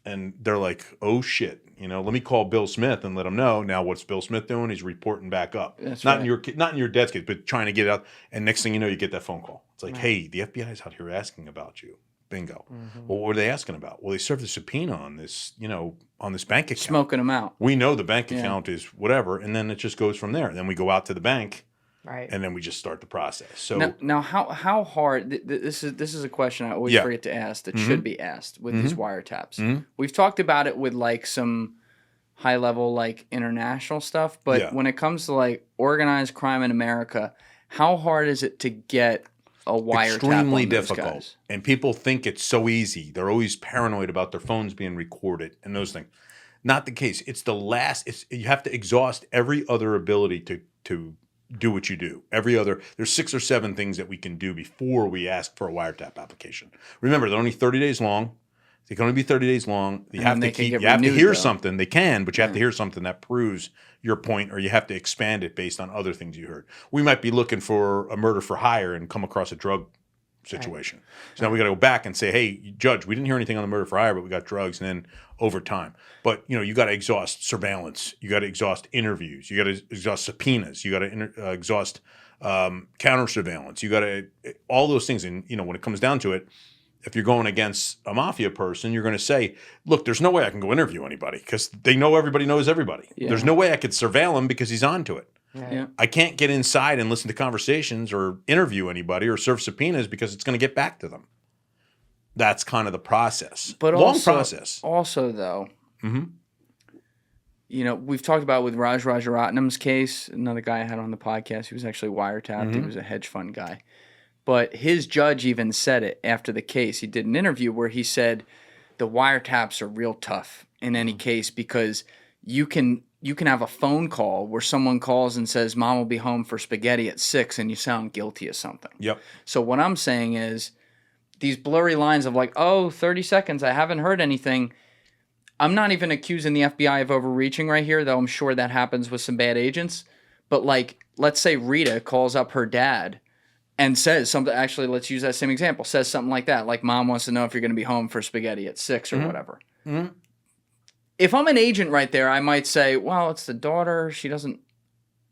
And they're like, oh, shit, let me call Bill Smith and let him know. Now, what's Bill Smith doing? He's reporting back up. That's not right. in your dad's case, but trying to get it out. And next thing you know, you get that phone call. It's like, hey, the FBI's out here asking about you. Bingo. Well, what were they asking about? Well, they served a subpoena on this, on this bank account. Smoking them out. We know the bank account is whatever. And then it just goes from there. And then we go out to the bank. Right. And then we just start the process. So now how hard this is a question I always forget to ask that should be asked with these wiretaps. We've talked about it with like some high level like international stuff, but when it comes to like organized crime in America, how hard is it to get a wiretap? Extremely on those difficult. Guys? And people think it's so easy. They're always paranoid about their phones being recorded and those things. Not the case. It's the last. You have to exhaust every other ability to do what you do. There's 6 or 7 things that we can do before we ask for a wiretap application. Remember, they're only 30 days long. They can only be 30 days long. You have to hear something. They can, but you have to hear something that proves your point, or you have to expand it based on other things you heard. We might be looking for a murder for hire and come across a drug situation. So now we got to go back and say, hey, judge, we didn't hear anything on the murder for hire, but we got drugs, and then over time. But, you got to exhaust surveillance. You got to exhaust interviews. You got to exhaust subpoenas. You got to exhaust counter surveillance. You got to all those things. And, when it comes down to it, if you're going against a mafia person, you're going to say, look, there's no way I can go interview anybody because they know everybody knows everybody. Yeah. There's no way I could surveil him because he's onto it. Yeah. I can't get inside and listen to conversations or interview anybody or serve subpoenas because it's going to get back to them. That's kind of the process. But long process. Also, though, we've talked about with Raj Rajaratnam's case, another guy I had on the podcast. He was actually wiretapped. He was a hedge fund guy. But his judge even said it after the case. He did an interview where he said the wiretaps are real tough in any case because you can have a phone call where someone calls and says, Mom will be home for spaghetti at 6, and you sound guilty of something. Yep. So what I'm saying is these blurry lines of like, 30 seconds, I haven't heard anything. I'm not even accusing the FBI of overreaching right here, though I'm sure that happens with some bad agents. But like, let's say Rita calls up her dad and says something, actually, let's use that same example, says something like that, like Mom wants to know if you're going to be home for spaghetti at 6 or whatever. if I'm an agent right there, I might say, well, it's the daughter.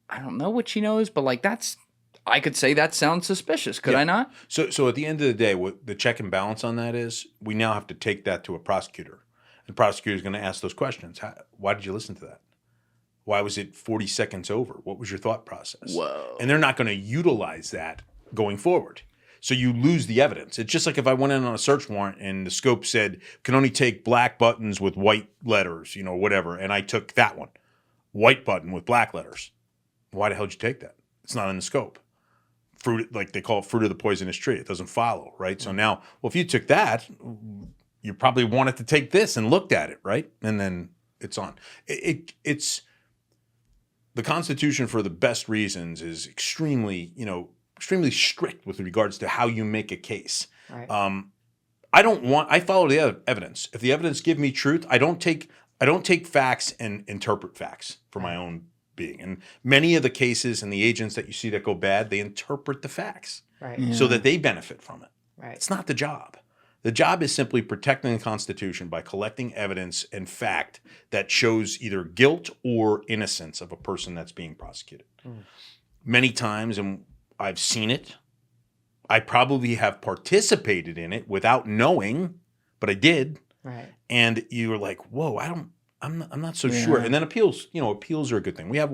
I don't know what she knows, but like I could say that sounds suspicious. Could I not? So at the end of the day, what the check and balance on that is, we now have to take that to a prosecutor. The prosecutor is going to ask those questions. Why did you listen to that? Why was it 40 seconds over? What was your thought process? Whoa. And they're not going to utilize that going forward. So you lose the evidence. It's just like if I went in on a search warrant and the scope said, can only take black buttons with white letters, whatever, and I took that one, white button with black letters. Why the hell did you take that? It's not in the scope. Fruit, like they call it, fruit of the poisonous tree. It doesn't follow, right? So now, well, if you took that, you probably wanted to take this and looked at it, right? And then it's on. It's the Constitution, for the best reasons, is extremely strict with regards to how you make a case. Right. I follow the evidence. If the evidence give me truth, I don't take facts and interpret facts for my own being. And many of the cases and the agents that you see that go bad, they interpret the facts so that they benefit from it. Right. It's not the job. The job is simply protecting the Constitution by collecting evidence and fact that shows either guilt or innocence of a person that's being prosecuted. Many times, and I've seen it, I probably have participated in it without knowing, but I did. Right. And you were like, whoa, I'm not so sure. And then appeals are a good thing. We have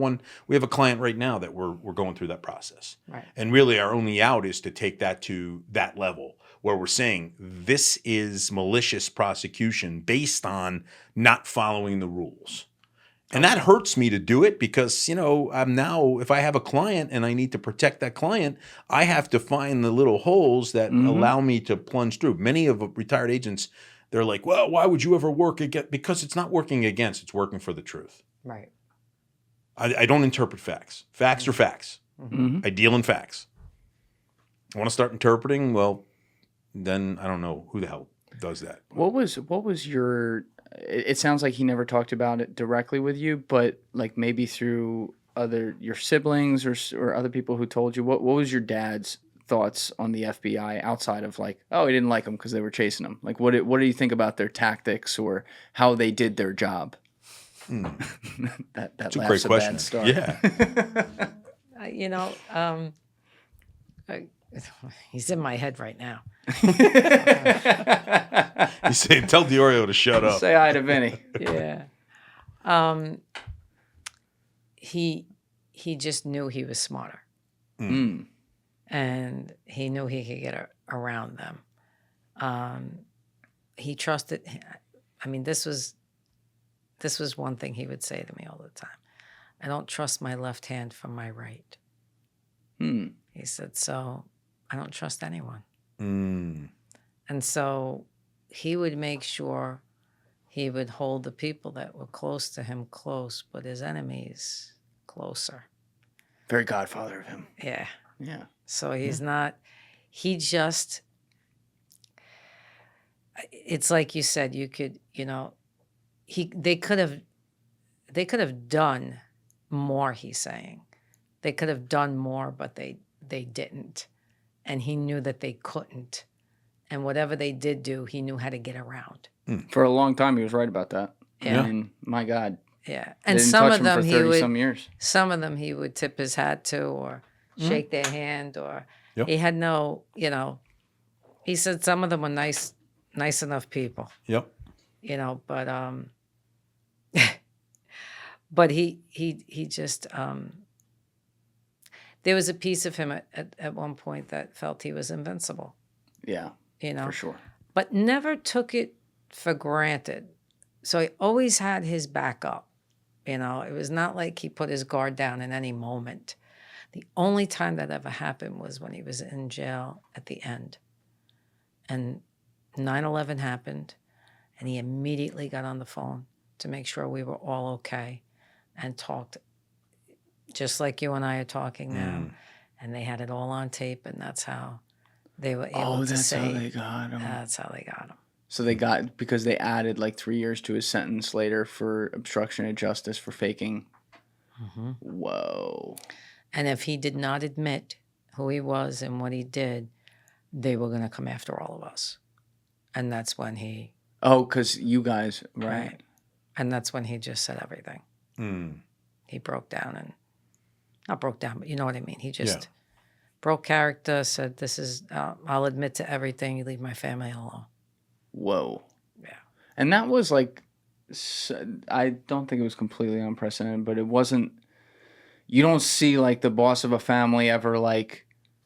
a client right now that we're going through that process. Right. And really our only out is to take that to that level where we're saying this is malicious prosecution based on not following the rules. And that hurts me to do it because, I'm now, if I have a client and I need to protect that client, I have to find the little holes that allow me to plunge through. Many of retired agents, they're like, well, why would you ever work against? Because it's not working against, it's working for the truth. Right. I don't interpret facts. Facts are facts. I deal in facts. I want to start interpreting, well, then I don't know who the hell does that. What was your? It sounds like he never talked about it directly with you, but like maybe through your siblings or other people who told you. What was your dad's thoughts on the FBI outside of like, oh, he didn't like them because they were chasing him? Like, what do you think about their tactics or how they did their job? That's a great question. Bad start. Yeah. He's in my head right now. You say, tell DiOrio to shut up. Say hi to Vinny. Yeah. He just knew he was smarter. And he knew he could get around them. He trusted. I mean, this was one thing he would say to me all the time. I don't trust my left hand from my right. He said, so I don't trust anyone. And so he would make sure he would hold the people that were close to him close, but his enemies closer. Very godfather of him. Yeah. Yeah. So he's not, it's like you said, you could, they could have done more, he's saying. They could have done more, but they didn't. And he knew that they couldn't. And whatever they did do, he knew how to get around. For a long time, he was right about that. Yeah. I mean, my God. Yeah. They And didn't some touch of him them for he 30 would, some years. some of them he would tip his hat to or shake their hand or Yep. he had no, he said some of them were nice enough people. Yep. But but he just there was a piece of him at one point that felt he was invincible. Yeah. For sure. But never took it for granted. So he always had his back up. It was not like he put his guard down in any moment. The only time that ever happened was when he was in jail at the end. And 9/11 happened, and he immediately got on the phone to make sure we were all okay and talked just like you and I are talking now. And they had it all on tape, and that's how they were able to say. Oh, that's how they got him. That's how they got him. So they got, because they added like 3 years to his sentence later for obstruction of justice for faking. Whoa. And if he did not admit who he was and what he did, they were going to come after all of us. And that's when he... Oh, because you guys, right. And that's when he just said everything. He broke down and, not broke down, but you know what I mean. He just broke character, said, this is, I'll admit to everything, you leave my family alone. Whoa. Yeah. And that was like, I don't think it was completely unprecedented, but it wasn't, you don't see like the boss of a family ever like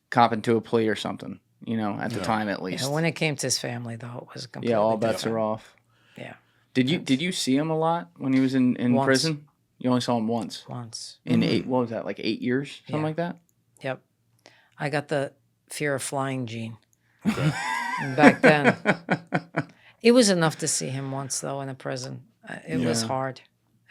copping to a plea or something, you know, at the time at least. Yeah, when it came to his family, though, it was completely all bets different. are off. Yeah. Did you see him a lot when he was in Once. prison? You only saw him once. Once. In what was that, like 8 years? Something like that? Yep. I got the fear of flying gene. Back then. It was enough to see him once, though, in a prison. It was hard.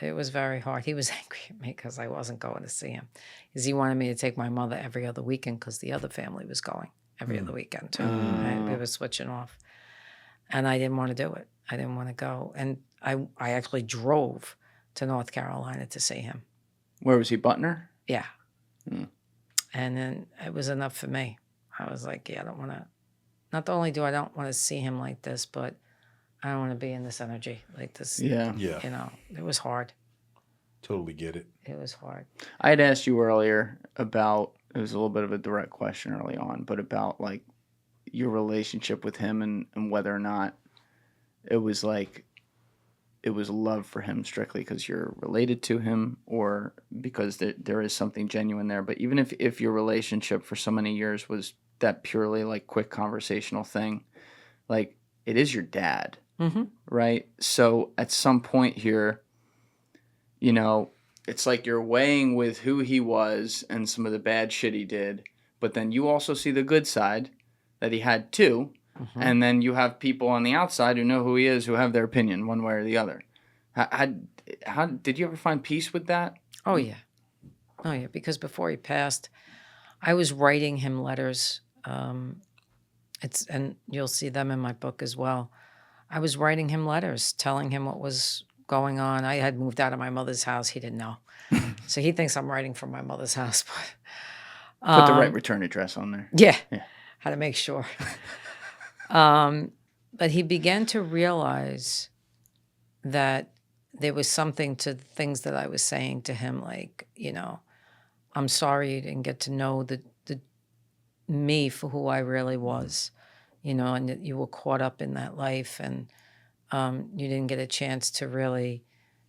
It was very hard. He was angry at me because I wasn't going to see him. Because he wanted me to take my mother every other weekend because the other family was going every other weekend, too. Right? We were switching off. And I didn't want to do it. I didn't want to go. And I actually drove to North Carolina to see him. Where was he, Butner? Yeah. And then it was enough for me. I was like, I don't want to, not only do I don't want to see him like this, but I don't want to be in this energy like this. Yeah. You know, it was hard. Totally get it. It was hard. I had asked you earlier about, it was a little bit of a direct question early on, but about like your relationship with him and whether or not it was like, it was love for him strictly because you're related to him or because there is something genuine there. But even if your relationship for so many years was that purely like quick conversational thing, like it is your dad, right? So at some point here, you know, it's like you're weighing with who he was and some of the bad shit he did, but then you also see the good side that he had too. And then you have people on the outside who know who he is, who have their opinion one way or the other. How did you ever find peace with that? Oh, yeah. Oh, yeah. Because before he passed, I was writing him letters. And you'll see them in my book as well. I was writing him letters, telling him what was going on. I had moved out of my mother's house. He didn't know. So he thinks I'm writing from my mother's house. But, Put the right return address on there. Yeah. How to make sure. But he began to realize that there was something to the things that I was saying to him, like, you know, I'm sorry you didn't get to know the me for who I really was, you know, and that you were caught up in that life and you didn't get a chance to really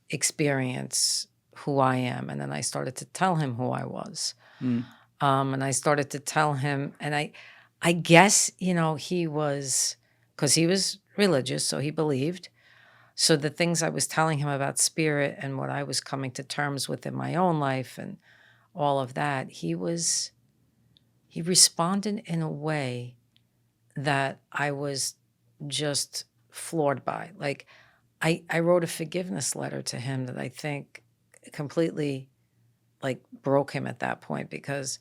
experience who I am. And then I started to tell him who I was. And I started to tell him, and I guess, you know, he was, because he was religious, so he believed. So the things I was telling him about spirit and what I was coming to terms with in my own life and all of that, he responded in a way that I was just floored by. Like, I wrote a forgiveness letter to him that I think completely, like, broke him at that point, because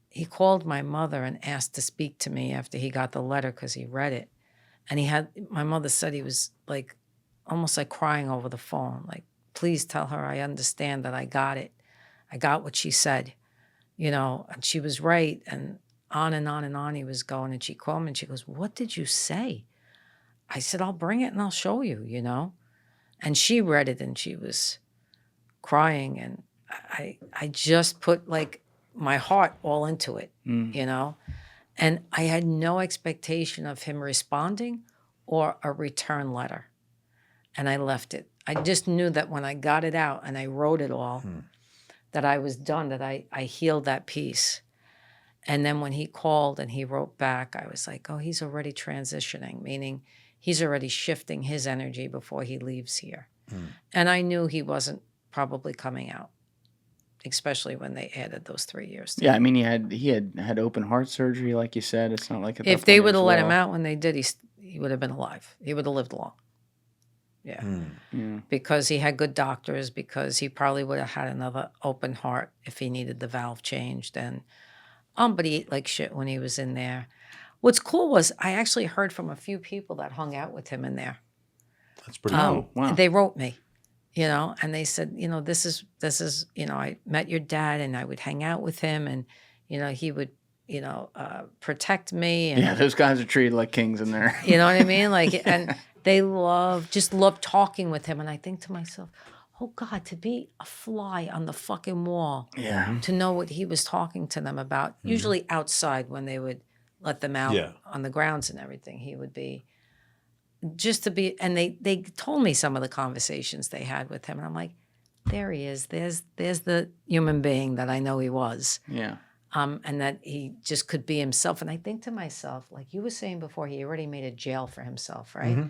he called my mother and asked to speak to me after he got the letter because he read it. And my mother said he was, like, almost like crying over the phone, like, please tell her I understand that I got it. I got what she said, you know, and she was right. And on and on and on he was going. And she called me and she goes, what did you say? I said, I'll bring it and I'll show you, you know. And she read it and she was crying. And I just put, like, my heart all into it, you know. And I had no expectation of him responding or a return letter. And I left it. I just knew that when I got it out and I wrote it all, that I was done, that I healed that piece. And then when he called and he wrote back, I was like, oh, he's already transitioning, meaning he's already shifting his energy before he leaves here. And I knew he wasn't probably coming out, especially when they added those 3 years. Yeah, I mean, he had open heart surgery, like you said. It's not like if they would have let him out when they did, he would have been alive. He would have lived long. Yeah. Because he had good doctors, because he probably would have had another open heart if he needed the valve changed. And but he ate like shit when he was in there. What's cool was I actually heard from a few people that hung out with him in there. That's pretty cool. Wow. They wrote me, you know, and they said, you know, this is, you know, I met your dad and I would hang out with him and, you know, he would, protect me. And, Yeah, those guys are treated like kings in there. you know what I mean? Like, and they love talking with him. And I think to myself, oh God, to be a fly on the fucking wall. Yeah. To know what he was talking to them about, usually outside when they would let them out on the grounds and everything. He would be just to be, and they told me some of the conversations they had with him, and I'm like, there he is. There's the human being that I know he was. Yeah. And that he just could be himself. And I think to myself, like you were saying before, he already made a jail for himself, right?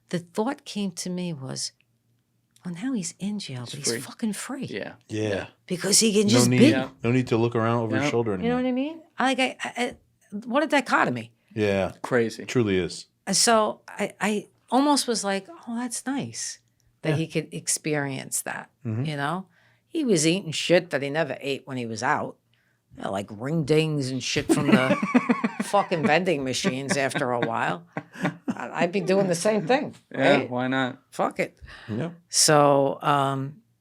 The thought came to me was, well, now he's in jail, but he's fucking free. Yeah. Yeah. Because he can just be. No need to look around over his shoulder anymore. You know what I mean? I what a dichotomy. Yeah. Crazy. Truly is. So I almost was like, oh, that's nice that he could experience that, you know? He was eating shit that he never ate when he was out. You know, like ring dings and shit from the fucking vending machines after a while. I'd be doing the same thing. Right? Yeah, why not? Fuck it. Yeah. So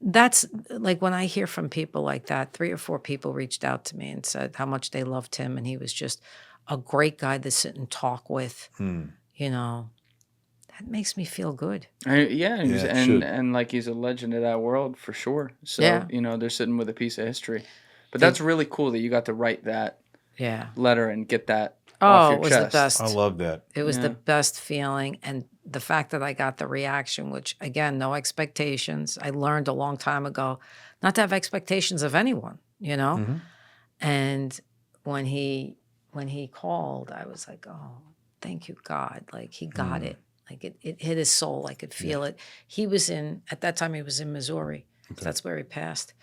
that's like when I hear from people like that, 3 or 4 people reached out to me and said how much they loved him, and he was just a great guy to sit and talk with. You know, that makes me feel good. And like he's a legend of that world for sure. So, you know, they're sitting with a piece of history. But that's really cool that you got to write that letter and get that off your it was chest. the best. I love that. It was the best feeling. And the fact that I got the reaction, which, again, no expectations. I learned a long time ago not to have expectations of anyone, you know? And when he called, I was like, oh, thank you, God. Like, he got it. Like, it hit his soul. I could feel it. He was at that time, he was in Missouri. Okay. So that's where he passed.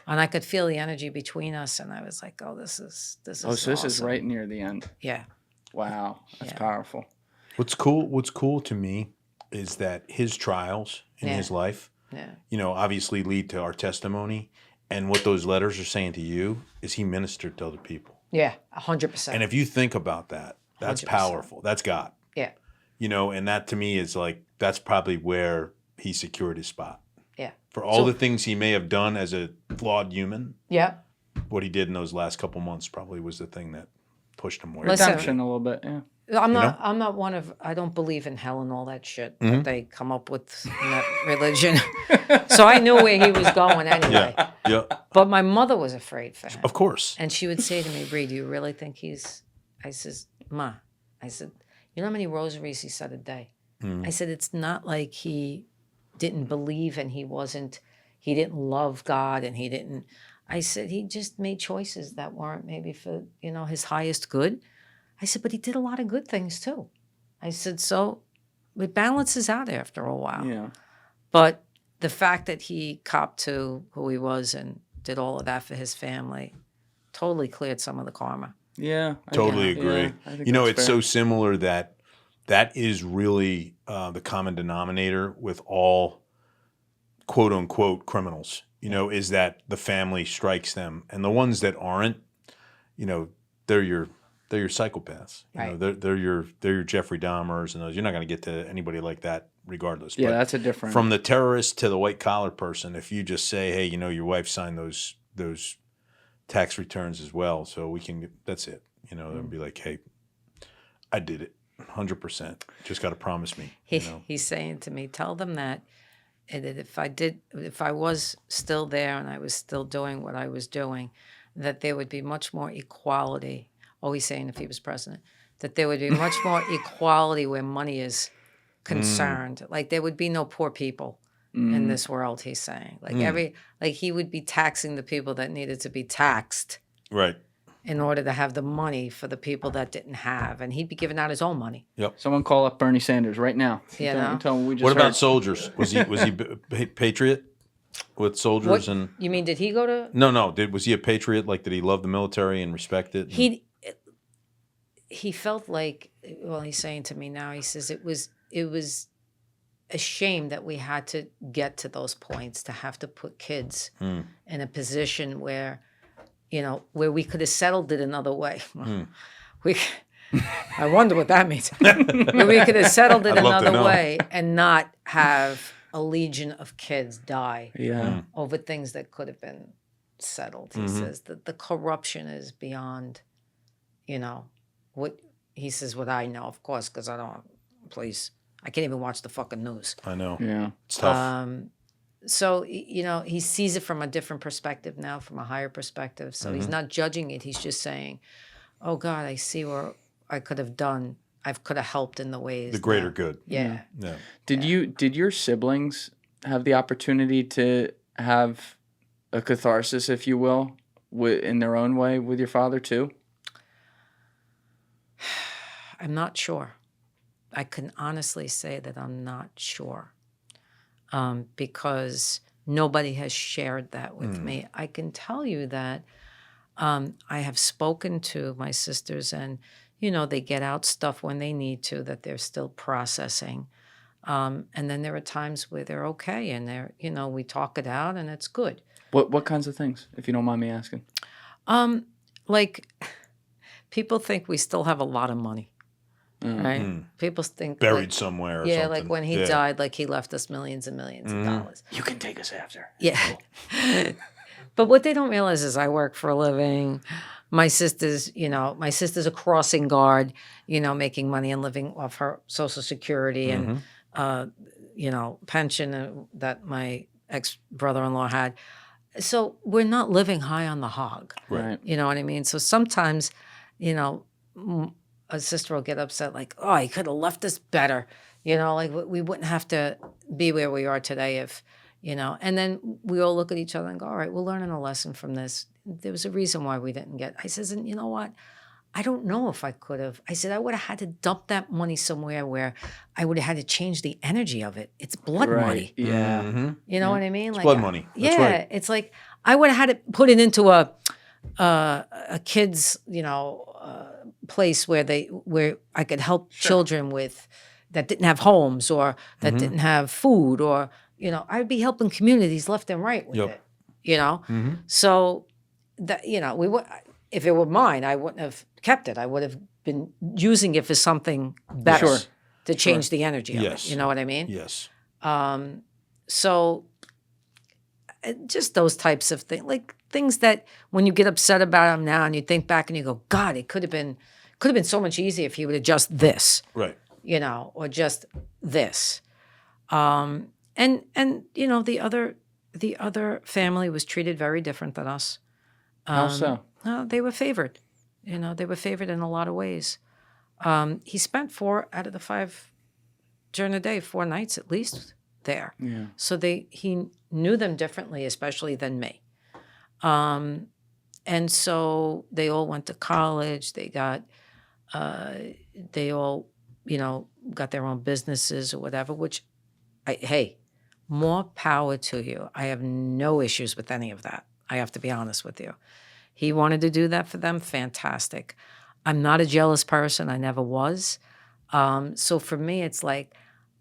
And I could feel the energy between us. And I was like, oh, this is so awesome. This is right near the end. Yeah. Wow. That's powerful. What's cool to me is that his trials in his life, you know, obviously lead to our testimony. And what those letters are saying to you is he ministered to other people. Yeah, 100%. And if you think about that, that's 100%. Powerful. That's God. Yeah. You know, and that to me is like, that's probably where he secured his spot. Yeah. For all the things he may have done as a flawed human. Yeah. What he did in those last couple months probably was the thing that pushed him away. Redemption a little bit, yeah. I'm not one of, I don't believe in hell and all that shit that they come up with in that religion. So I knew where he was going anyway. Yeah. But my mother was afraid for him. Of course. And she would say to me, Bree, do you really think I says, Ma, I said, you know how many rosaries he said a day? I said, it's not like he didn't believe and he didn't love God and I said, he just made choices that weren't maybe for, you know, his highest good. I said, but he did a lot of good things too. I said, so it balances out after a while. Yeah. But the fact that he copped to who he was and did all of that for his family totally cleared some of the karma. Yeah. Totally agree. Yeah, you know, it's so similar that is really the common denominator with all quote unquote criminals, you know, is that the family strikes them. And the ones that aren't, you know, they're your psychopaths. You know, they're your Jeffrey Dahmers and those. You're not going to get to anybody like that regardless. Yeah, but that's a different. From the terrorist to the white collar person, if you just say, hey, you know, your wife signed those tax returns as well, so we can. That's it. You know, they'll be like, hey, I did it, 100%. Just got to promise me. He's saying to me, tell them that if I was still there and I was still doing what I was doing, that there would be much more equality. Oh, he's saying if he was president, that there would be much more equality where money is concerned. Like there would be no poor people in this world, he's saying. Like he would be taxing the people that needed to be taxed. Right. In order to have the money for the people that didn't have. And he'd be giving out his own money. Yep. Someone call up Bernie Sanders right now. Tell him we just what heard. about soldiers? Was he patriot with soldiers? And you mean did he go to? No. Was he a patriot? Like did he love the military and respect it? He felt like, well, he's saying to me now, he says it was a shame that we had to get to those points to have to put kids in a position where, you know, where we could have settled it another way. I wonder what that means. Where we could have settled it another way and not have a legion of kids die over things that could have been settled. He says that the corruption is beyond, you know, what he says, what I know, of course, because I can't even watch the fucking news. I know. Yeah. It's tough. So, you know, he sees it from a different perspective now, from a higher perspective. So he's not judging it. He's just saying, oh, God, I see where I could have done. I could have helped in the ways. The greater good. Yeah. Yeah. Did your siblings have the opportunity to have a catharsis, if you will, in their own way with your father too? I'm not sure. I can honestly say that I'm not sure. Because nobody has shared that with me. I can tell you that I have spoken to my sisters, and, you know, they get out stuff when they need to that they're still processing. And then there are times where they're okay, and they're, you know, we talk it out, and it's good. What kinds of things, if you don't mind me asking? Like, people think we still have a lot of money. Right? People think Buried somewhere or yeah, something. like when he died, like he left us millions and millions of dollars. You can take us after. Yeah. But what they don't realize is I work for a living. My sister's a crossing guard, you know, making money and living off her Social Security and, you know, pension that my ex-brother-in-law had. So we're not living high on the hog. Right. You know what I mean? So sometimes, you know, a sister will get upset like, oh, he could have left us better. You know, like we wouldn't have to be where we are today if, you know. And then we all look at each other and go, all right, we're learning a lesson from this. There was a reason why we didn't get. I says, and you know what? I don't know if I could have. I said, I would have had to dump that money somewhere where I would have had to change the energy of it. It's blood money. Yeah. You know what I mean? It's like blood money. That's right. It's like I would have had to put it into a kid's, you know, place where I could help children with that didn't have homes or that didn't have food, or, you know, I'd be helping communities left and right with it, you know. So that, you know, we would, if it were mine, I wouldn't have kept it. I would have been using it for something better to change the energy of it. You know what I mean? Yes. So just those types of things, like things that when you get upset about them now and you think back and you go, God, it could have been so much easier if he would have just this, Right. you know, or just this. And you know, the other family was treated very different than us. How so? They were favored. You know, they were favored in a lot of ways. He spent 4 out of the 5 during the day, 4 nights at least there. Yeah. So he knew them differently, especially than me. And so they all went to college. They all, you know, got their own businesses or whatever, which, hey, more power to you. I have no issues with any of that. I have to be honest with you. He wanted to do that for them. Fantastic. I'm not a jealous person. I never was. So for me, it's like,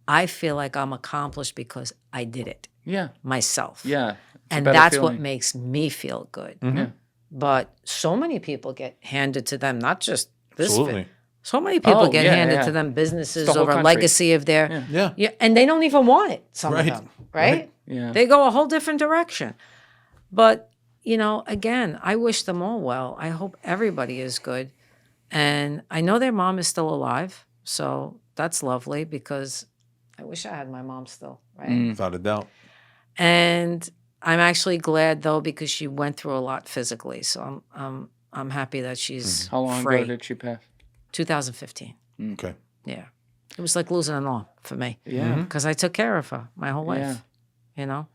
I feel like I'm accomplished because I did it. Yeah. Myself. Yeah. And that's what makes me feel good. Yeah. But so many people get handed to them, not just this. Absolutely. So many people get handed to them businesses the whole or a country. legacy of their. Yeah. And they don't even want it, some of them. Right? Yeah. They go a whole different direction. But, you know, again, I wish them all well. I hope everybody is good. And I know their mom is still alive. So that's lovely because I wish I had my mom still, right? Without a doubt. And I'm actually glad though because she went through a lot physically. So I'm happy that she's How long free. ago did she pass? 2015. Okay. Yeah. It was like losing an arm for me. Yeah. Because I took care of her my whole life. Yeah. You know?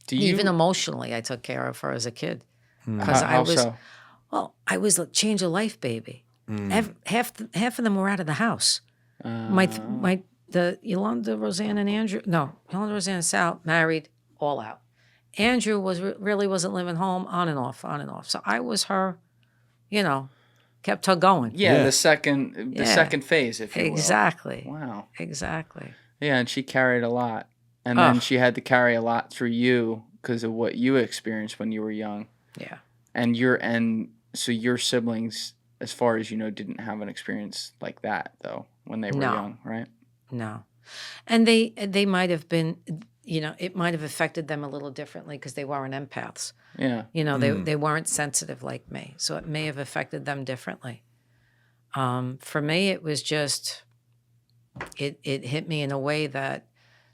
Do you Even emotionally, I took care of her as a kid. how, Because how so? I was a change of life baby. Half of them were out of the house. The Yolanda, Roseanne, and Andrew. No, Yolanda, Roseanne, and Sal married, all out. Andrew really wasn't living home, on and off. So I was her, you know, kept her going. Yeah, the second phase, if you will. Exactly. Wow. Exactly. Yeah, and she carried a lot, and then she had to carry a lot through you because of what you experienced when you were young. Yeah. And so your siblings, as far as you know, didn't have an experience like that though when they were young, right? No. And they might have been, you know, it might have affected them a little differently because they weren't empaths. Yeah. You know, they weren't sensitive like me. So it may have affected them differently. For me, it was just, it hit me in a way that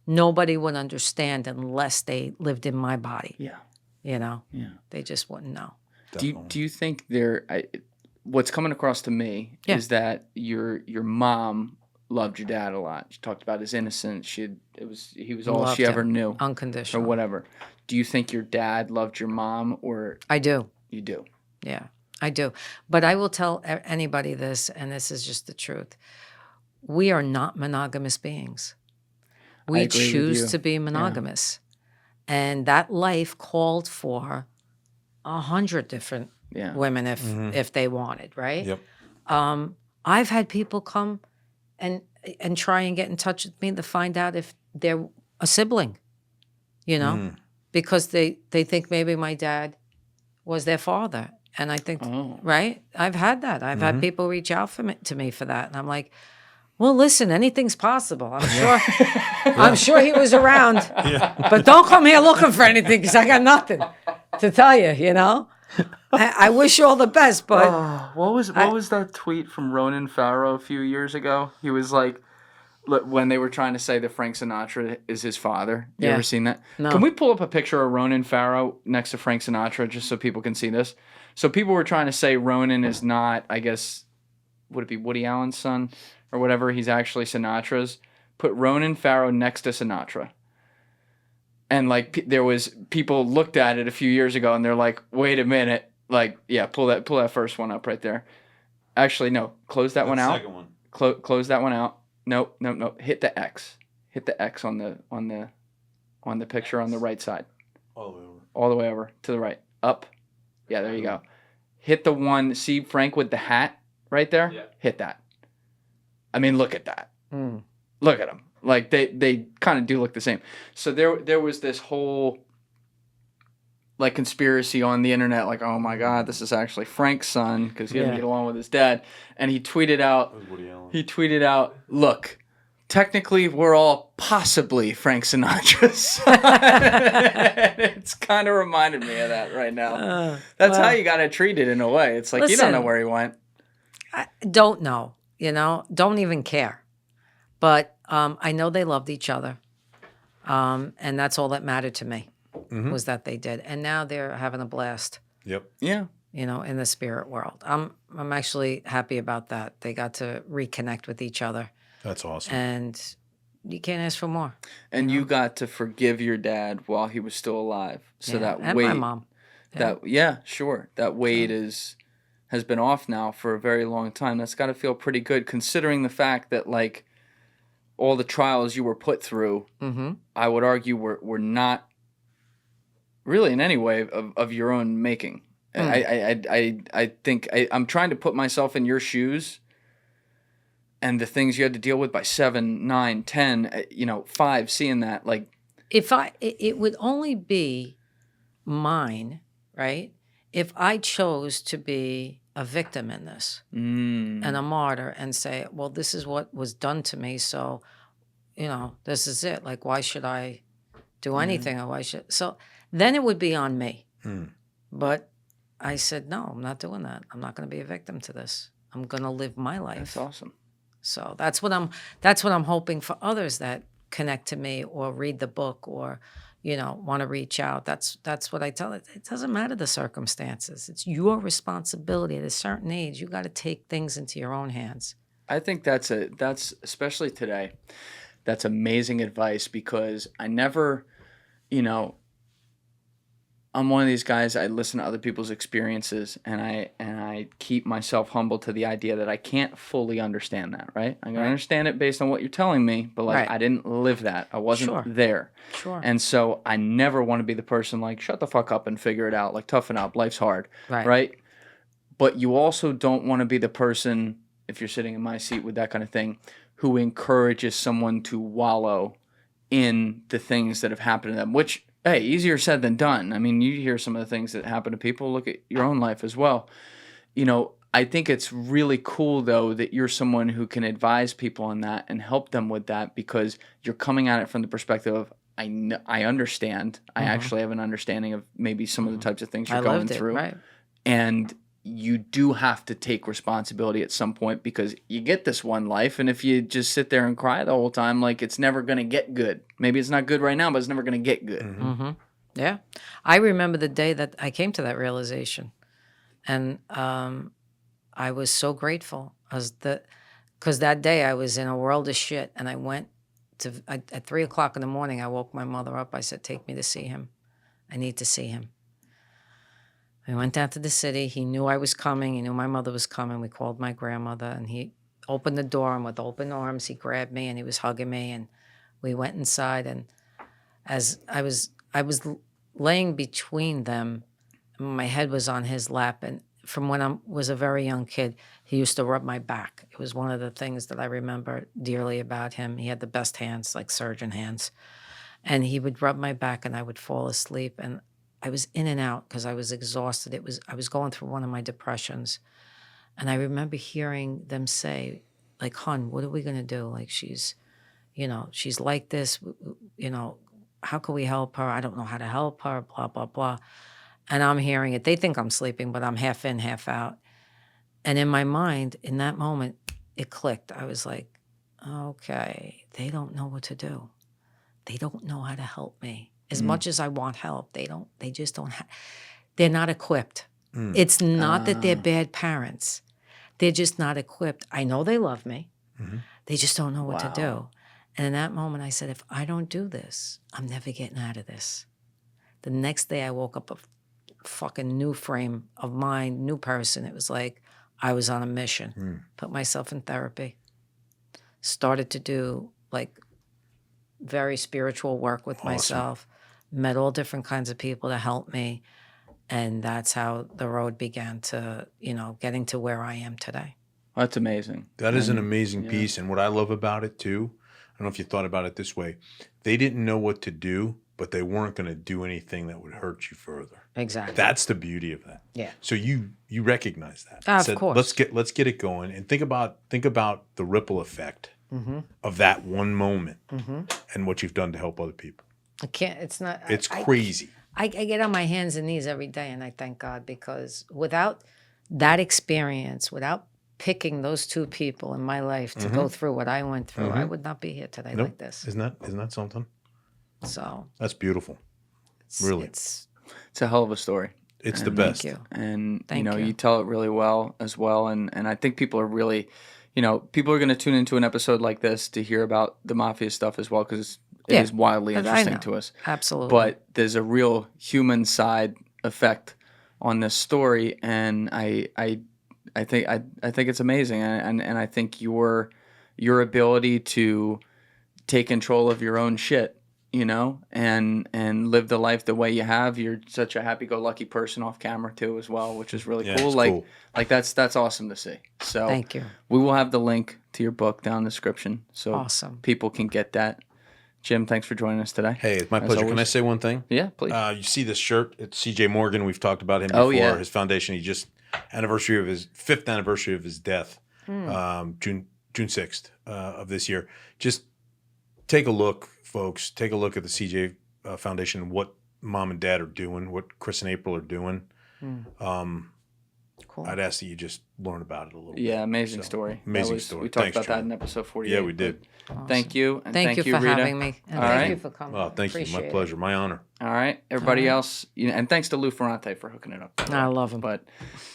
nobody would understand unless they lived in my body. Yeah. You know? Yeah. They just wouldn't know. Do you think what's coming across to me is that your mom loved your dad a lot. She talked about his innocence. He was all Loved she ever him. knew. Or Unconditional. whatever. Do you think your dad loved your mom, or I do. you do? Yeah, I do. But I will tell anybody this, and this is just the truth. We are not monogamous beings. We agree with you. choose to be monogamous. And that life called for 100 different women if they wanted, right? Yep. I've had people come and try and get in touch with me to find out if they're a sibling, you know, because they think maybe my dad was their father. And I think, right? I've had that. I've had people reach out to me for that. And I'm like, well, listen, anything's possible. I'm sure I'm sure he was around. But don't come here looking for anything because I got nothing to tell you, you know? I wish you all the best, but what was that tweet from Ronan Farrow a few years ago? He was like, when they were trying to say that Frank Sinatra is his father. You ever seen that? No. Can we pull up a picture of Ronan Farrow next to Frank Sinatra just so people can see this? So people were trying to say Ronan is not, I guess, would it be Woody Allen's son or whatever? He's actually Sinatra's. Put Ronan Farrow next to Sinatra. And like there was people looked at it a few years ago and they're like, wait a minute. Like, yeah, pull that first one up right there. Actually, no, close that one out. Second one. Close that one out. Nope. Hit the X. Hit the X on the picture on the right side. All the way over. All the way over to the right. Up. Yeah, there you go. Hit the one. See Frank with the hat right there? Yeah. Hit that. I mean, look at that. Look at them. Like they kind of do look the same. So there was this whole like conspiracy on the internet, like, oh my God, this is actually Frank's son because he doesn't get along with his dad. And he tweeted out, look, technically we're all possibly Frank Sinatra's son. It's kind of reminded me of that right now. That's how you got to treat it in a way. It's like, you don't know where he went. I don't know, you know, don't even care. But I know they loved each other. And that's all that mattered to me was that they did. And now they're having a blast. Yep. Yeah. You know, in the spirit world. I'm actually happy about that. They got to reconnect with each other. That's awesome. And you can't ask for more. And you got to forgive your dad while he was still alive. So that and weight, my mom. That weight has been off now for a very long time. That's got to feel pretty good considering the fact that like all the trials you were put through, I would argue were not really in any way of your own making. I think I'm trying to put myself in your shoes and the things you had to deal with by 7, 9, 10, 5, seeing that like it would only be mine, right? If I chose to be a victim in this and a martyr and say, well, this is what was done to me. So, this is it. Like, why should I do anything? Or so then it would be on me. But I said, no, I'm not doing that. I'm not going to be a victim to this. I'm going to live my life. That's awesome. So that's what I'm hoping for others that connect to me or read the book or, want to reach out. That's what I tell it. It doesn't matter the circumstances. It's your responsibility at a certain age. You got to take things into your own hands. I think that's especially today, that's amazing advice because I never, I'm one of these guys, I listen to other people's experiences and I keep myself humble to the idea that I can't fully understand that, right? I can understand it based on what you're telling me, but I didn't live that. I wasn't there. Sure. And so I never want to be the person like, shut the fuck up and figure it out, like toughen up, life's hard, right? But you also don't want to be the person, if you're sitting in my seat with that kind of thing, who encourages someone to wallow in the things that have happened to them, which, hey, easier said than done. I mean, you hear some of the things that happen to people. Look at your own life as well. I think it's really cool, though, that you're someone who can advise people on that and help them with that because you're coming at it from the perspective of, I understand. I actually have an understanding of maybe some of the types of things you're going through. Right. And you do have to take responsibility at some point because you get this one life, and if you just sit there and cry the whole time, like, it's never going to get good. Maybe it's not good right now, but it's never going to get good. Yeah. I remember the day that I came to that realization. And I was so grateful because that day I was in a world of shit, and I went at 3 o'clock in the morning, I woke my mother up. I said, take me to see him. I need to see him. We went down to the city. He knew I was coming. He knew my mother was coming. We called my grandmother, and he opened the door, and with open arms, he grabbed me, and he was hugging me, and we went inside. And as I was laying between them, my head was on his lap, and from when I was a very young kid, he used to rub my back. It was one of the things that I remember dearly about him. He had the best hands, like surgeon hands. And he would rub my back, and I would fall asleep. And I was in and out because I was exhausted. I was going through one of my depressions. And I remember hearing them say, like, hon, what are we going to do? Like, she's like this, how can we help her? I don't know how to help her, blah, blah, blah. And I'm hearing it. They think I'm sleeping, but I'm half in, half out. And in my mind, in that moment, it clicked. I was like, okay, they don't know what to do. They don't know how to help me. As much as I want help, they just don't they're not equipped. It's not that they're bad parents. They're just not equipped. I know they love me. They just don't know what to do. And in that moment, I said, if I don't do this, I'm never getting out of this. The next day, I woke up a fucking new frame of mind, new person. It was like I was on a mission. Put myself in therapy. Started to do, like, very spiritual work with myself. Met all different kinds of people to help me. And that's how the road began to, getting to where I am today. That's amazing. That is an amazing piece. And what I love about it, too, I don't know if you thought about it this way. They didn't know what to do, but they weren't going to do anything that would hurt you further. Exactly. That's the beauty of that. Yeah. So you recognize that. Of course. Let's get it going, and think about the ripple effect of that one moment and what you've done to help other people. I can't. It's not. It's crazy. I get on my hands and knees every day, and I thank God, because without that experience, without picking those two people in my life to go through what I went through, I would not be here today like this. Isn't that something? So that's beautiful. Really, it's a hell of a story. It's the best. Thank you. And Thank you. you tell it really well as well. And I think people are really, people are going to tune into an episode like this to hear about the Mafia stuff as well, because it is wildly interesting to us. Absolutely. But there's a real human side effect on this story, and I think it's amazing, and I think your ability to take control of your own shit, and live the life the way you have. You're such a happy-go-lucky person off camera too, as well, which is really cool. Like that's awesome to see. So thank you. We will have the link to your book down in the description, so awesome. People can get that. Jim, thanks for joining us today. Hey, it's my pleasure. Always. Can I say one thing? Yeah, please. You see this shirt? It's CJ Morgan. We've talked about him before. Yeah. His foundation. He just fifth anniversary of his death, June 6th of this year. Just take a look, folks. Take a look at the CJ Foundation, what mom and dad are doing, what Chris and April are doing. Cool. I'd ask that you just learn about it a little bit. Yeah, amazing story. Amazing story. We talked Thanks, about that John. in episode 48. Yeah, we did. Awesome. Thank you. And thank you for Rita. having me. And All thank right. you for coming. Well, thank you. My Appreciate pleasure. My honor. All right. Everybody All right. else, and thanks to Lou Ferrante for hooking it up. I love him. But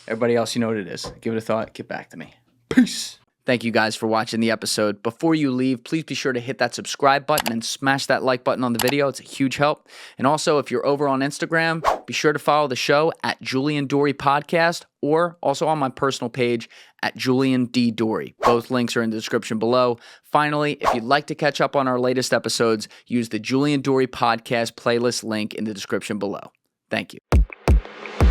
everybody else, you know what it is. Give it a thought. Get back to me. Peace. Thank you guys for watching the episode. Before you leave, please be sure to hit that subscribe button and smash that like button on the video. It's a huge help. And also, if you're over on Instagram, be sure to follow the show at Julian Dorey Podcast, or also on my personal page at Julian D. Dorey. Both links are in the description below. Finally, if you'd like to catch up on our latest episodes, use the Julian Dorey Podcast playlist link in the description below. Thank you.